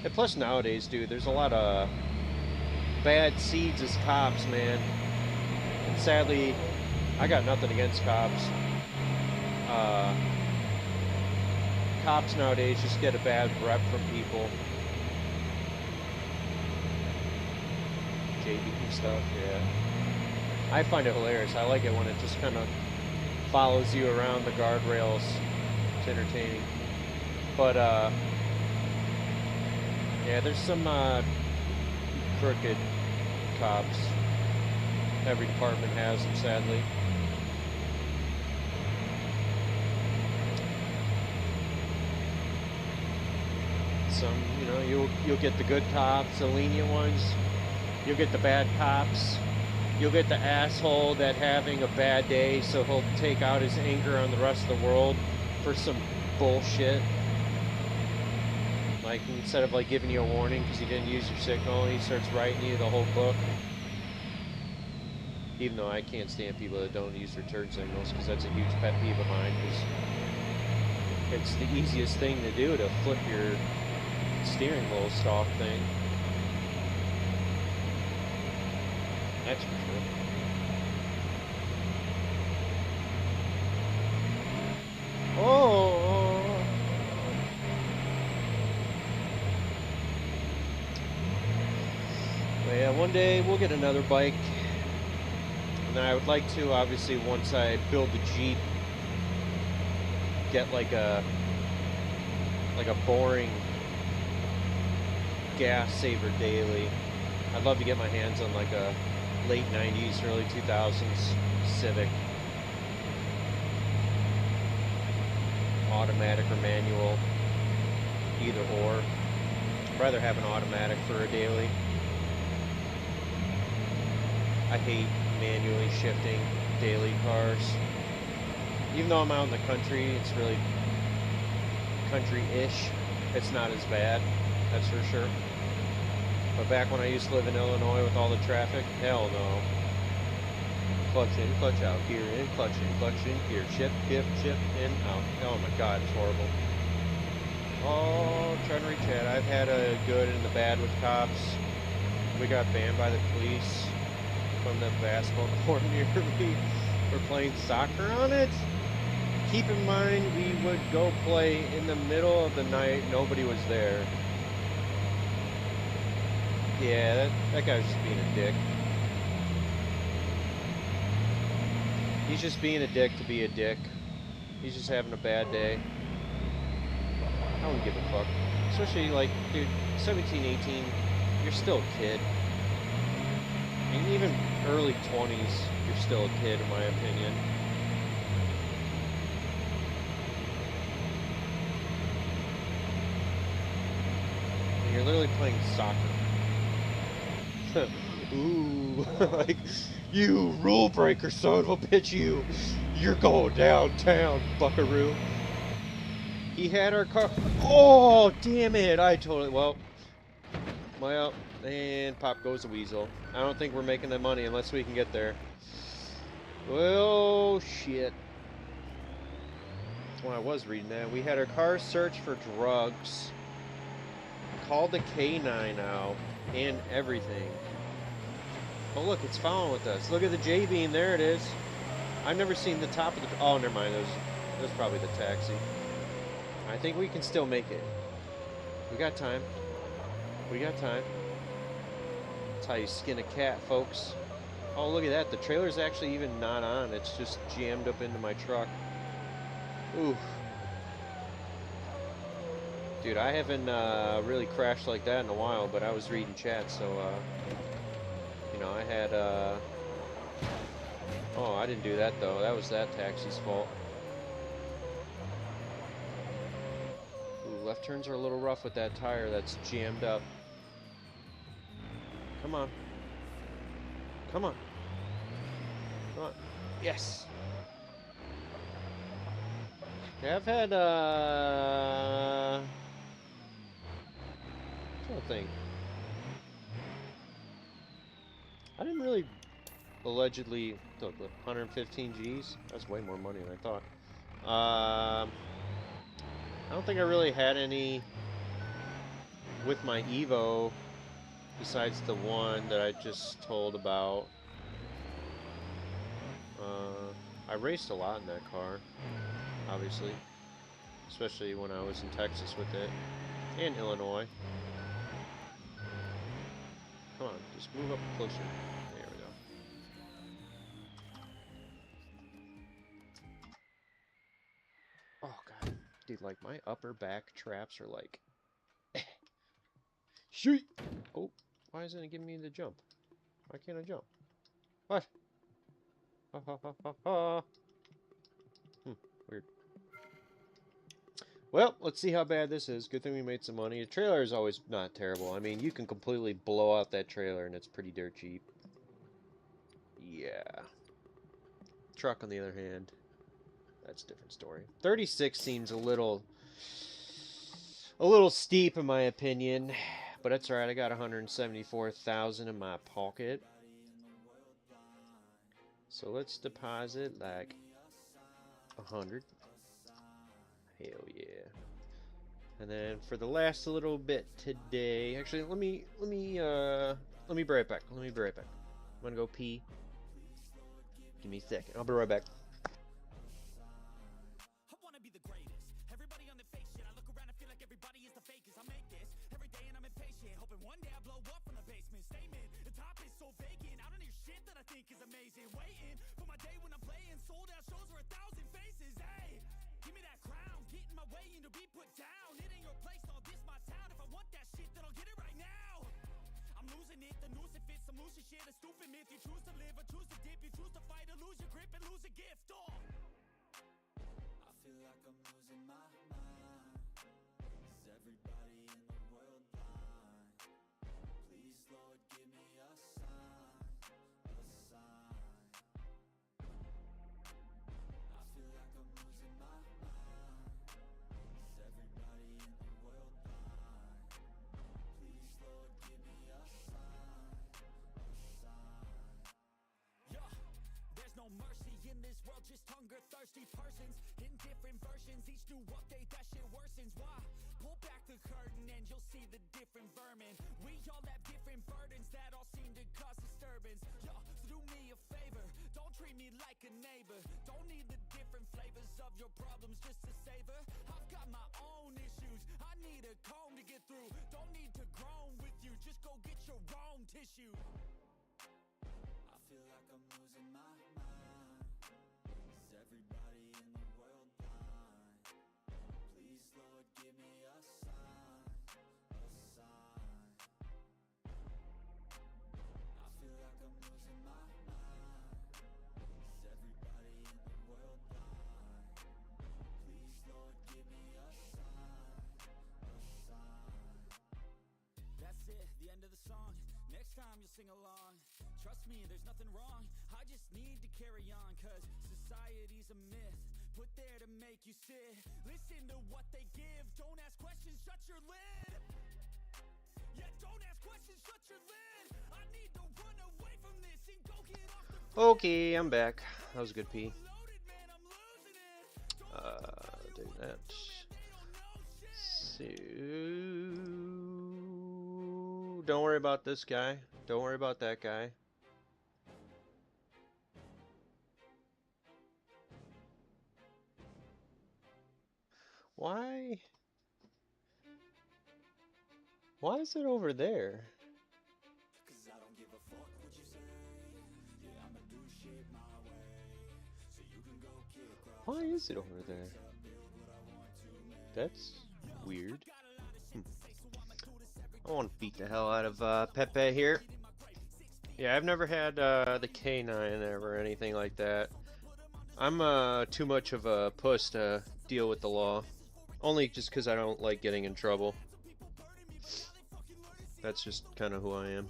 And plus nowadays, dude, there's a lot of bad seeds as cops, man. And sadly, I got nothing against cops. Cops nowadays just get a bad rep from people. JB stuff, yeah. I find it hilarious. I like it when it just kind of follows you around the guardrails. It's entertaining. But, yeah, there's some crooked cops. Every department has them, sadly. Some, you know, you'll get the good cops, the lenient ones. You'll get the bad cops. you'll get the asshole that having a bad day, so he'll take out his anger on the rest of the world for some bullshit. Like, instead of like giving you a warning because you didn't use your signal, he starts writing you the whole book. Even though I can't stand people that don't use their turn signals, because that's a huge pet peeve of mine, because it's the easiest thing to do to flip your steering wheel stalk thing. That's for sure. Oh! But yeah, one day we'll get another bike. And then I would like to, obviously, once I build the Jeep, get like a boring gas saver daily. I'd love to get my hands on like a late 90s, early 2000s Civic. Automatic or manual, either or. I'd rather have an automatic for a daily. I hate manually shifting daily cars. Even though I'm out in the country, it's really country-ish. It's not as bad, that's for sure. But back when I used to live in Illinois with all the traffic, hell no. Clutch in, clutch out, gear in, clutch in, gear shift, in, out. Oh my god, it's horrible. Oh, trying to reach out. I've had a good and the bad with cops. We got banned by the police from the basketball court near me for playing soccer on it. Keep in mind, we would go play in the middle of the night, nobody was there. Yeah, that guy was just being a dick. He's just being a dick to be a dick. He's just having a bad day. I don't give a fuck. Especially, like, dude, 17, 18, you're still a kid. And even early 20s, you're still a kid, in my opinion. And you're literally playing soccer. Ooh, like, you rule breaker, son of a bitch, you. You're going downtown, buckaroo. He had our car. Oh, damn it. Well, and pop goes the weasel. I don't think we're making the money unless we can get there. Well, shit. Well, I was reading that. We had our car searched for drugs. Called the K9 out. And everything. Oh, look, it's following with us. Look at the J-beam. There it is. I've never seen the top of the... Oh, never mind. That's probably the taxi. I think we can still make it. We got time. We got time. That's how you skin a cat, folks. Oh, look at that. The trailer's actually even not on. It's just jammed up into my truck. Ooh. Dude, I haven't really crashed like that in a while, but I was reading chat, so, you know, I had, oh, I didn't do that, though. That was that taxi's fault. Ooh, left turns are a little rough with that tire that's jammed up. Come on. Come on. Come on. Yes! Yeah, I've had, I'm trying to think. I didn't really allegedly look 115 G's. That's way more money than I thought. I don't think I really had any with my Evo besides the one that I just told about. I raced a lot in that car, obviously, especially when I was in Texas with it and Illinois. Come on, just move up closer. There we go. Oh god, dude, like my upper back traps are like, shoot. Oh, why isn't it giving me the jump? Why can't I jump? What? Ha ha ha ha ha. Weird. Well, let's see how bad this is. Good thing we made some money. The trailer is always not terrible. I mean, you can completely blow out that trailer and it's pretty dirt cheap. Truck, on the other hand, that's a different story. 36 seems a little steep in my opinion, but that's alright. I got 174,000 in my pocket. So let's deposit like 100. Hell yeah. And then for the last little bit today, actually let me be right back. I'm gonna go pee. Give me a second. I'll be right back. I wanna be the greatest. Everybody on the fake shit. I look around and feel like everybody is the fakest. I make this every day and I'm impatient, hoping one day I blow up from the basement. Statement, the top is so vacant. I don't hear shit that I think is amazing. Waiting for my day when I'm playing sold out shows for 1,000 faces. Hey, give me that crown, get in my way and to be put down. It ain't your place, no, this my town. If I want that shit, then I'll get it right now. I'm losing it, the noose it fits, some losing shit, a stupid myth. You choose to live or choose to dip, you choose to fight or lose your grip and lose a gift. Oh, I feel like I'm losing my mind. Is everybody in the world blind? Please, Lord, give me a sign, a sign. I feel like I'm losing my mind. Is everybody in the world blind? Please, Lord, give me a sign, a sign. Yeah, there's no mercy in this world, just hunger-thirsty persons in different versions. Each new update, that shit worsens. Why? Pull back the curtain and you'll see the different vermin. We all have different burdens that all seem to cause disturbance. Yo, so do me a favor, don't treat me like a neighbor. Don't need the different flavors of your problems just to savor. I've got my own issues, I need a comb to get through. Don't need to groan with you, just go get your own tissue. I feel like I'm losing my mind. Is everybody in the world blind? Please, Lord, give me a sign, a sign. I feel like I'm losing my mind. Is everybody in the world blind? Please, Lord, give me a sign, a sign. That's it, the end of the song. Next time you'll sing along. Trust me, there's nothing wrong. I just need to carry on, cause society's a myth put there to make you sit. Listen to what they give. Don't ask questions, shut your lid. Yeah, don't ask questions, shut your lid. I need to run away from this and go get off the grid. Okay, I'm back. That was a good pee. Do that. So, don't worry about this guy. Don't worry about that guy. Why? Why is it over there? Cause I don't give a fuck what you say. Yeah, I'ma do shit my way. So you can go kick rocks. Why is it over there? That's weird. I want to beat the hell out of Pepe here. Yeah, I've never had the K9 ever or anything like that. I'm too much of a puss to deal with the law. Only just because I don't like getting in trouble. That's just kind of who I am.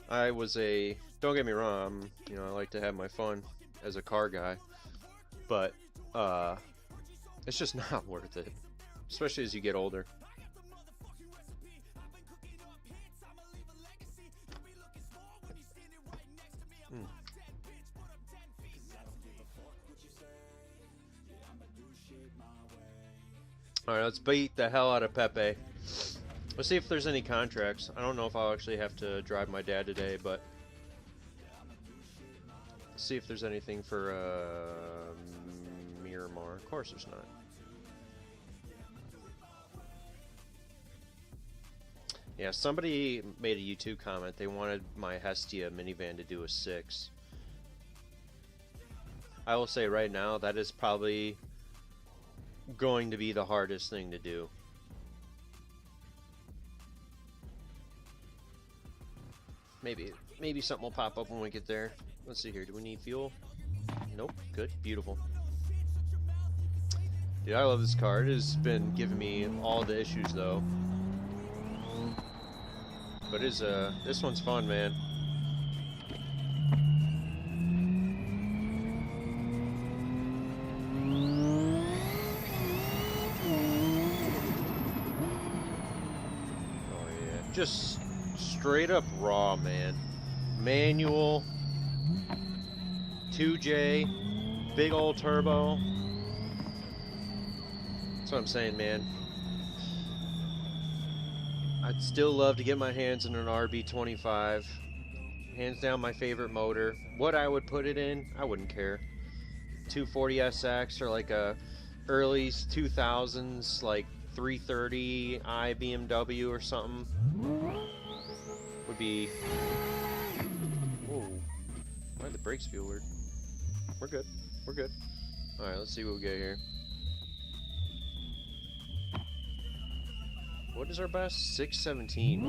I was a... Don't get me wrong, you know, I like to have my fun as a car guy. But, it's just not worth it. Especially as you get older. Alright, let's beat the hell out of Pepe. Let's see if there's any contracts. I don't know if I'll actually have to drive my dad today, but let's see if there's anything for Miramar. Of course there's not. Yeah, somebody made a YouTube comment. They wanted my Hestia minivan to do a 6. I will say right now, that is probably going to be the hardest thing to do. Maybe something will pop up when we get there. Let's see here. Do we need fuel? Nope. Good. Beautiful. Dude, I love this car. It has been giving me all the issues though. But this one's fun, man. Just straight up raw, man. Manual, 2J, big old turbo. That's what I'm saying, man. I'd still love to get my hands on an RB25. Hands down my favorite motor. What I would put it in, I wouldn't care. 240SX or like a early 2000s like 330i BMW or something would be. Whoa, why did the brakes feel weird? We're good, we're good. Alright, let's see what we get here. What is our best? 617.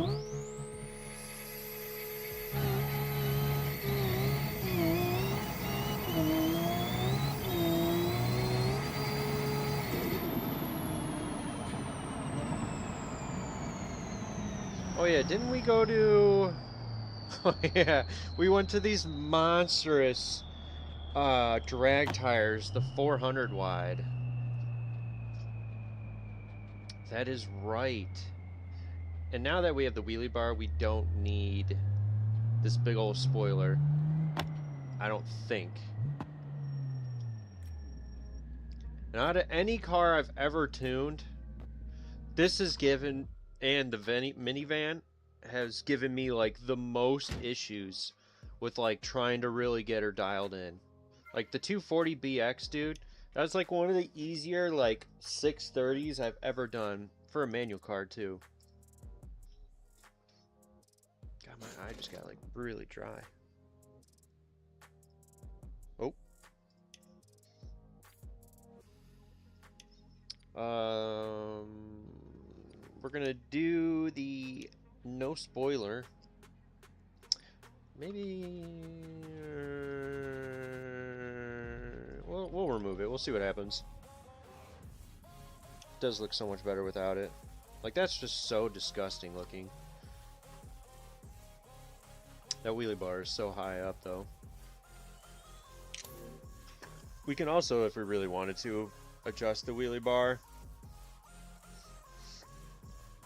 Oh yeah, didn't we go to... Oh yeah, we went to these monstrous drag tires, the 400 wide. That is right. And now that we have the wheelie bar, we don't need this big old spoiler. I don't think. And out of any car I've ever tuned, this has given, and the minivan has given me like the most issues with like trying to really get her dialed in. Like the 240BX, dude, that's like one of the easier like 630s I've ever done for a manual car too. God, my eye just got like really dry. Oh. We're gonna do the no spoiler. Maybe we'll remove it. We'll see what happens. It does look so much better without it. Like that's just so disgusting looking. That wheelie bar is so high up though. We can also, if we really wanted to, adjust the wheelie bar.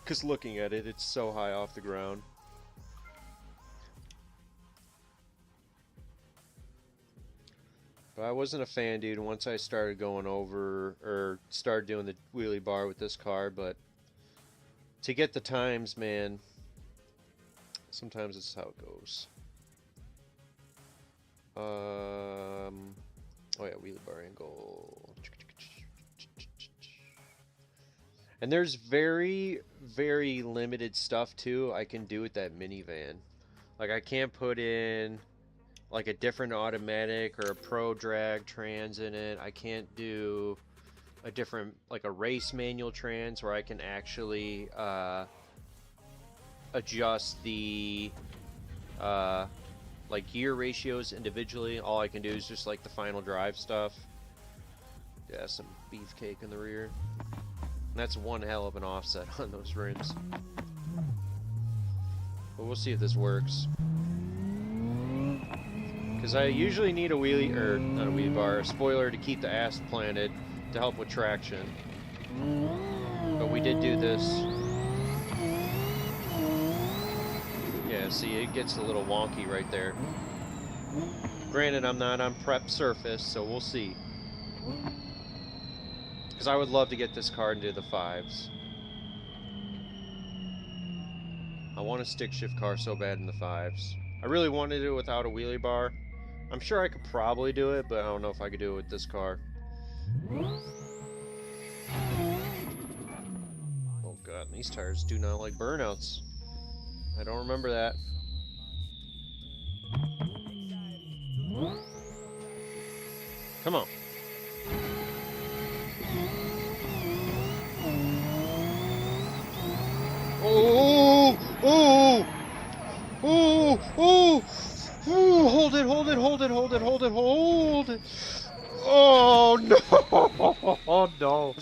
Because looking at it, it's so high off the ground. But I wasn't a fan, dude, once I started going over, or started doing the wheelie bar with this car, but to get the times, man, sometimes it's how it goes. Oh yeah, wheelie bar angle. And there's very, very limited stuff too I can do with that minivan. Like I can't put in like a different automatic or a pro drag trans in it. I can't do a different, like a race manual trans where I can actually adjust the like gear ratios individually. All I can do is just like the final drive stuff. Yeah, some beefcake in the rear. And that's one hell of an offset on those rims. But we'll see if this works. Because I usually need a wheelie, or not a wheelie bar, a spoiler to keep the ass planted to help with traction. But we did do this. Yeah, see, it gets a little wonky right there. Granted, I'm not on prep surface, so we'll see. Because I would love to get this car into the 5s. I want a stick shift car so bad in the 5s. I really wanted it without a wheelie bar. I'm sure I could probably do it, but I don't know if I could do it with this car. Oh god, these tires do not like burnouts. I don't remember that. Come on. Oh, oh, oh, oh, oh, hold it, hold it, hold it, hold it, hold it, hold it. Oh, no. Oh, no.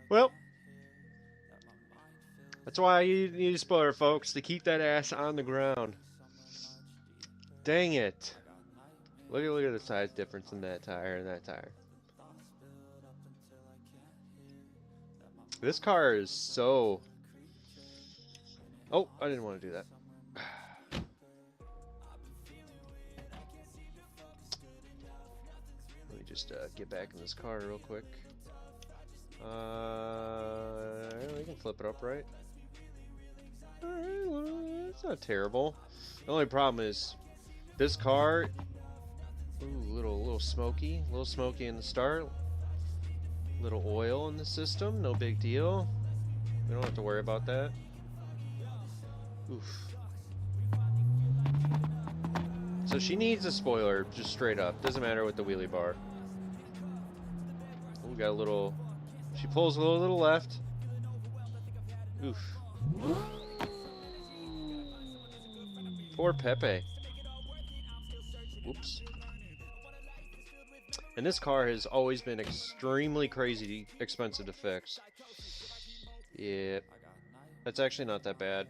Well, that's why you need a spoiler, folks, to keep that ass on the ground. Dang it. Look at the size difference in that tire and that tire. This car is so... Oh, I didn't want to do that. Let me just get back in this car real quick. We can flip it up, right? Alright, it's not terrible. The only problem is this car... Ooh, little smoky. A little smoky in the start. Little oil in the system, no big deal. We don't have to worry about that. Oof. So she needs a spoiler, just straight up. Doesn't matter with the wheelie bar. Ooh, we got a little... She pulls a little left. Oof. Poor Pepe. Whoops. And this car has always been extremely crazy expensive to fix. Yep. That's actually not that bad.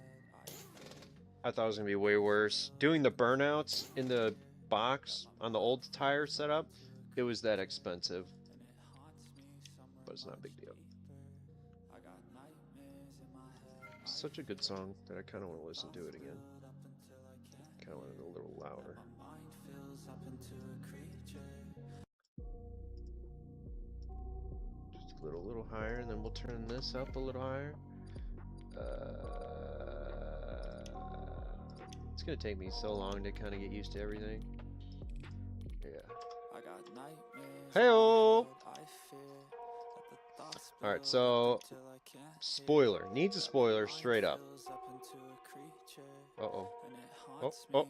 I thought it was going to be way worse. Doing the burnouts in the box on the old tire setup, it was that expensive. But it's not a big deal. Such a good song that I kind of want to listen to it again. Kind of want it a little louder. Just a little higher, and then we'll turn this up a little higher. It's gonna take me so long to kind of get used to everything. Yeah. Hey-o! Alright, so spoiler. Needs a spoiler straight up. Uh-oh. Oh, oh.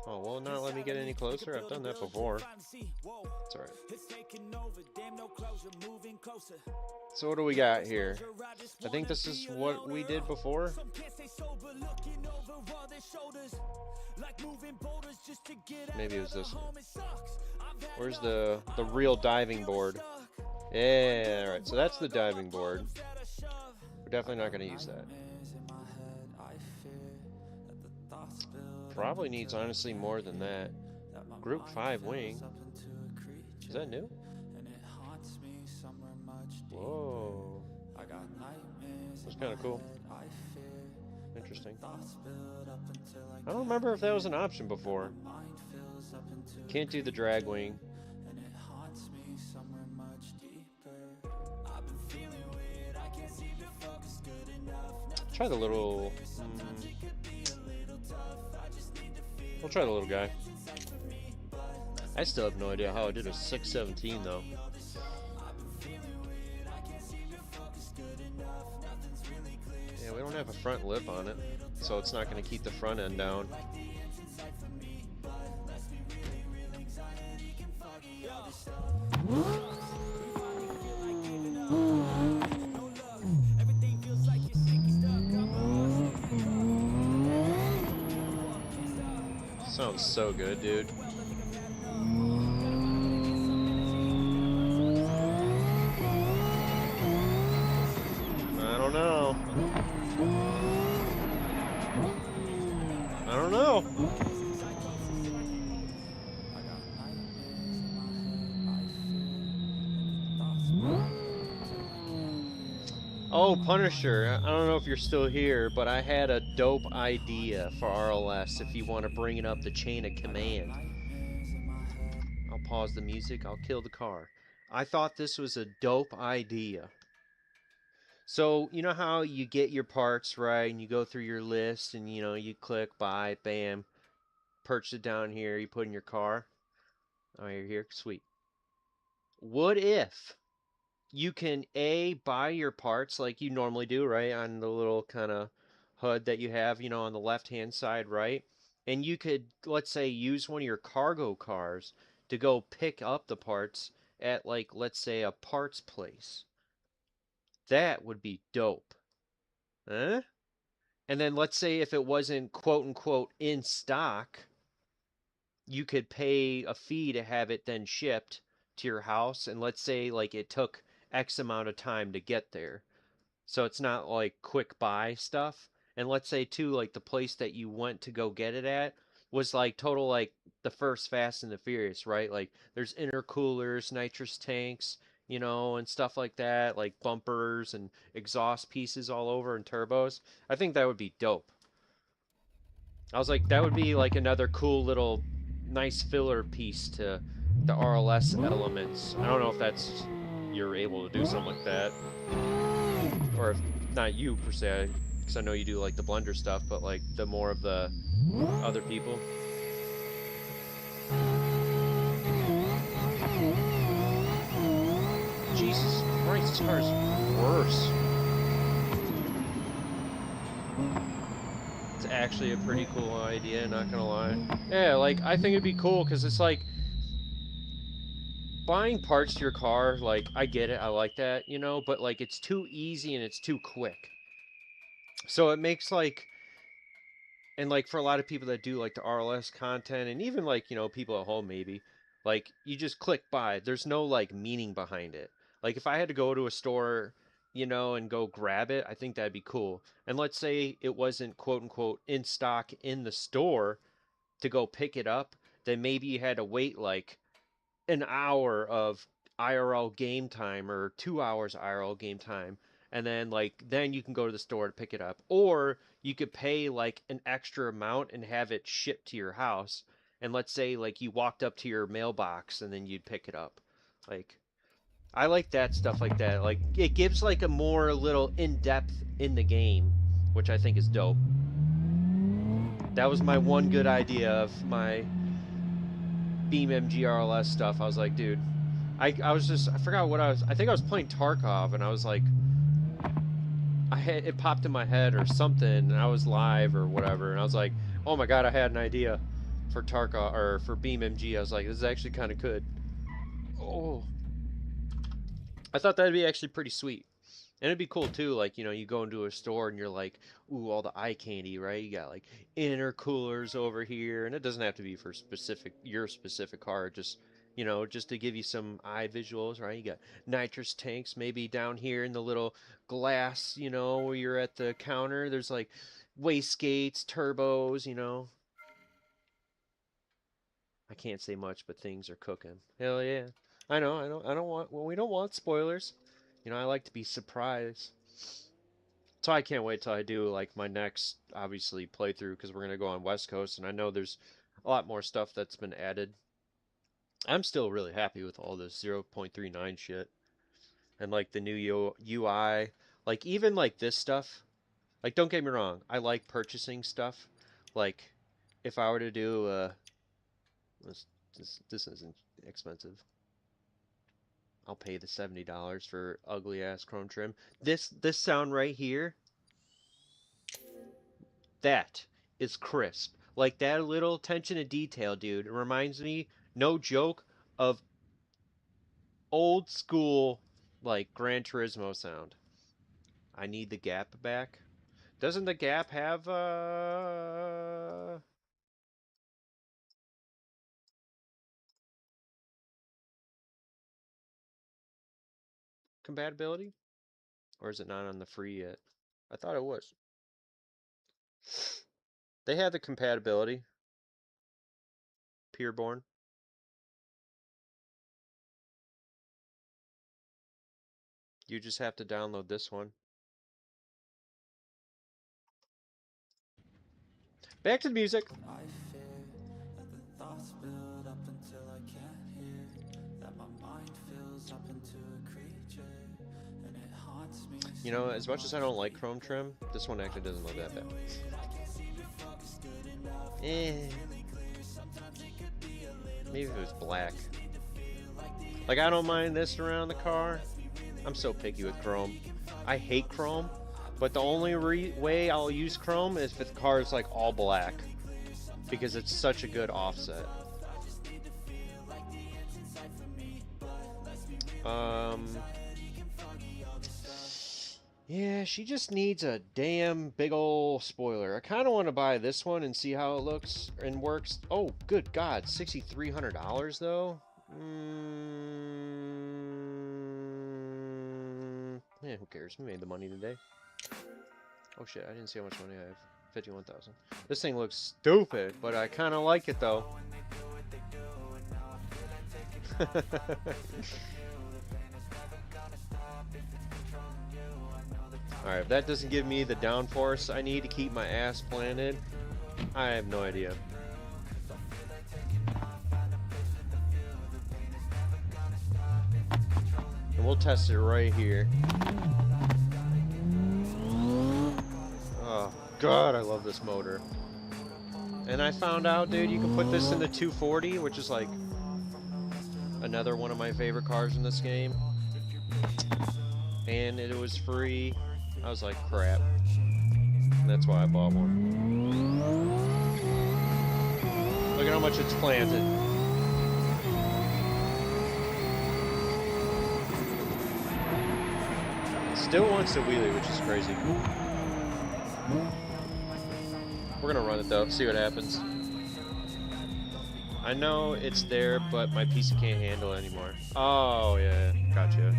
Oh, well, not let me get any closer. I've done that before. It's alright. So what do we got here? I think this is what we did before. Maybe it was this one. Where's the real diving board? Yeah, alright, so that's the diving board. We're definitely not going to use that. Probably needs, honestly, more than that. Group 5 wing. Is that new? Whoa. That's kind of cool. Interesting. I don't remember if that was an option before. Can't do the drag wing. Try the little... We'll try the little guy. I still have no idea how I did a 617 though. Yeah, we don't have a front lip on it, so it's not going to keep the front end down. Sounds so good, dude. I don't know. I don't know. Oh, Punisher, I don't know if you're still here, but I had a dope idea for RLS if you want to bring it up the chain of command. I'll pause the music, I'll kill the car. I thought this was a dope idea. So, you know how you get your parts, right, and you go through your list, and, you know, you click, buy, bam, purchase it down here, you put in your car. Oh, you're here? Sweet. What if you can buy your parts like you normally do, right, on the little kind of HUD that you have, you know, on the left hand side, right? And you could, let's say, use one of your cargo cars to go pick up the parts at, like, let's say, a parts place. That would be dope. Huh? And then let's say if it wasn't quote unquote in stock, you could pay a fee to have it then shipped to your house, and let's say like it took X amount of time to get there. So it's not like quick buy stuff. And let's say too, like the place that you went to go get it at was like total like the first Fast and the Furious, right? Like there's intercoolers, nitrous tanks, you know, and stuff like that, like bumpers and exhaust pieces all over and turbos. I think that would be dope. I was like, that would be like another cool little nice filler piece to the RLS elements. I don't know if that's you're able to do something like that, or if not you per se, because I know you do like the blender stuff, but like the more of the other people. Jesus Christ, this car is worse. It's actually a pretty cool idea, not gonna lie. Yeah, like I think it'd be cool because it's like buying parts to your car, like I get it, I like that, you know, but like it's too easy and it's too quick. So it makes like, and like for a lot of people that do like the RLS content and even like, you know, people at home maybe, like you just click buy. There's no like meaning behind it. Like if I had to go to a store, you know, and go grab it, I think that'd be cool. And let's say it wasn't quote unquote in stock in the store to go pick it up, then maybe you had to wait like an hour of IRL game time or 2 hours IRL game time, and then like then you can go to the store to pick it up, or you could pay like an extra amount and have it shipped to your house. And let's say like you walked up to your mailbox and then you'd pick it up. Like I like that stuff like that. Like it gives like a more little in depth in the game, which I think is dope. That was my one good idea of my BeamNG RLS stuff. I was like, dude, I was just I forgot what I think I was playing Tarkov and I was like it popped in my head or something and I was live or whatever and I was like, oh my god, I had an idea for Tarkov or for BeamNG. I was like, this is actually kind of good. Oh, I thought that'd be actually pretty sweet. And it'd be cool too, like, you know, you go into a store and you're like, ooh, all the eye candy, right? You got like intercoolers over here, and it doesn't have to be for specific your specific car, just you know, just to give you some eye visuals, right? You got nitrous tanks maybe down here in the little glass, you know, where you're at the counter. There's like wastegates, turbos, you know. I can't say much, but things are cooking. Hell yeah. I don't want well, we don't want spoilers. You know, I like to be surprised. So I can't wait till I do like my next obviously playthrough because we're gonna go on West Coast and I know there's a lot more stuff that's been added. I'm still really happy with all this 0.39 shit and like the new UI, like even like this stuff. Like don't get me wrong, I like purchasing stuff. Like if I were to do this this isn't expensive. I'll pay the $70 for ugly ass chrome trim. This sound right here, that is crisp. Like that little attention to detail, dude. It reminds me, no joke, of old school like Gran Turismo sound. I need the Gap back. Doesn't the Gap have compatibility? Or is it not on the free yet? I thought it was. They had the compatibility. Peerborn. You just have to download this one. Back to the music. I fear that the thoughts build up until I can't hear, that my mind fills up into a creature, and it haunts me. You know, as much as I don't like chrome trim, this one actually doesn't look that bad. Eh. Maybe if it was black. Like, I don't mind this around the car. I'm so picky with chrome. I hate chrome, but the only way I'll use chrome is if the car is like all black, because it's such a good offset. Yeah, she just needs a damn big ol' spoiler. I kind of want to buy this one and see how it looks and works. Oh, good God, $6,300 though? Yeah, who cares? We made the money today. Oh shit, I didn't see how much money I have. 51,000. This thing looks stupid, but I kind of like it though. Alright, if that doesn't give me the downforce I need to keep my ass planted, I have no idea. And we'll test it right here. Oh god, I love this motor. And I found out, dude, you can put this in the 240, which is like another one of my favorite cars in this game. And it was free. I was like, crap. And that's why I bought one. Look at how much it's planted. Still wants to wheelie, which is crazy. We're gonna run it though, see what happens. I know it's there, but my PC can't handle it anymore. Oh yeah, gotcha.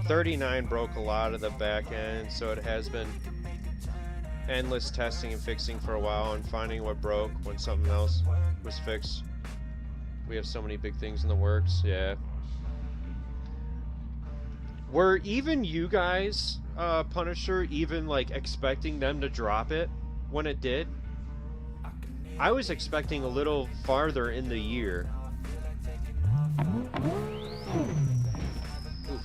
39 broke a lot of the back end, so it has been endless testing and fixing for a while and finding what broke when something else was fixed. We have so many big things in the works, yeah. Were even you guys, Punisher, even like expecting them to drop it when it did? I was expecting a little farther in the year. Oof.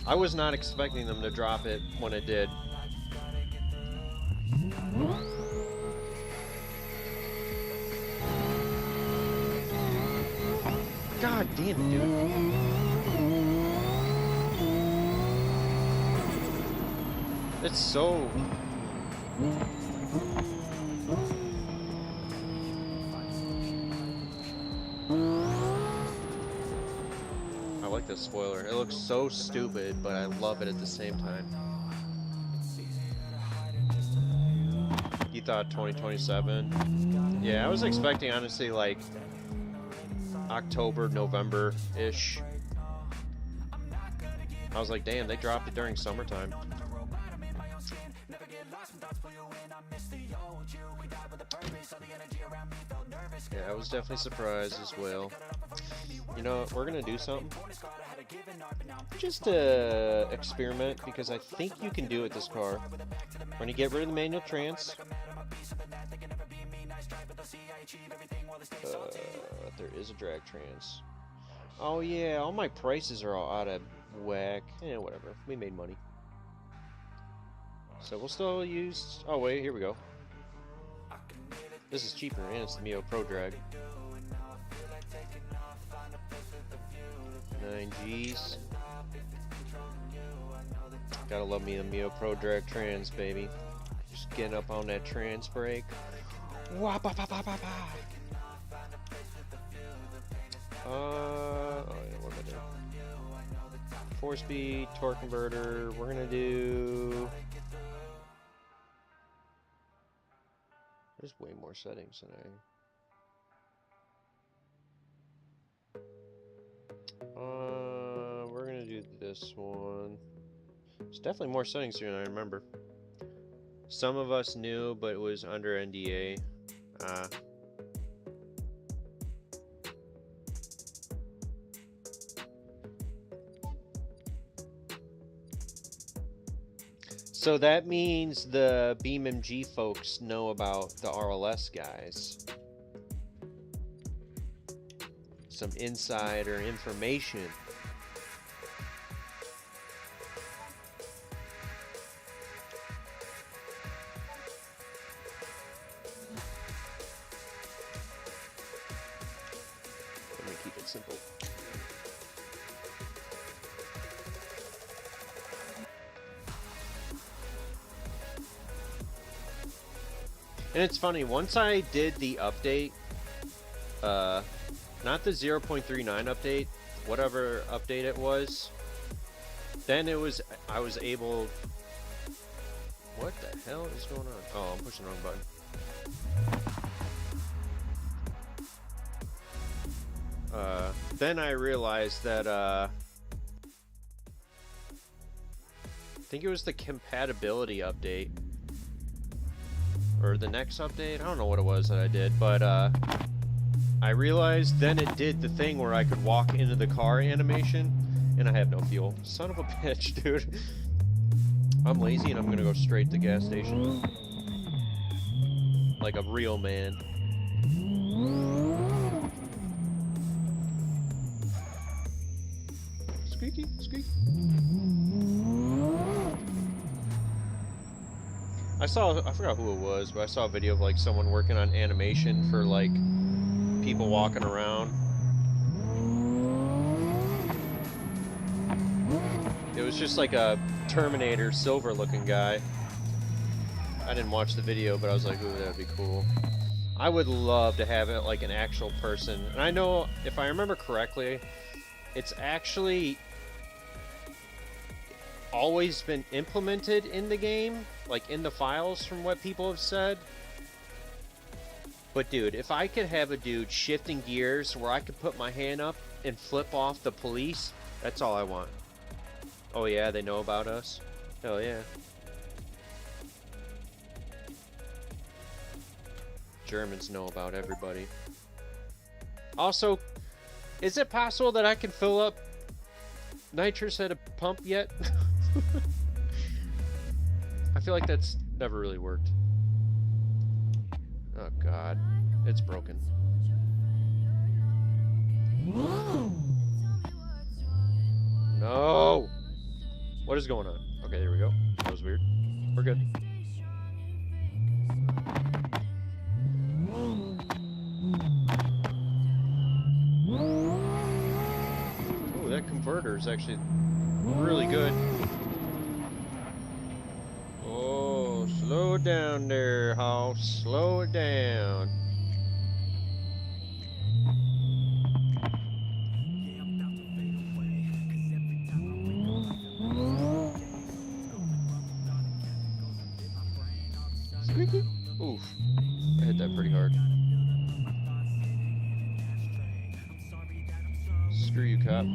I was not expecting them to drop it when it did. God damn it, dude. It's so... I like this spoiler. It looks so stupid, but I love it at the same time. You thought 2027? Yeah, I was expecting, honestly, like October, November-ish. I was like, damn, they dropped it during summertime. Yeah, I was definitely surprised as well. You know, we're gonna do something. Just to experiment, because I think you can do it this car. We're gonna get rid of the manual trans. There is a drag trans. Oh yeah, all my prices are all out of whack. Whatever. We made money. So we'll still use... Oh wait, here we go. This is cheaper, and it's the Mio Pro drag. 9Gs. Gotta love me a Mio Pro drag trans, baby. Just getting up on that trans brake. Oh yeah, what am I doing? 4-speed, torque converter. We're gonna do... There's way more settings than we're gonna do this one. There's definitely more settings here than I remember. Some of us knew, but it was under NDA. So that means the BeamNG folks know about the RLS guys. Some insider information. Let me keep it simple. And it's funny, once I did the update, not the 0.39 update, whatever update it was, then it was, I was able, what the hell is going on? Oh, I'm pushing the wrong button. Then I realized that, think it was the compatibility update. Or the next update? I don't know what it was that I did, but I realized then it did the thing where I could walk into the car animation, and I have no fuel. Son of a bitch, dude. I'm lazy and I'm gonna go straight to the gas station. Like a real man. Squeaky, squeaky. I forgot who it was, but I saw a video of like someone working on animation for like people walking around. It was just like a Terminator silver looking guy. I didn't watch the video, but I was like, ooh, that'd be cool. I would love to have it like an actual person. And I know, if I remember correctly, it's actually always been implemented in the game, like in the files from what people have said. But dude, if I could have a dude shifting gears where I could put my hand up and flip off the police, that's all I want. Oh yeah, they know about us? Hell yeah. Germans know about everybody. Also, is it possible that I can fill up nitrous at a pump yet? I feel like that's never really worked. Oh god, it's broken. No! What is going on? Okay, there we go. That was weird. We're good. Oh, that converter is actually really good. Oh, slow it down there, house. Slow it down. Squeaky. Oof. I hit that pretty hard. Screw you, cop.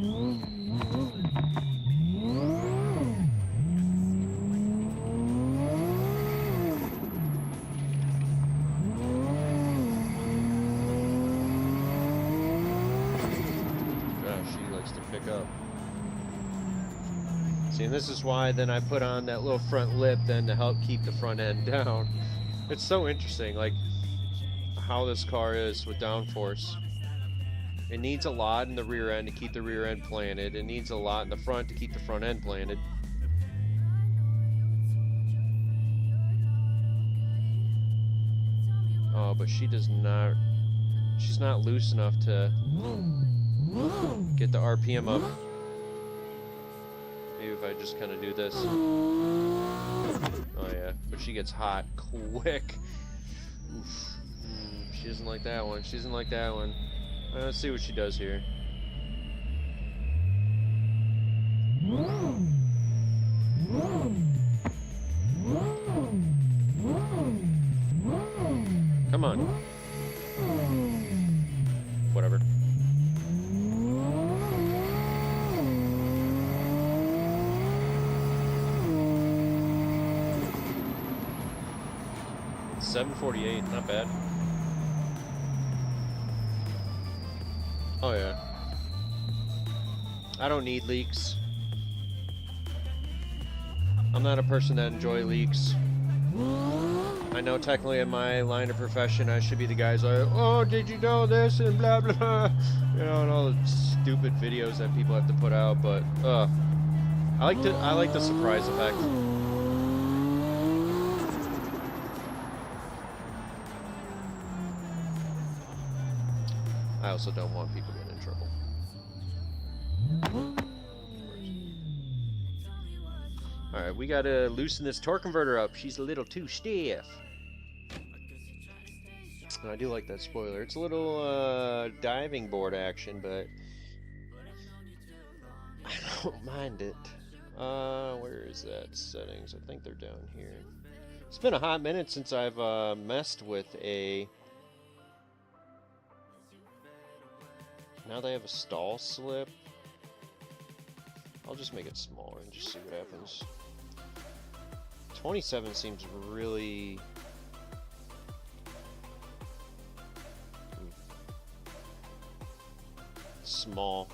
Up. See, and this is why then I put on that little front lip then to help keep the front end down. It's so interesting, like how this car is with downforce. It needs a lot in the rear end to keep the rear end planted. It needs a lot in the front to keep the front end planted. Oh, but she does not. She's not loose enough to get the RPM up. Maybe if I just kind of do this. Oh yeah, but she gets hot quick. Oof. She doesn't like that one. She doesn't like that one. Let's see what she does here. Come on. Whatever. $748, not bad. Oh yeah. I don't need leaks. I'm not a person that enjoys leaks. I know technically in my line of profession I should be the guys like, oh, did you know this and blah blah, you know, and all the stupid videos that people have to put out. But I like the surprise effect. I also don't want people getting in trouble. Alright, we gotta loosen this torque converter up. She's a little too stiff. I do like that spoiler. It's a little diving board action, but I don't mind it. Where is that? Settings. I think they're down here. It's been a hot minute since I've messed with a... Now they have a stall slip. I'll just make it smaller and just see what happens. 27 seems really... small.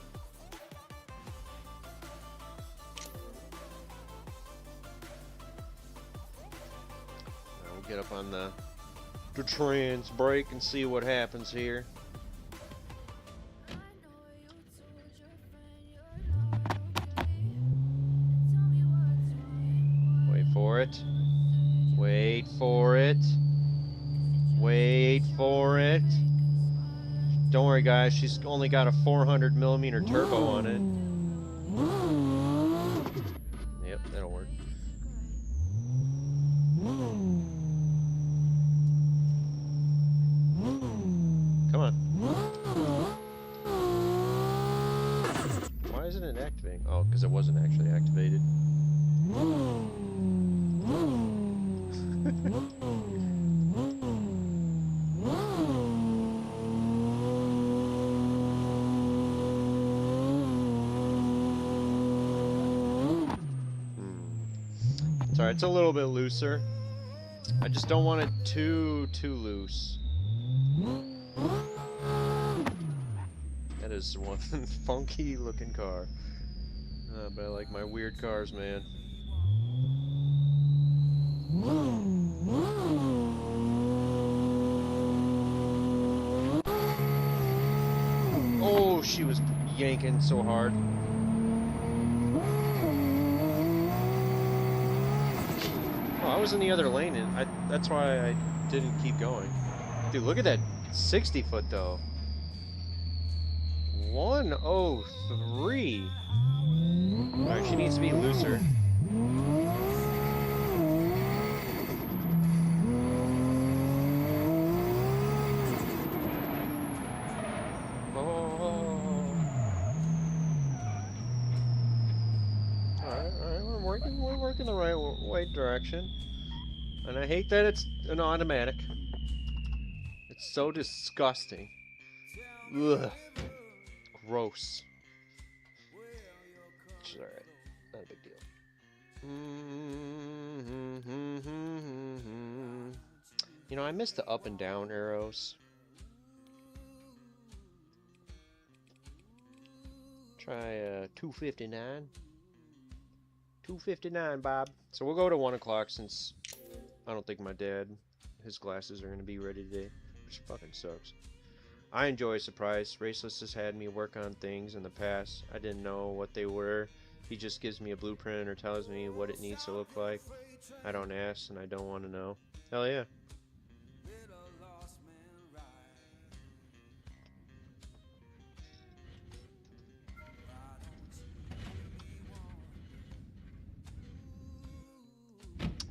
Alright, we'll get up on the trans brake and see what happens here. Wait for it. Wait for it. Wait for it. Don't worry, guys. She's only got a 400mm turbo on it. Yep, that'll work. Come on. Why isn't it activating? Oh, because it wasn't actually activated. Sorry, it's a little bit looser. I just don't want it too loose. That is one funky looking car. But I like my weird cars, man. Oh, she was yanking so hard. Oh, I was in the other lane, and that's why I didn't keep going. Dude, look at that 60 foot though. 103. Alright, she needs to be looser. Alright, we're working the right direction. And I hate that it's an automatic. It's so disgusting. Ugh. Gross. It's alright. Not a big deal. You know, I miss the up and down arrows. Try 259. 259, Bob. So we'll go to 1 o'clock since I don't think my dad, his glasses are going to be ready today. Which fucking sucks. I enjoy a surprise. Raceless has had me work on things in the past. I didn't know what they were. He just gives me a blueprint or tells me what it needs to look like. I don't ask and I don't want to know. Hell yeah.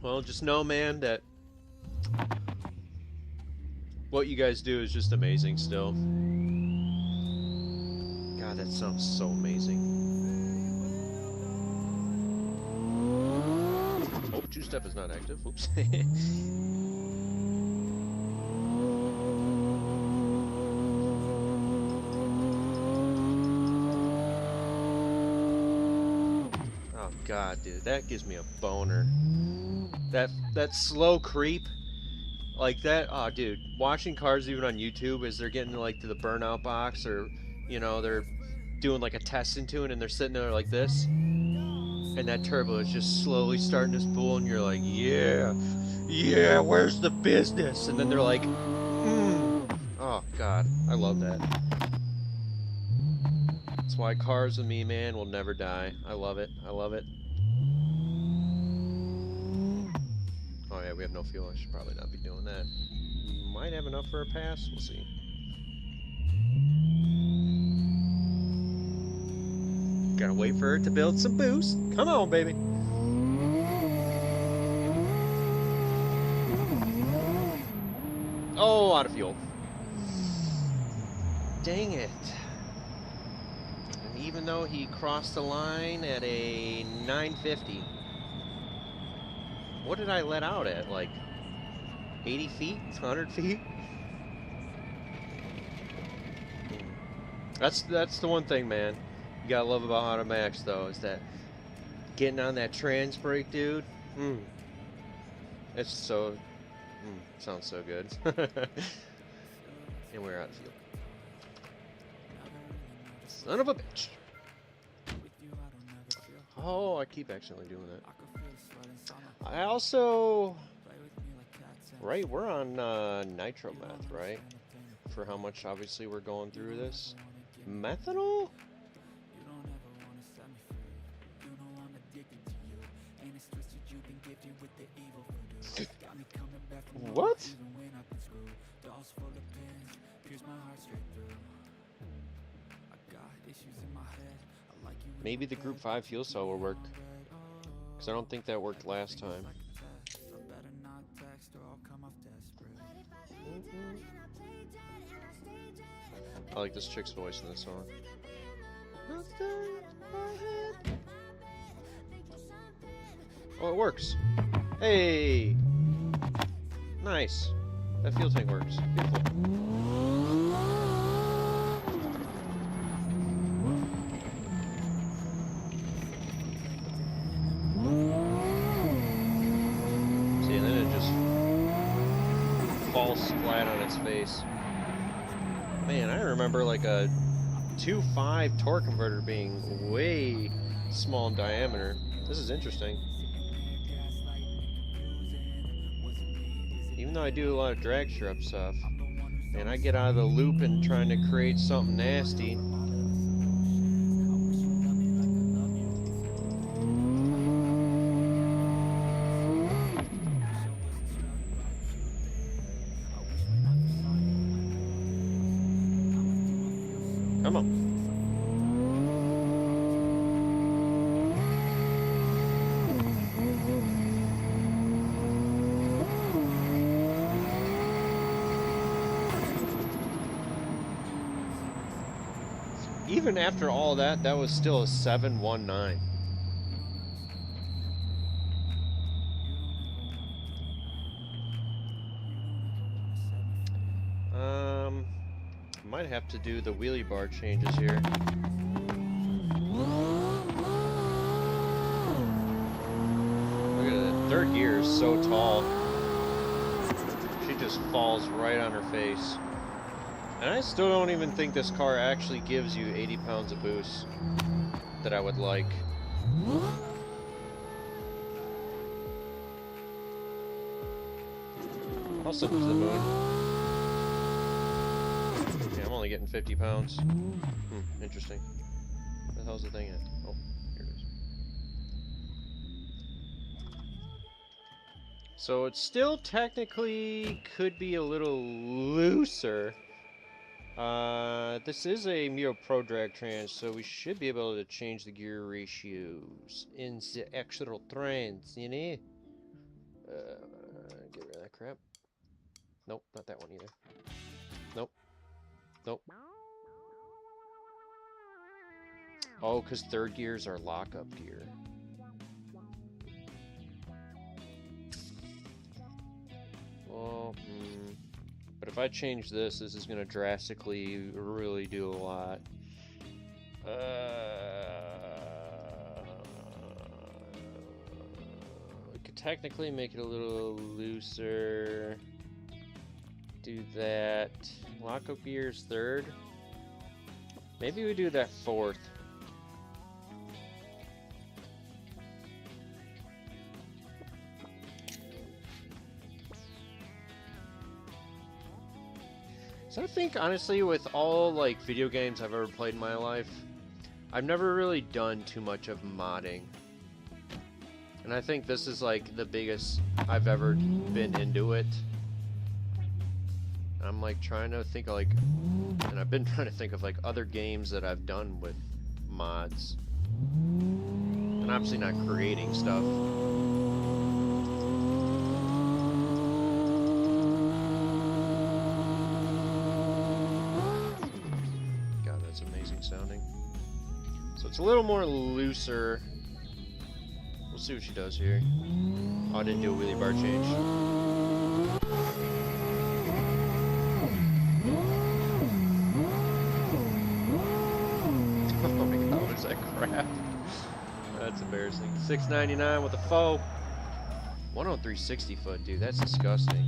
Well, just know, man, that what you guys do is just amazing still. God, that sounds so amazing. Oh, two-step is not active. Oops. Oh, God, dude. That gives me a boner. That slow creep. Like that, oh dude, watching cars even on YouTube as they're getting like to the burnout box, or you know, they're doing like a test into it and they're sitting there like this, and that turbo is just slowly starting to spool, and you're like, yeah, where's the business? And then they're like, oh god, I love that. That's why cars with me, man, will never die. I love it. I love it. Oh yeah, we have no fuel. I should probably not be doing that. Might have enough for a pass. We'll see. Gotta wait for it to build some boost. Come on, baby. Oh, out of fuel. Dang it. And even though he crossed the line at a 950, what did I let out at? Like 80 feet? 100 feet? That's the one thing, man, you gotta love about automatics though, is that getting on that trans brake, dude. It's so... sounds so good. And we're out of fuel. Son of a bitch. Oh, I keep accidentally doing that. I also... Right, we're on nitro meth, right? For how much, obviously, we're going through this. Methanol? What? Maybe the Group 5 fuel cell will work. Because I don't think that worked last time. I like this chick's voice in this song. Oh, it works. Hey! Nice. That fuel tank works. Beautiful. See, and then it just falls flat on its face. Man, I remember like a 2.5 torque converter being way small in diameter. This is interesting. Even though I do a lot of drag strip stuff, and I get out of the loop and trying to create something nasty. Come on. Even after all that, that was still a 719. Might have to do the wheelie bar changes here. Look at that, third gear is so tall. She just falls right on her face. And I still don't even think this car actually gives you 80 pounds of boost that I would like. I'll send it to the moon. Yeah, I'm only getting 50 pounds. Interesting. Where the hell's the thing at? Oh, here it is. So it still technically could be a little looser. This is a Mio Pro drag trans, so we should be able to change the gear ratios in the actual trans, you know? Get rid of that crap. Nope, not that one either. Nope. Nope. Oh, because third gears are lockup gear. Well, But if I change this, this is going to drastically really do a lot. We could technically make it a little looser. Do that. Lockup gears third. Maybe we do that fourth. So I think, honestly, with all, like, video games I've ever played in my life, I've never really done too much of modding. And I think this is, like, the biggest I've ever been into it. I'm, like, trying to think of, like, and I've been trying to think of, like, other games that I've done with mods. And obviously not creating stuff. Sounding. So it's a little more looser. We'll see what she does here. Oh, I didn't do a wheelie bar change. Oh my god, what is that crap? That's embarrassing. $6.99 with a faux. 103 60 foot, dude. That's disgusting.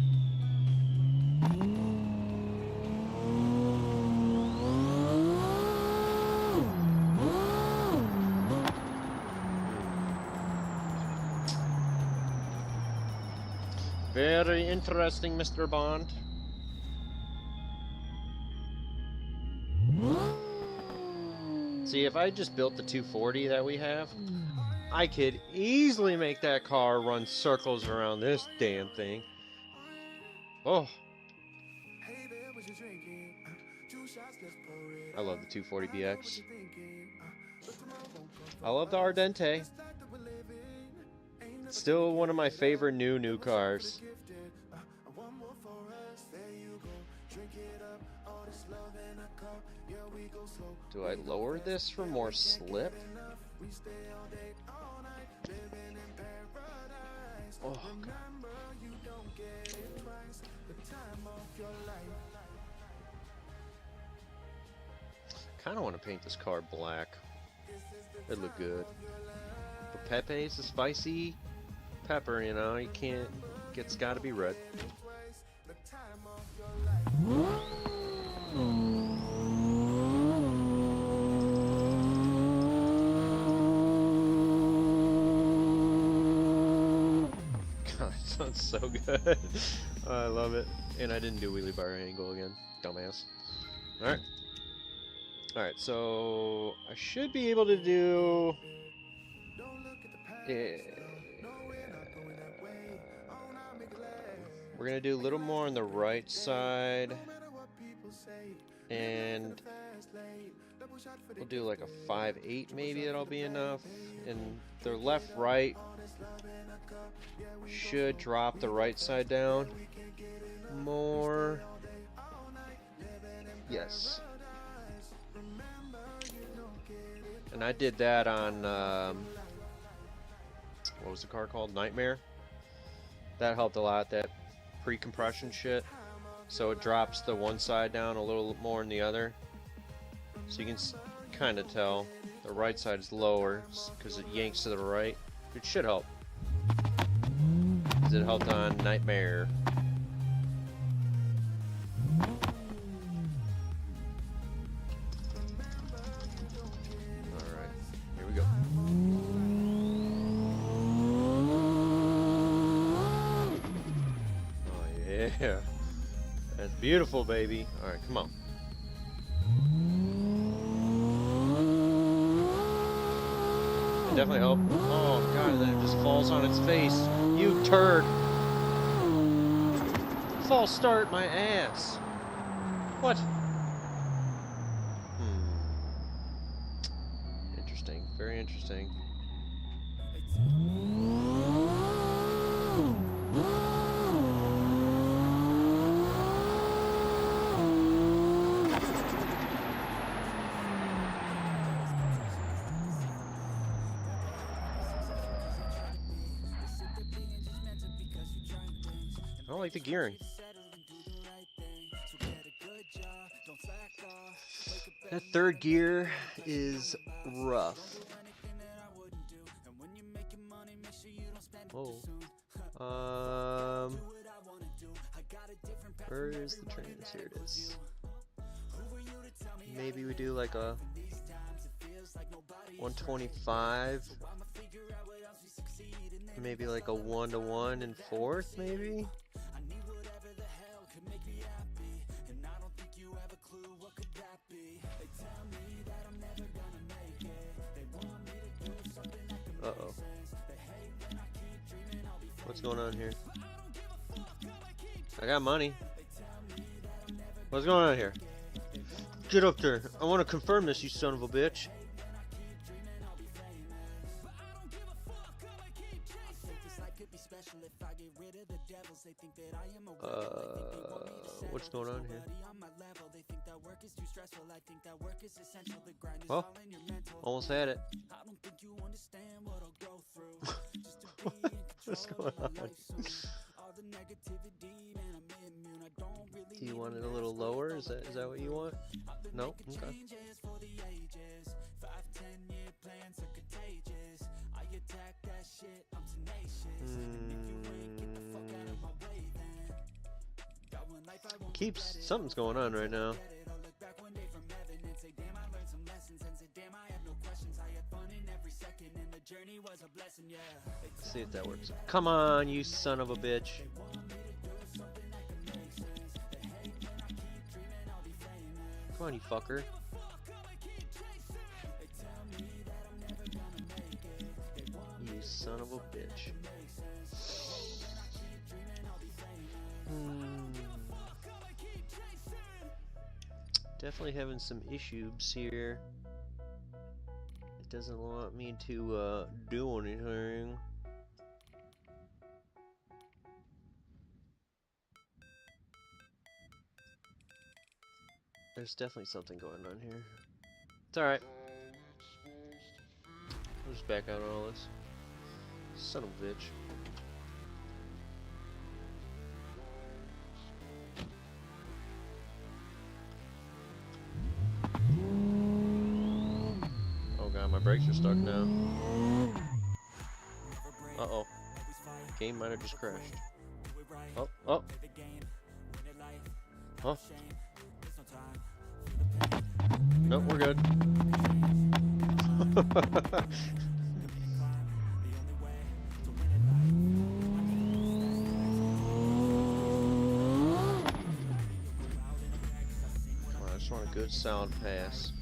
Very interesting, Mr. Bond. See, if I just built the 240 that we have, I could easily make that car run circles around this damn thing. Oh. I love the 240BX. I love the Ardente. Still one of my favorite new cars. Do I lower this for more slip? Oh, God. Kind of want to paint this car black. It'd look good. But Pepe's a spicy pepper, you know. You can't. It's got to be red. God, it sounds so good. I love it. And I didn't do wheelie bar angle again. Dumbass. Alright. Alright, so I should be able to do... we're going to do a little more on the right side. And we'll do like a 5/8 maybe, that'll be enough. And the left-right should drop the right side down more. Yes. And I did that on, what was the car called? Nightmare. That helped a lot, that pre-compression shit. So it drops the one side down a little more than the other. So you can kind of tell the right side is lower because it yanks to the right. It should help. Because it helped on Nightmare. Yeah, that's beautiful, baby. All right, come on. It definitely helped. Oh God, and then it just falls on its face. You turd! False start, my ass. What? Interesting. Very interesting. I don't like the gearing. That third gear is rough. Oh. Where is the trains? Here it is. Maybe we do like a 125. Maybe like a 1-to-1 in fourth, maybe? Uh-oh. What's going on here? I got money. What's going on here? Get up there. I want to confirm this, you son of a bitch. What's going on here? Well, almost had it. What's going on? Do you want it a little lower? Is that what you want? No? Okay. Something's going on right now. Let's see if that works. Come on, you son of a bitch. Come on, you fucker. You son of a bitch. Definitely having some issues here. It doesn't want me to do anything. There's definitely something going on here. It's alright. I'll just back out on all this. Son of a bitch. Oh god, my brakes are stuck now. Uh-oh. Game might have just crashed. Oh, oh. Huh? Nope, we're good. I just want a good sound pass.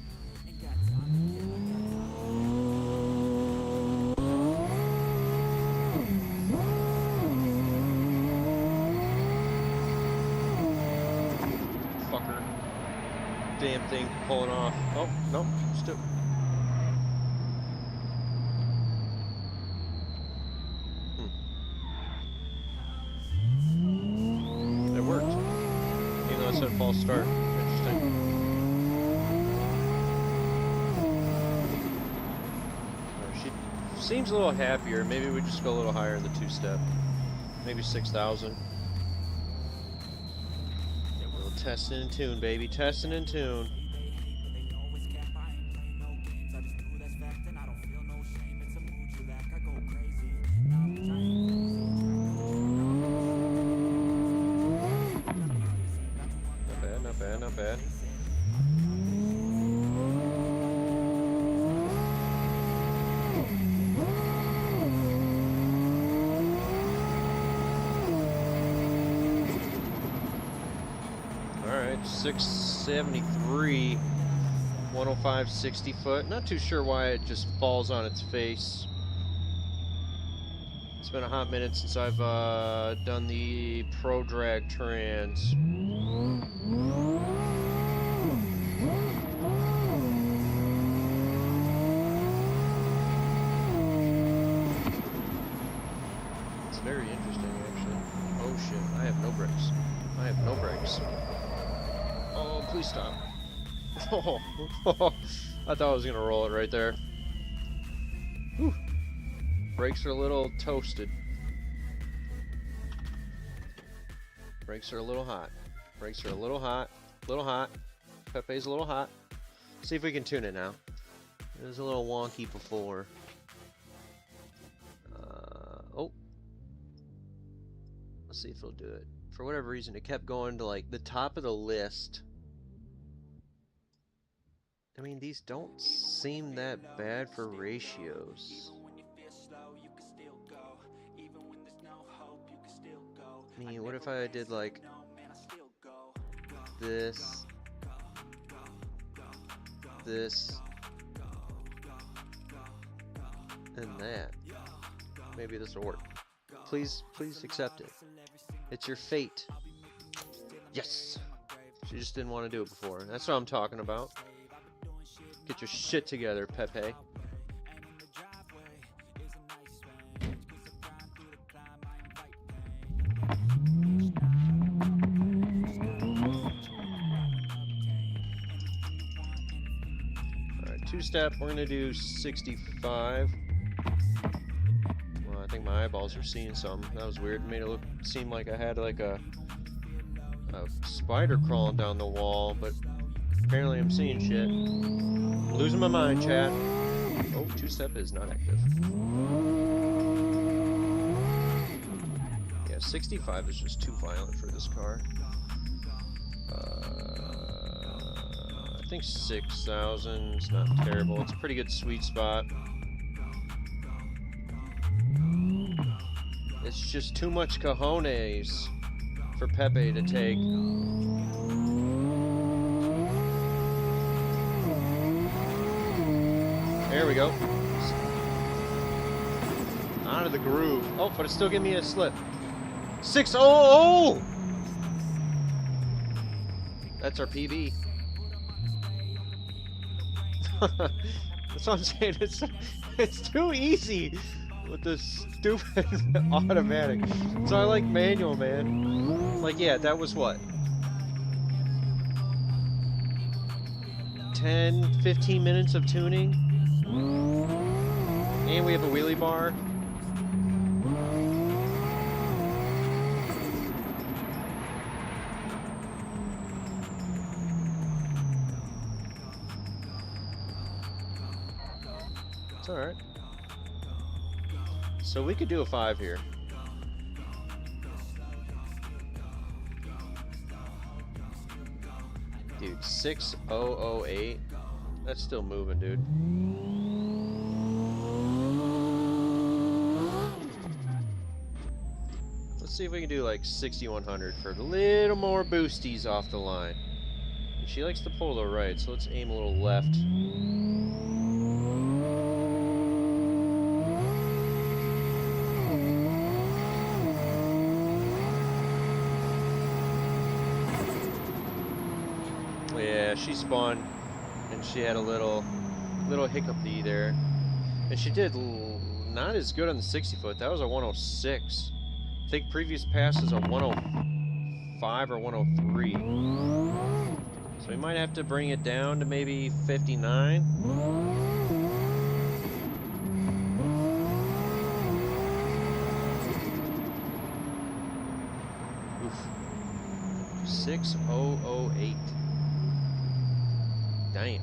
Fucker. Damn thing pulling off. Oh, nope, still. It worked. Even though I said false start. Interesting. She seems a little happier. Maybe we just go a little higher in the two-step. Maybe 6,000. Testing and tune, baby. Testing and tune. Not bad, not bad, not bad. Alright, 673, 105, 60 foot. Not too sure why it just falls on its face. It's been a hot minute since I've done the Pro Drag Trans. It's very interesting, actually. Oh shit, I have no brakes. I have no brakes. Oh, please stop. Oh, I thought I was going to roll it right there. Whew. Brakes are a little toasted. Brakes are a little hot. Brakes are a little hot. Little hot. Pepe's a little hot. See if we can tune it now. It was a little wonky before. Oh. Let's see if it'll do it. For whatever reason, it kept going to like the top of the list. I mean, these don't seem that bad for ratios. I mean, what if I did like this, and that? Maybe this will work. Please accept it. It's your fate. Yes! She just didn't want to do it before. That's what I'm talking about. Get your shit together, Pepe. Alright, two-step. We're going to do 65. Well, I think my eyeballs are seeing something. That was weird. It made it seem like I had like a spider crawling down the wall, but apparently I'm seeing shit. Losing my mind, chat. Oh, two-step is not active. Yeah, 65 is just too violent for this car. I think 6,000 is not terrible. It's a pretty good sweet spot. It's just too much cojones for Pepe to take. There we go. Out of the groove. Oh, but it's still giving me a slip. 600! That's our PB. That's what I'm saying. It's too easy with this stupid automatic. So I like manual, man. Like, yeah, that was what? 10, 15 minutes of tuning. And we have a wheelie bar. It's alright. So we could do a 5 here. Dude, 6008. That's still moving, dude. Let's see if we can do like 6100 for a little more boosties off the line. And she likes to pull to the right, so let's aim a little left. Yeah, she spun, and she had a little hiccupy there, and she did not as good on the 60 foot. That was a 106. I think previous pass is a 105 or 103. So we might have to bring it down to maybe 59. Oof. 6008. Damn.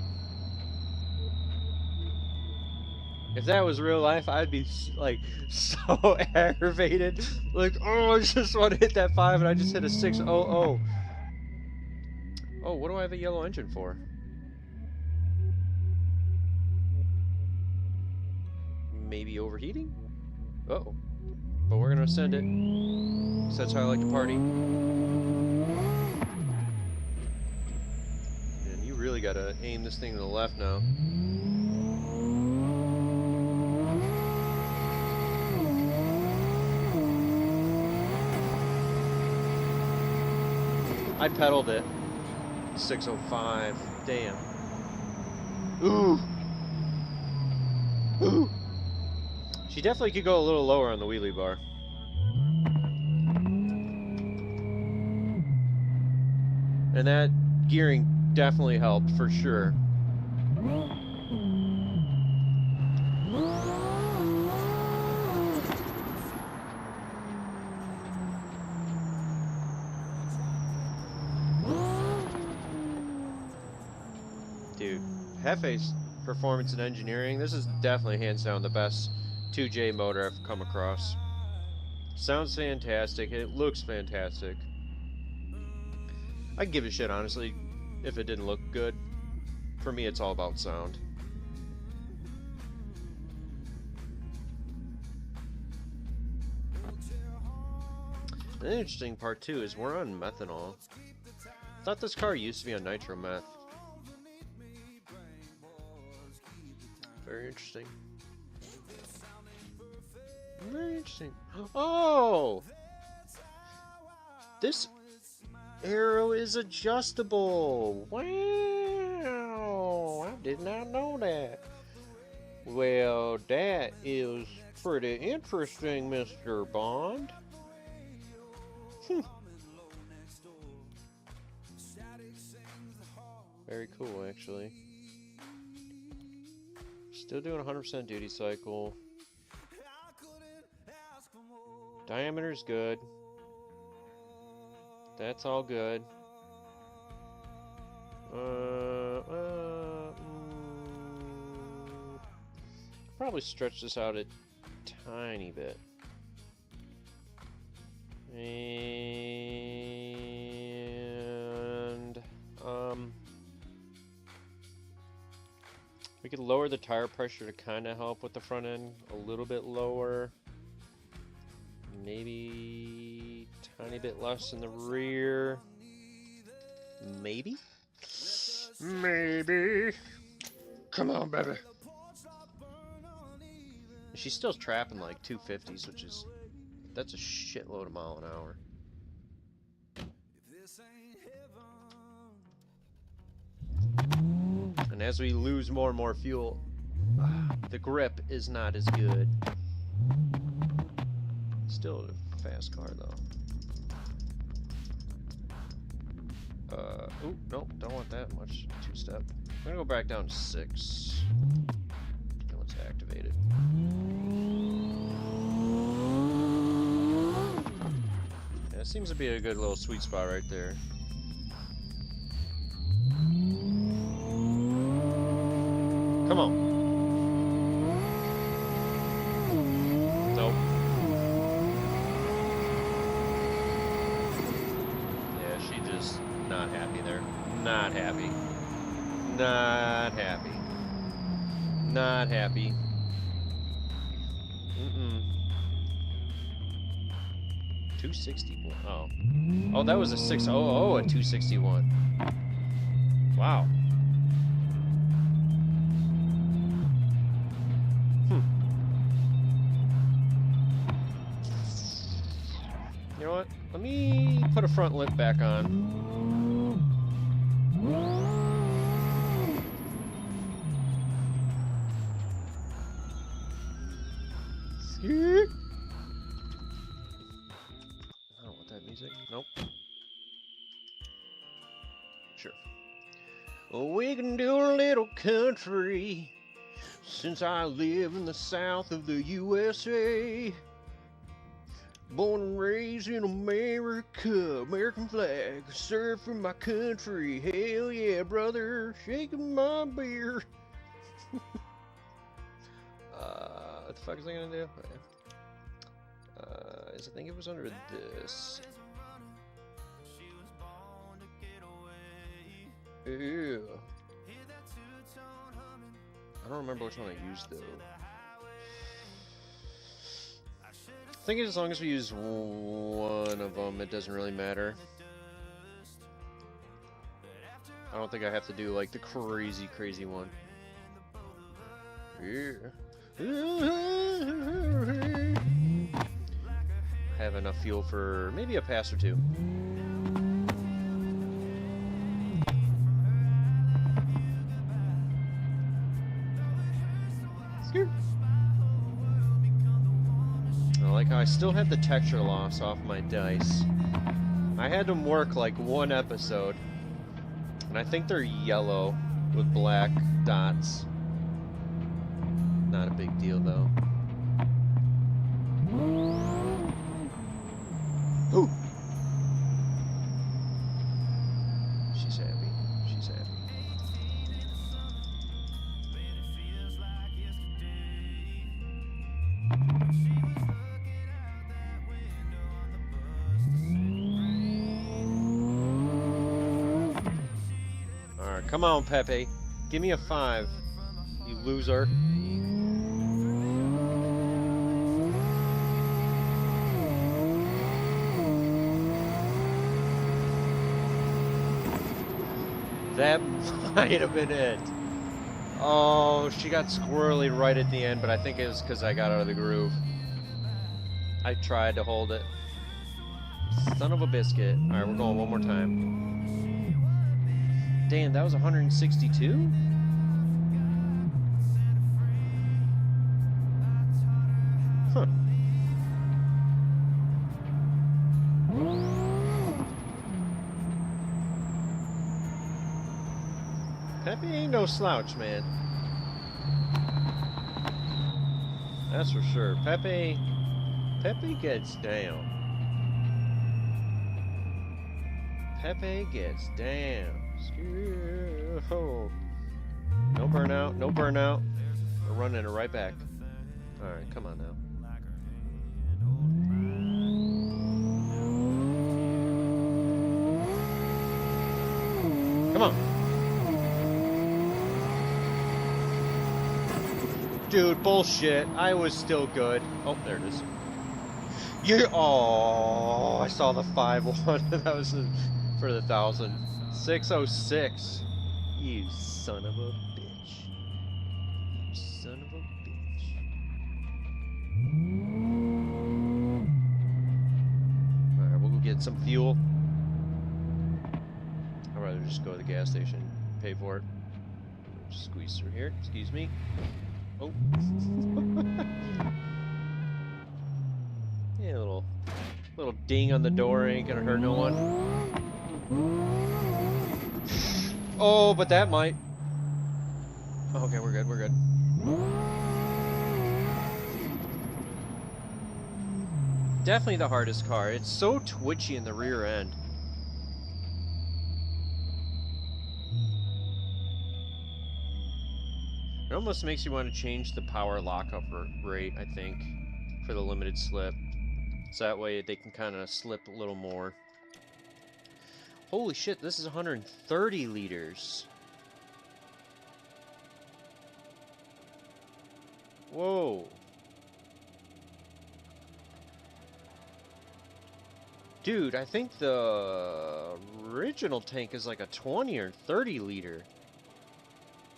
If that was real life, I'd be like so aggravated. Like, oh, I just want to hit that 5 and I just hit a 600. Oh, what do I have a yellow engine for? Maybe overheating? Uh-oh. But we're gonna send it. 'Cause that's how I like to party. And you really gotta aim this thing to the left now. I pedaled it. 605. Damn. Ooh. Ooh. She definitely could go a little lower on the wheelie bar. And that gearing definitely helped for sure. Dude, Hefe's performance and engineering, this is definitely hands down the best 2J motor I've come across. Sounds fantastic, it looks fantastic. I'd give a shit, honestly, if it didn't look good. For me, it's all about sound. The interesting part, too, is we're on methanol. I thought this car used to be on nitro meth. Very interesting. Very interesting. Oh! This arrow is adjustable. Wow! I did not know that. Well, that is pretty interesting, Mr. Bond. Very cool, actually. Still doing 100% duty cycle. Diameter's good. That's all good. Probably stretch this out a tiny bit. And We could lower the tire pressure to kind of help with the front end a little bit lower. Maybe tiny bit less in the rear. Maybe? Maybe. Come on, baby. She's still trapping like 250s, which is, that's a shitload of mile an hour. And as we lose more and more fuel, the grip is not as good. Still a fast car though. Oh, no, don't want that much. Two-step. I'm gonna go back down to 6. And let's activate it. Yeah, it seems to be a good little sweet spot right there. Come on. Nope. Yeah, she just not happy there. Not happy. Not happy. Not happy. Mm-mm. 261. Oh. Oh, that was a 600, a 261. Wow. You know what? Let me put a front lip back on. Skeet. I don't want that music. Nope. Sure. Well, we can do a little country since I live in the south of the USA. Born and raised in America, American flag, serve for my country. Hell yeah, brother, shaking my beer. What the fuck is I gonna do? I think it was under this. Ew. I don't remember which one I used though. I think as long as we use one of them, it doesn't really matter. I don't think I have to do like the crazy one. Yeah. Have enough fuel for maybe a pass or two. I like how I still have the texture loss off my dice. I had them work like one episode, and I think they're yellow with black dots. Not a big deal though. Ooh. She's happy. She's happy. Alright, come on, Pepe. Give me a 5, you loser. That might have been it. Oh, she got squirrely right at the end, but I think it was because I got out of the groove. I tried to hold it. Son of a biscuit. Alright, we're going one more time. Damn, that was 162? Huh. Pepe ain't no slouch, man. That's for sure. Pepe gets down. Pepe gets down. Oh. No burnout, no burnout. We're running it right back. Alright, come on now. Come on. Dude, bullshit. I was still good. Oh, there it is. Oh, I saw the 5-1. That was for the 1,000. 606. You son of a bitch. You son of a bitch. Alright, we'll go get some fuel. I'd rather just go to the gas station and pay for it. Just squeeze through here. Excuse me. Oh. Yeah, little ding on the door ain't gonna hurt no one. Oh, but that might. Okay, we're good, we're good. Definitely the hardest car. It's so twitchy in the rear end. It almost makes you want to change the power lockup rate, I think, for the limited slip. So that way they can kind of slip a little more. Holy shit, this is 130 liters. Whoa. Dude, I think the original tank is like a 20 or 30 liter.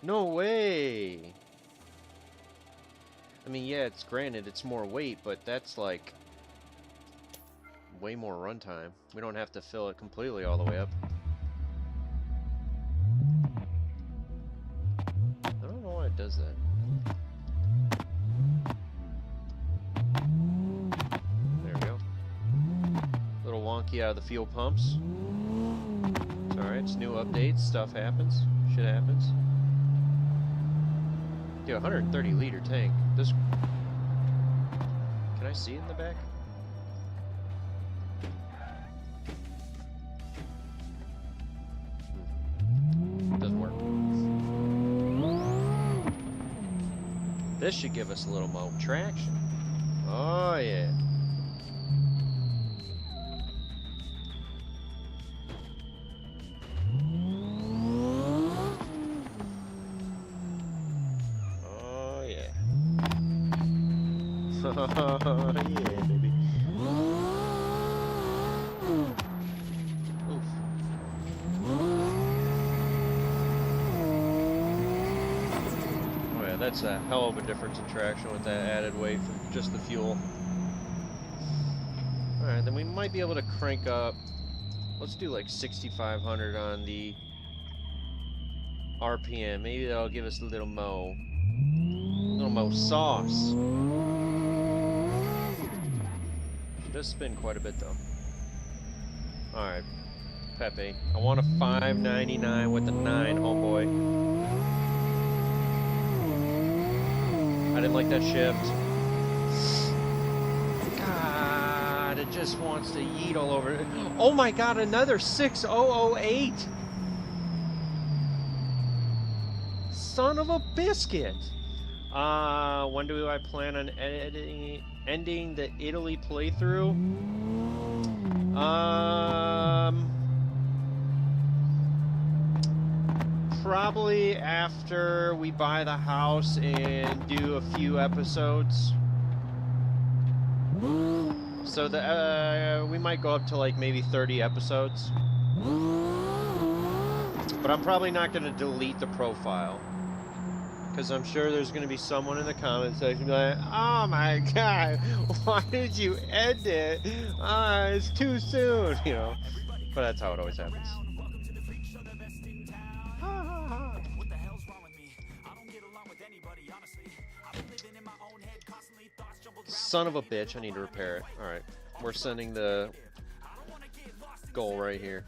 No way. I mean, yeah, it's granted it's more weight, but that's like way more runtime. We don't have to fill it completely all the way up. I don't know why it does that. There we go. A little wonky out of the fuel pumps. It's alright, it's new updates, stuff happens, shit happens. Dude, 130 liter tank. This. Can I see it in the back? Doesn't work. This should give us a little more traction. Oh yeah. Oh yeah. Oh yeah, baby. Oof. Oh yeah, that's a hell of a difference in traction with that added weight from just the fuel. Alright, then we might be able to crank up. Let's do like 6,500 on the RPM. Maybe that'll give us a little mo sauce. She does spin quite a bit though. Alright, Pepe. I want a 599 with the 9, homeboy. I didn't like that shift. God, it just wants to yeet all over it. Oh my god, another 6008! Son of a biscuit! When do I plan on ending the Italy playthrough? Probably after we buy the house and do a few episodes. So we might go up to like maybe 30 episodes. But I'm probably not going to delete the profile. Because I'm sure there's going to be someone in the comment section like, oh my god, why did you end it? It's too soon, you know. But that's how it always happens. Son of a bitch, I need to repair it. Alright, we're sending the goal right here.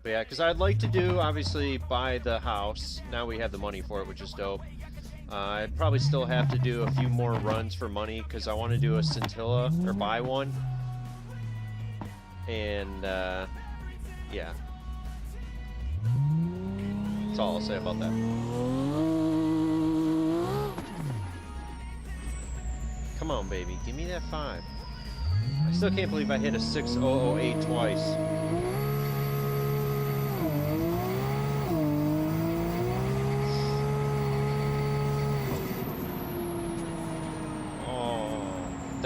But yeah, because I'd like to do, obviously, buy the house. Now we have the money for it, which is dope. I'd probably still have to do a few more runs for money, because I want to do a scintilla, or buy one. And, yeah. That's all I'll say about that. Come on, baby. Give me that 5. I still can't believe I hit a 6008 twice.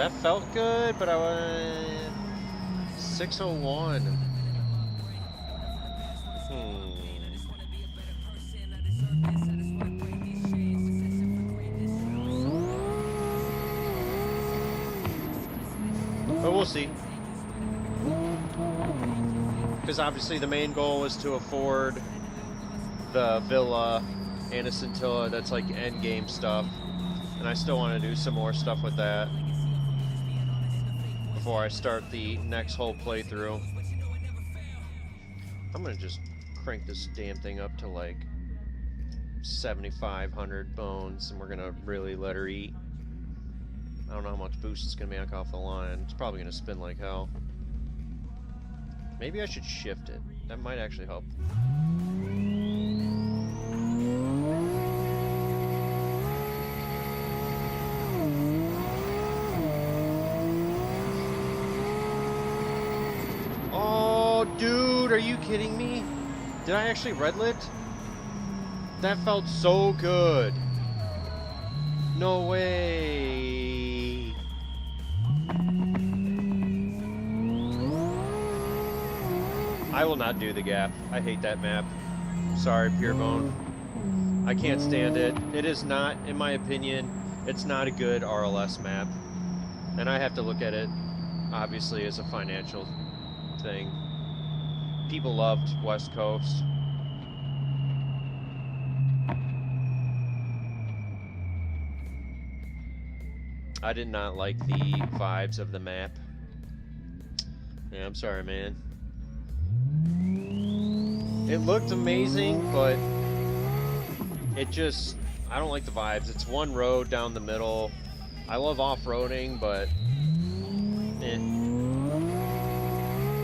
That felt good, but I was 601. But we'll see. Because obviously the main goal was to afford the villa and a scintilla. That's like end game stuff. And I still want to do some more stuff with that before I start the next whole playthrough. I'm going to just crank this damn thing up to like 7,500 bones, and we're going to really let her eat. I don't know how much boost it's going to make off the line. It's probably going to spin like hell. Maybe I should shift it. That might actually help. Oh, dude, are you kidding me? Did I actually redlit? That felt so good. No way. I will not do the gap. I hate that map. Sorry, Purebone. I can't stand it. It is not, in my opinion, it's not a good RLS map. And I have to look at it, obviously, as a financial thing. People loved West Coast. I did not like the vibes of the map. Yeah, I'm sorry, man. It looked amazing, but it just, I don't like the vibes. It's one road down the middle. I love off-roading, but it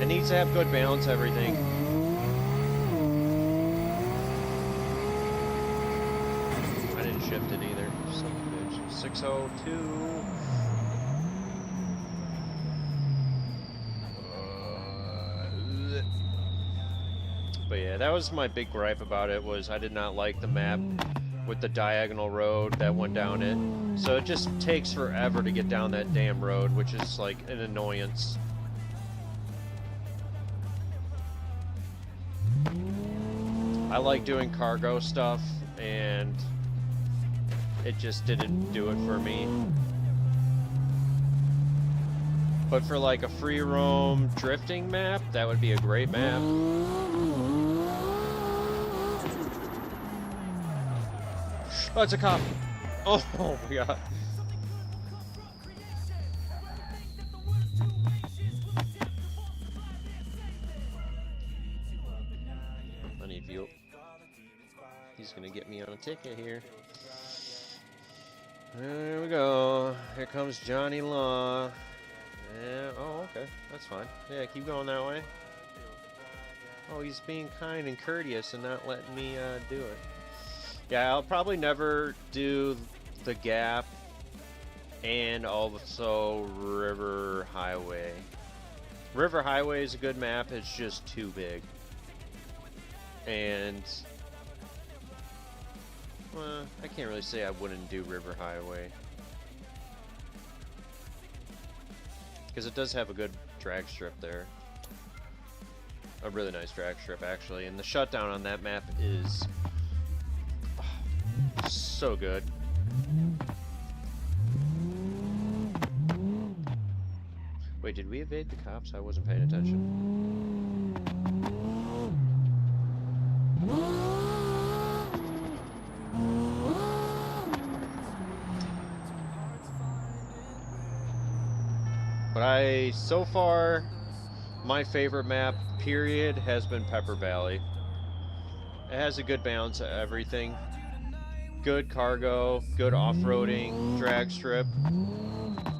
needs to have good balance, everything. I didn't shift it either. Son of a bitch. 602. But yeah, that was my big gripe about it, was I did not like the map with the diagonal road that went down it. So it just takes forever to get down that damn road, which is like an annoyance. I like doing cargo stuff, and it just didn't do it for me. But for like a free roam drifting map, that would be a great map. Oh, it's a cop. Oh my god. I need fuel. He's gonna get me on a ticket here. There we go. Here comes Johnny Law. Yeah, oh, okay. That's fine. Yeah, keep going that way. Oh, he's being kind and courteous and not letting me do it. Yeah, I'll probably never do the Gap and also River Highway. River Highway is a good map, it's just too big. And well, I can't really say I wouldn't do River Highway, because it does have a good drag strip there. A really nice drag strip, actually. And the shutdown on that map is so good. Wait, did we evade the cops? I wasn't paying attention. But so far, my favorite map, period, has been Pepper Valley. It has a good balance of everything. Good cargo, good off-roading, drag strip.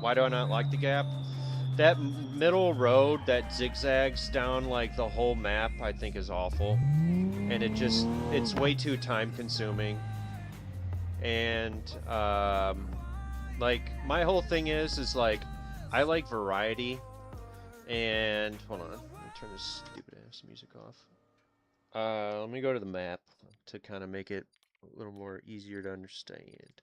Why do I not like the Gap? That middle road that zigzags down like the whole map, I think is awful. And it's way too time consuming. And like my whole thing is like, I like variety. And hold on, let me turn this stupid ass music off. Let me go to the map to kind of make it a little more easier to understand.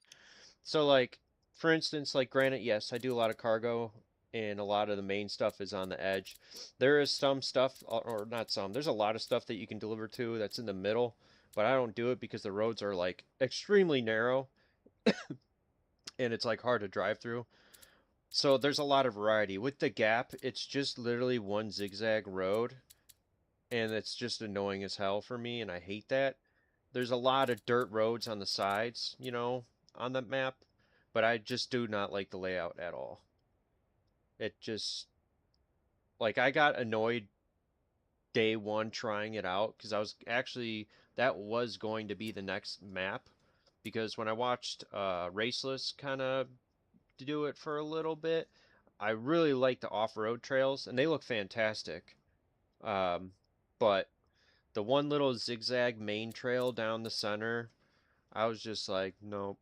So like, for instance, like granted, yes, I do a lot of cargo and a lot of the main stuff is on the edge. There is some stuff, or not some, there's a lot of stuff that you can deliver to that's in the middle, but I don't do it because the roads are like extremely narrow and it's like hard to drive through. So there's a lot of variety. With the gap, it's just literally one zigzag road, and it's just annoying as hell for me, and I hate that. There's a lot of dirt roads on the sides, you know, on the map, but I just do not like the layout at all. It just, like, I got annoyed day one trying it out because I was actually, that was going to be the next map. Because when I watched Raceless kind of do it for a little bit, I really like the off-road trails, and they look fantastic. Um, but the one little zigzag main trail down the center, I was just like, nope.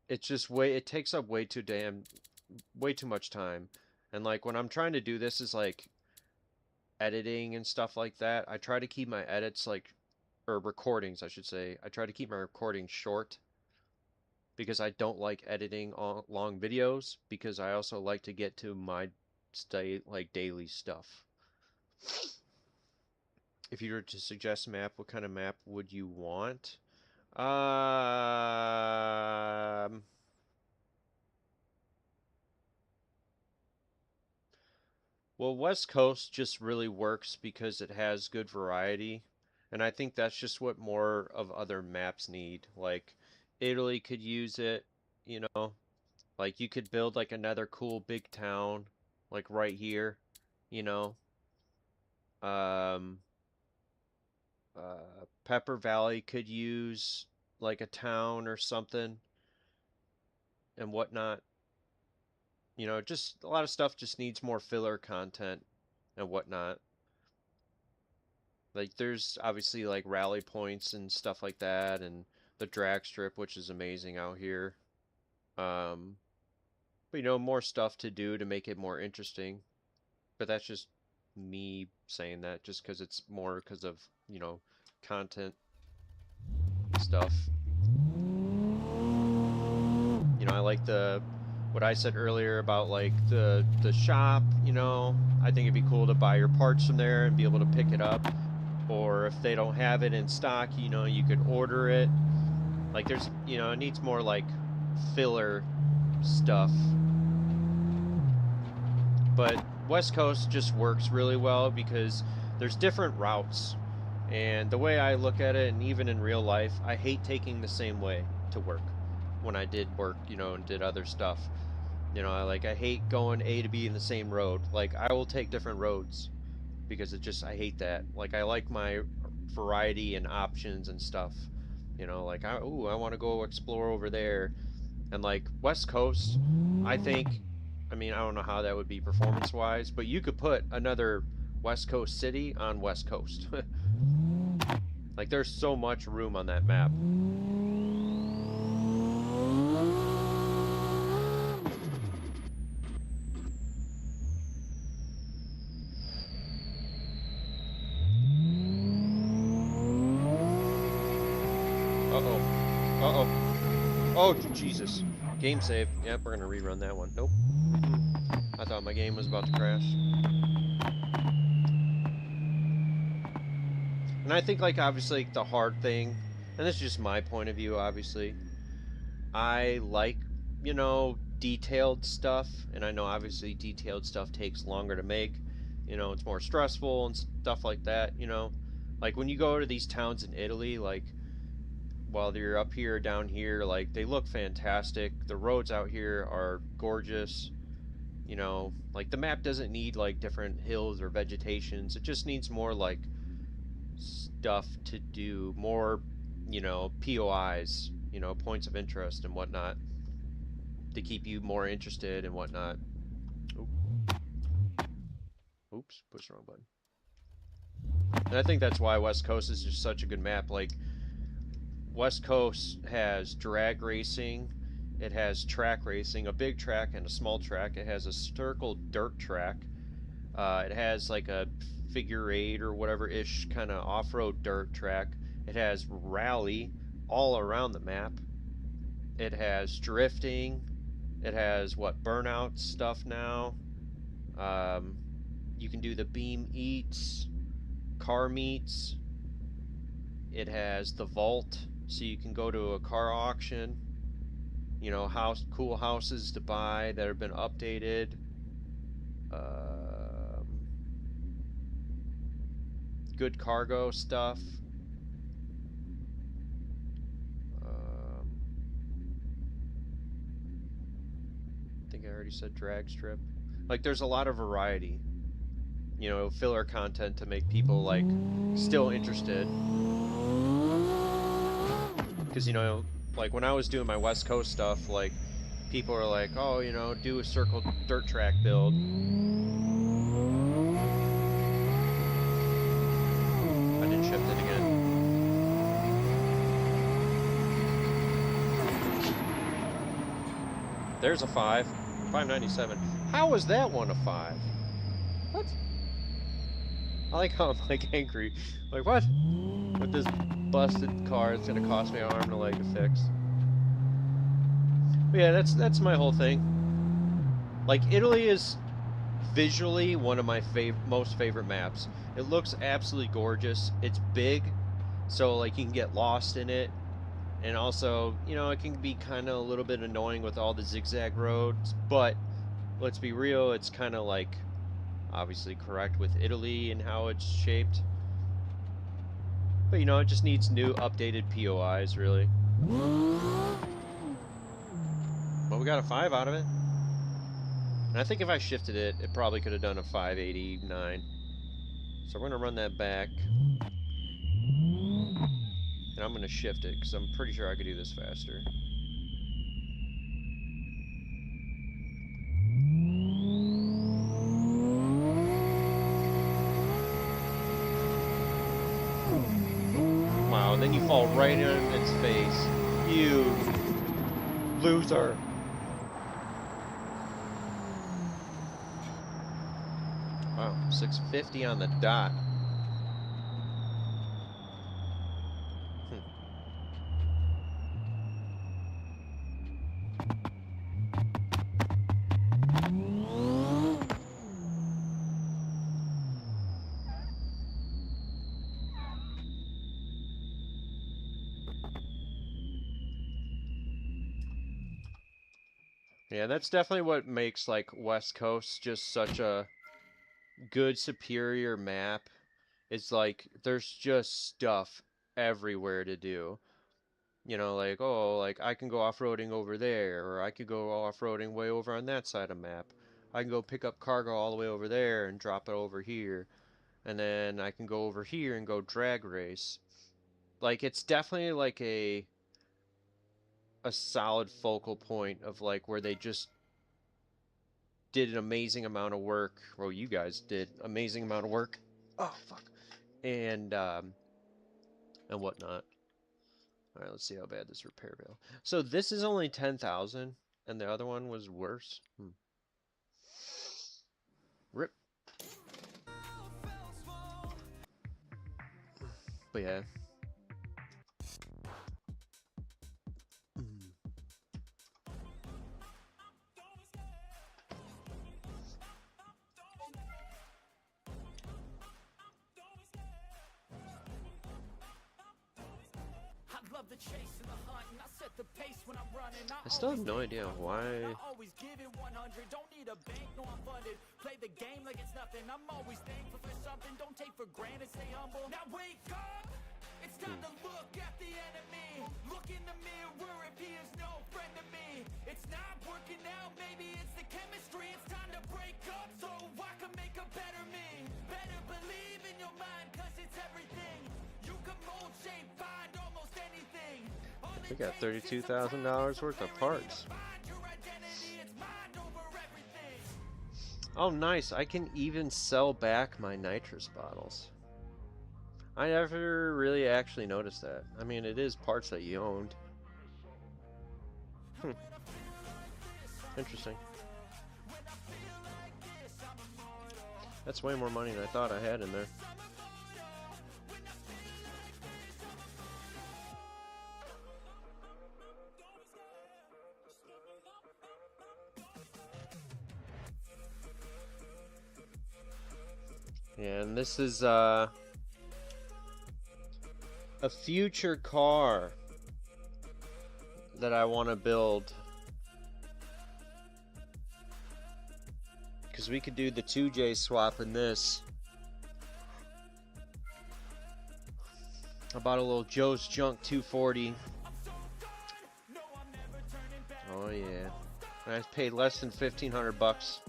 It's just it takes up way too much time. And like when I'm trying to do this is like editing and stuff like that, I try to keep my edits like, or recordings, I should say. I try to keep my recordings short because I don't like editing long videos because I also like to get to my daily stuff. If you were to suggest a map, what kind of map would you want? Um, well, West Coast just really works because it has good variety, and I think that's just what more of other maps need. Like Italy could use it, you know, like you could build like another cool big town like right here, you know. Um, Pepper Valley could use like a town or something and whatnot. You know, just a lot of stuff just needs more filler content and whatnot. Like there's obviously like rally points and stuff like that and the drag strip, which is amazing out here. Um, but you know, more stuff to do to make it more interesting. But that's just me saying that just because it's more because of, you know, content stuff. You know, I like the what I said earlier about like the shop, you know. I think it'd be cool to buy your parts from there and be able to pick it up. Or if they don't have it in stock, you know, you could order it. Like there's, you know, it needs more like filler stuff. But West Coast just works really well because there's different routes. And the way I look at it, and even in real life, I hate taking the same way to work when I did work, you know, and did other stuff. You know, I hate going A to B in the same road. Like I will take different roads because it just I hate that. Like I like my variety and options and stuff. You know, like I want to go explore over there. And like West Coast, I think, I mean, I don't know how that would be performance wise, but you could put another West Coast city on West Coast. Like there's so much room on that map. Uh-oh. Uh-oh. Oh, Jesus. Game save. Yep, we're gonna rerun that one. Nope. I thought my game was about to crash. And I think, like, obviously, the hard thing, and this is just my point of view, obviously, I like, you know, detailed stuff, and I know, obviously, detailed stuff takes longer to make. You know, it's more stressful and stuff like that, you know. Like, when you go to these towns in Italy, like, while you're up here or down here, like, they look fantastic. The roads out here are gorgeous. You know, like, the map doesn't need, like, different hills or vegetations. It just needs more, like, stuff to do, more, you know, POIs, you know, points of interest and whatnot, to keep you more interested and whatnot. Oops, push the wrong button. And I think that's why West Coast is just such a good map. Like, West Coast has drag racing, it has track racing, a big track and a small track. It has a circle dirt track. It has like a figure eight or whatever ish kind of off-road dirt track. It has rally all around the map. It has drifting. It has what, burnout stuff now. You can do the Beam Eats, car meets. It has the vault, so you can go to a car auction. You know, cool houses to buy that have been updated. Good cargo stuff. I think I already said drag strip. Like, there's a lot of variety. You know, filler content to make people, like, still interested. Because, you know, like, when I was doing my West Coast stuff, like, people are like, oh, you know, do a circle dirt track build. I didn't shift it again. There's a 5. 597. How was that one a 5? What? I like how I'm, like, angry. Like, what? With this busted car, it's gonna cost me an arm and a leg to fix. But yeah, that's my whole thing. Like, Italy is visually one of my most favorite maps. It looks absolutely gorgeous. It's big, so like you can get lost in it. And also, you know, it can be kind of a little bit annoying with all the zigzag roads, but let's be real, it's kind of like obviously correct with Italy and how it's shaped. But you know, it just needs new updated POIs, really. But we got a 5 out of it. And I think if I shifted it, it probably could have done a 589. So we're going to run that back. And I'm going to shift it, because I'm pretty sure I could do this faster. Wow, and then you fall right in its face. You loser. Wow, 650 on the dot. Yeah, that's definitely what makes, like, West Coast just such a good, superior map. It's like, there's just stuff everywhere to do. You know, like, oh, like, I can go off-roading over there, or I could go off-roading way over on that side of map. I can go pick up cargo all the way over there and drop it over here. And then I can go over here and go drag race. Like, it's definitely like a solid focal point of, like, where they just did an amazing amount of work. Well, you guys did amazing amount of work. Oh, fuck. And whatnot. All right, let's see how bad this repair bill. So this is only 10,000, and the other one was worse. Rip. But yeah. The chase and the hunt, and I set the pace when I'm running. I still have no idea why. I always give it 100. Don't need a bank, no I'm funded. Play the game like it's nothing. I'm always thankful for something. Don't take for granted, stay humble. Now wake up. It's time to look at the enemy. Look in the mirror if he is no friend to me. It's not working out, maybe it's the chemistry. It's time to break up so I can make a better me. Better believe in your mind, cause it's everything. You can mold, shape, find almost anything. We got $32,000 worth of parts. Oh, nice. I can even sell back my nitrous bottles. I never really actually noticed that. I mean, it is parts that you owned. Interesting. That's way more money than I thought I had in there. Yeah, and this is a future car that I want to build. Because we could do the 2J swap in this. I bought a little Joe's Junk 240. Oh yeah. And I paid less than 1,500 bucks.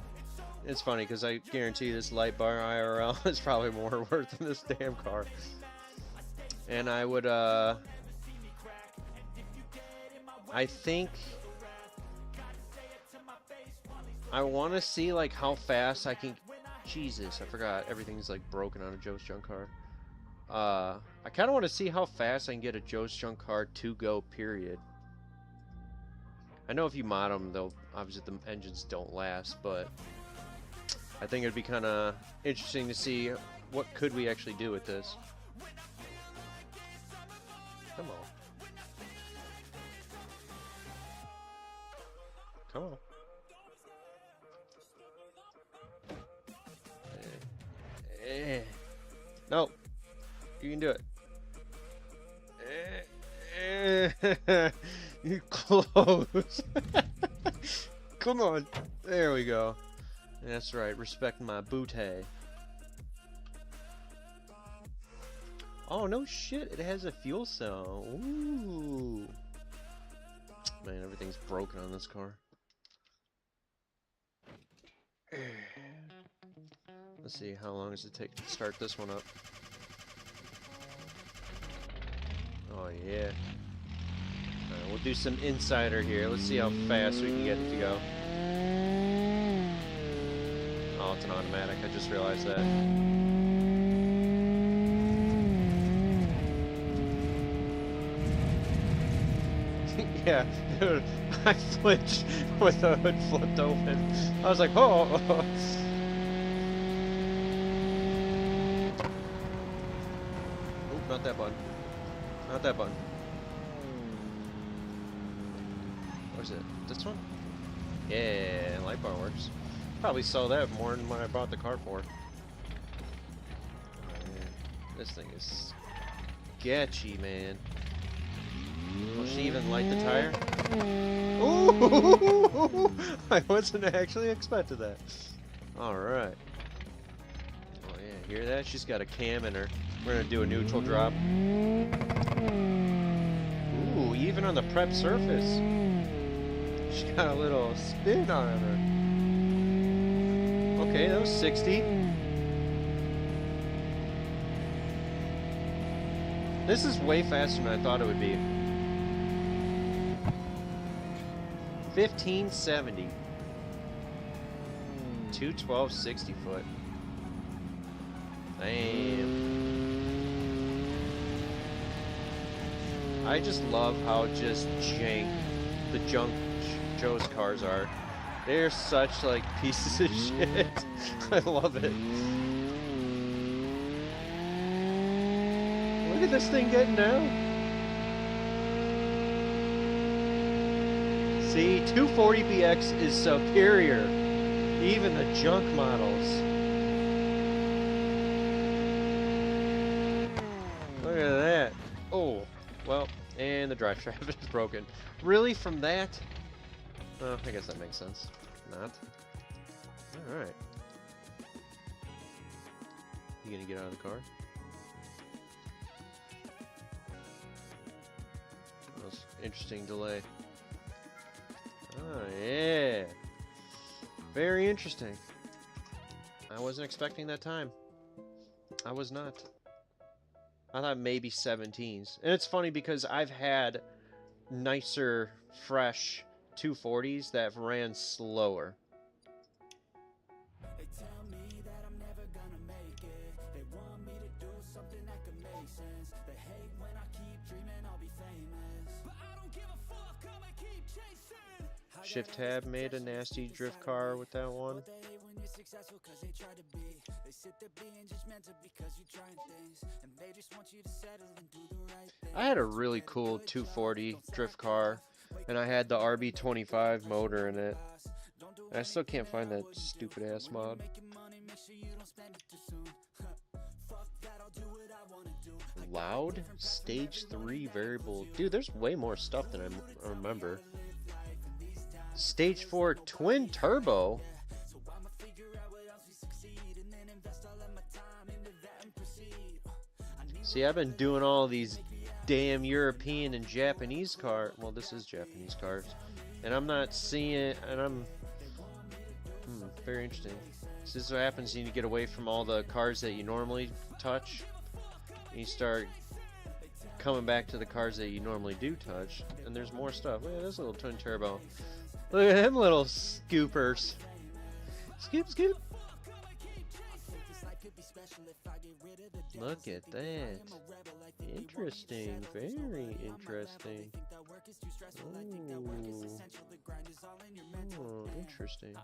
It's funny because I guarantee this light bar IRL is probably more worth than this damn car. And I would, I think I want to see like how fast I can. Jesus, I forgot everything's like broken on a Joe's Junk car. I kind of want to see how fast I can get a Joe's Junk car to go. Period. I know if you mod them, they'll obviously the engines don't last, but I think it'd be kind of interesting to see what could we actually do with this. Come on. Come on. No. You can do it. You close. Come on. There we go. That's right. Respect my booty. Oh, no shit. It has a fuel cell. Ooh. Man, everything's broken on this car. Let's see. How long does it take to start this one up? Oh, yeah. Alright, we'll do some insider here. Let's see how fast we can get it to go. Oh, it's an automatic. I just realized that. Yeah, dude, I flinched with the hood flipped open. I was like, oh! Oop, not that button. Not that button. What is it? This one? Yeah, light bar works. Probably saw that more than what I bought the car for. This thing is sketchy, man. Will she even light the tire? Ooh! I wasn't actually expecting that. Alright. Oh yeah, hear that? She's got a cam in her. We're gonna do a neutral drop. Ooh, even on the prep surface. She got a little spin on her. Okay, that was 60. This is way faster than I thought it would be. 1570. 212 60 foot. Damn. I just love how just jank the junk Joe's cars are. They're such like pieces of shit. I love it. Look at this thing getting down. See, 240BX is superior. Even the junk models. Look at that. Oh, well, and the drive shaft is broken. Really, from that? Oh, I guess that makes sense. Not. Alright. You gonna get out of the car? That was interesting delay. Oh, yeah. Very interesting. I wasn't expecting that time. I was not. I thought maybe 17s. And it's funny because I've had nicer, fresh 240s that ran slower. They tell me that I'm never gonna make it. They want me to do something that could make sense. They hate when I keep dreaming I'll be famous. But I don't give a fuck, I'ma keep chasing. Shift tab made a nasty drift car with that one. They hate when you're successful cause they try to be. They sit there being judgmental because you're trying things. And they just want you to settle and do the right thing. I had a really cool 240 drift car, and I had the RB25 motor in it. And I still can't find that stupid ass mod. Loud stage 3 variable. Dude, there's way more stuff than I remember. Stage 4 twin turbo. See, I've been doing all these damn European and Japanese cars. Well, this is Japanese cars, and I'm not seeing. And I'm very interesting. So this is what happens when you get away from all the cars that you normally touch. And you start coming back to the cars that you normally do touch, and there's more stuff. Look at this little twin turbo. Look at them little scoopers. Scoop, scoop. Look at that. Interesting. Very interesting. Oh, interesting.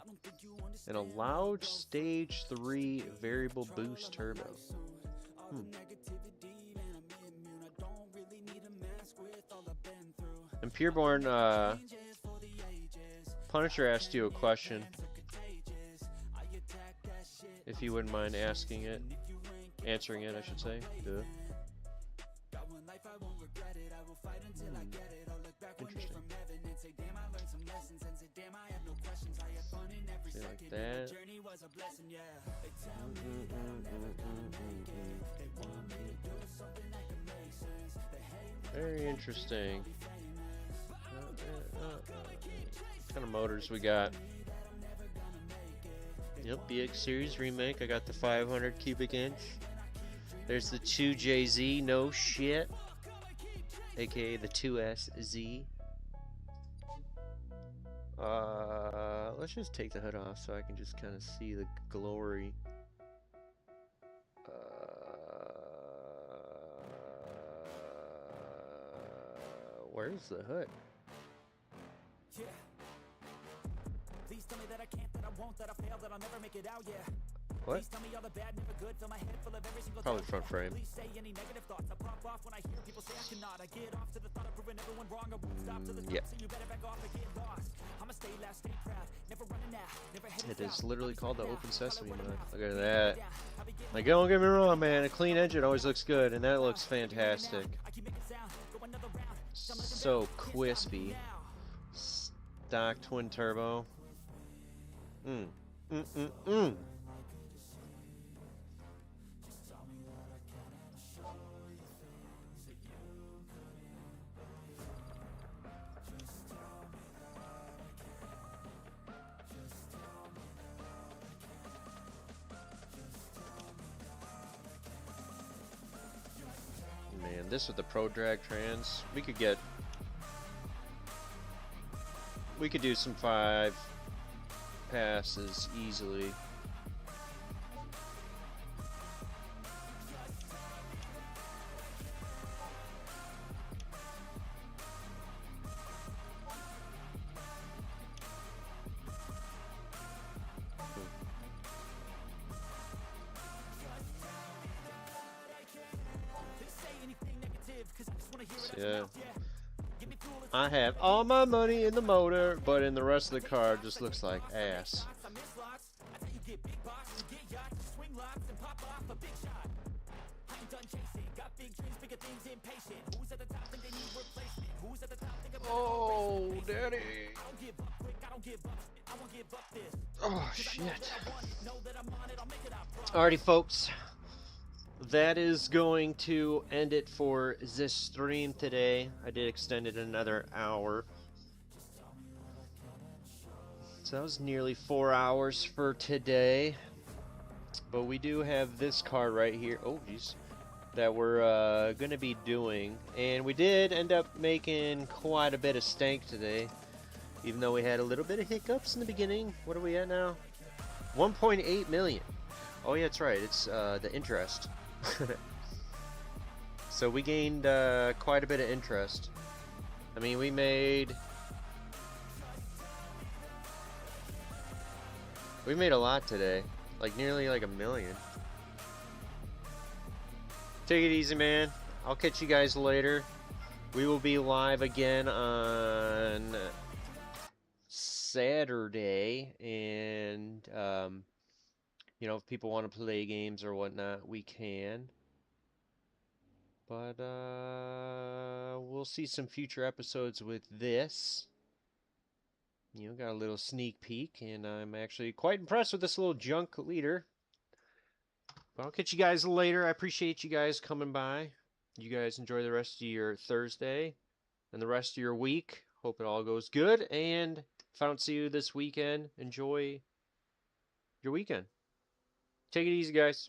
And a loud stage 3 variable boost turbo. And Pureborn, Punisher asked you a question. If you wouldn't mind asking it. Answering it, I should say. Duh. Interesting. See, like that. Very interesting. What kind of motors we got? Yep, BX Series remake. I got the 500 cubic inch. There's the 2JZ, no shit. AKA the 2SZ. Let's just take the hood off so I can just kind of see the glory. Where's the hood? Yeah. Please tell me that I can't, that I won't, that I fail, that I'll never make it out, yeah. What? Probably front frame. Yeah. It is literally called the Open Sesame mod. Look at that. Like, don't get me wrong, man. A clean engine always looks good, and that looks fantastic. So crispy. Stock twin turbo. Man, this with the Pro Drag Trans, we could do some 5 passes easily. Yeah. I have all my money in the motor, but in the rest of the car it just looks like ass. Oh, daddy. Oh, shit. Alrighty, folks. That is going to end it for this stream today. I did extend it another hour. So that was nearly 4 hours for today. But we do have this car right here. Oh, jeez. That we're going to be doing. And we did end up making quite a bit of stank today. Even though we had a little bit of hiccups in the beginning. What are we at now? 1.8 million. Oh, yeah, that's right. It's the interest. So we gained quite a bit of interest. I mean, we made a lot today, like nearly like $1 million. Take it easy, man. I'll catch you guys later. We will be live again on Saturday, and you know, if people want to play games or whatnot, we can. But we'll see some future episodes with this. You know, got a little sneak peek, and I'm actually quite impressed with this little junk leader. But I'll catch you guys later. I appreciate you guys coming by. You guys enjoy the rest of your Thursday and the rest of your week. Hope it all goes good. And if I don't see you this weekend, enjoy your weekend. Take it easy, guys.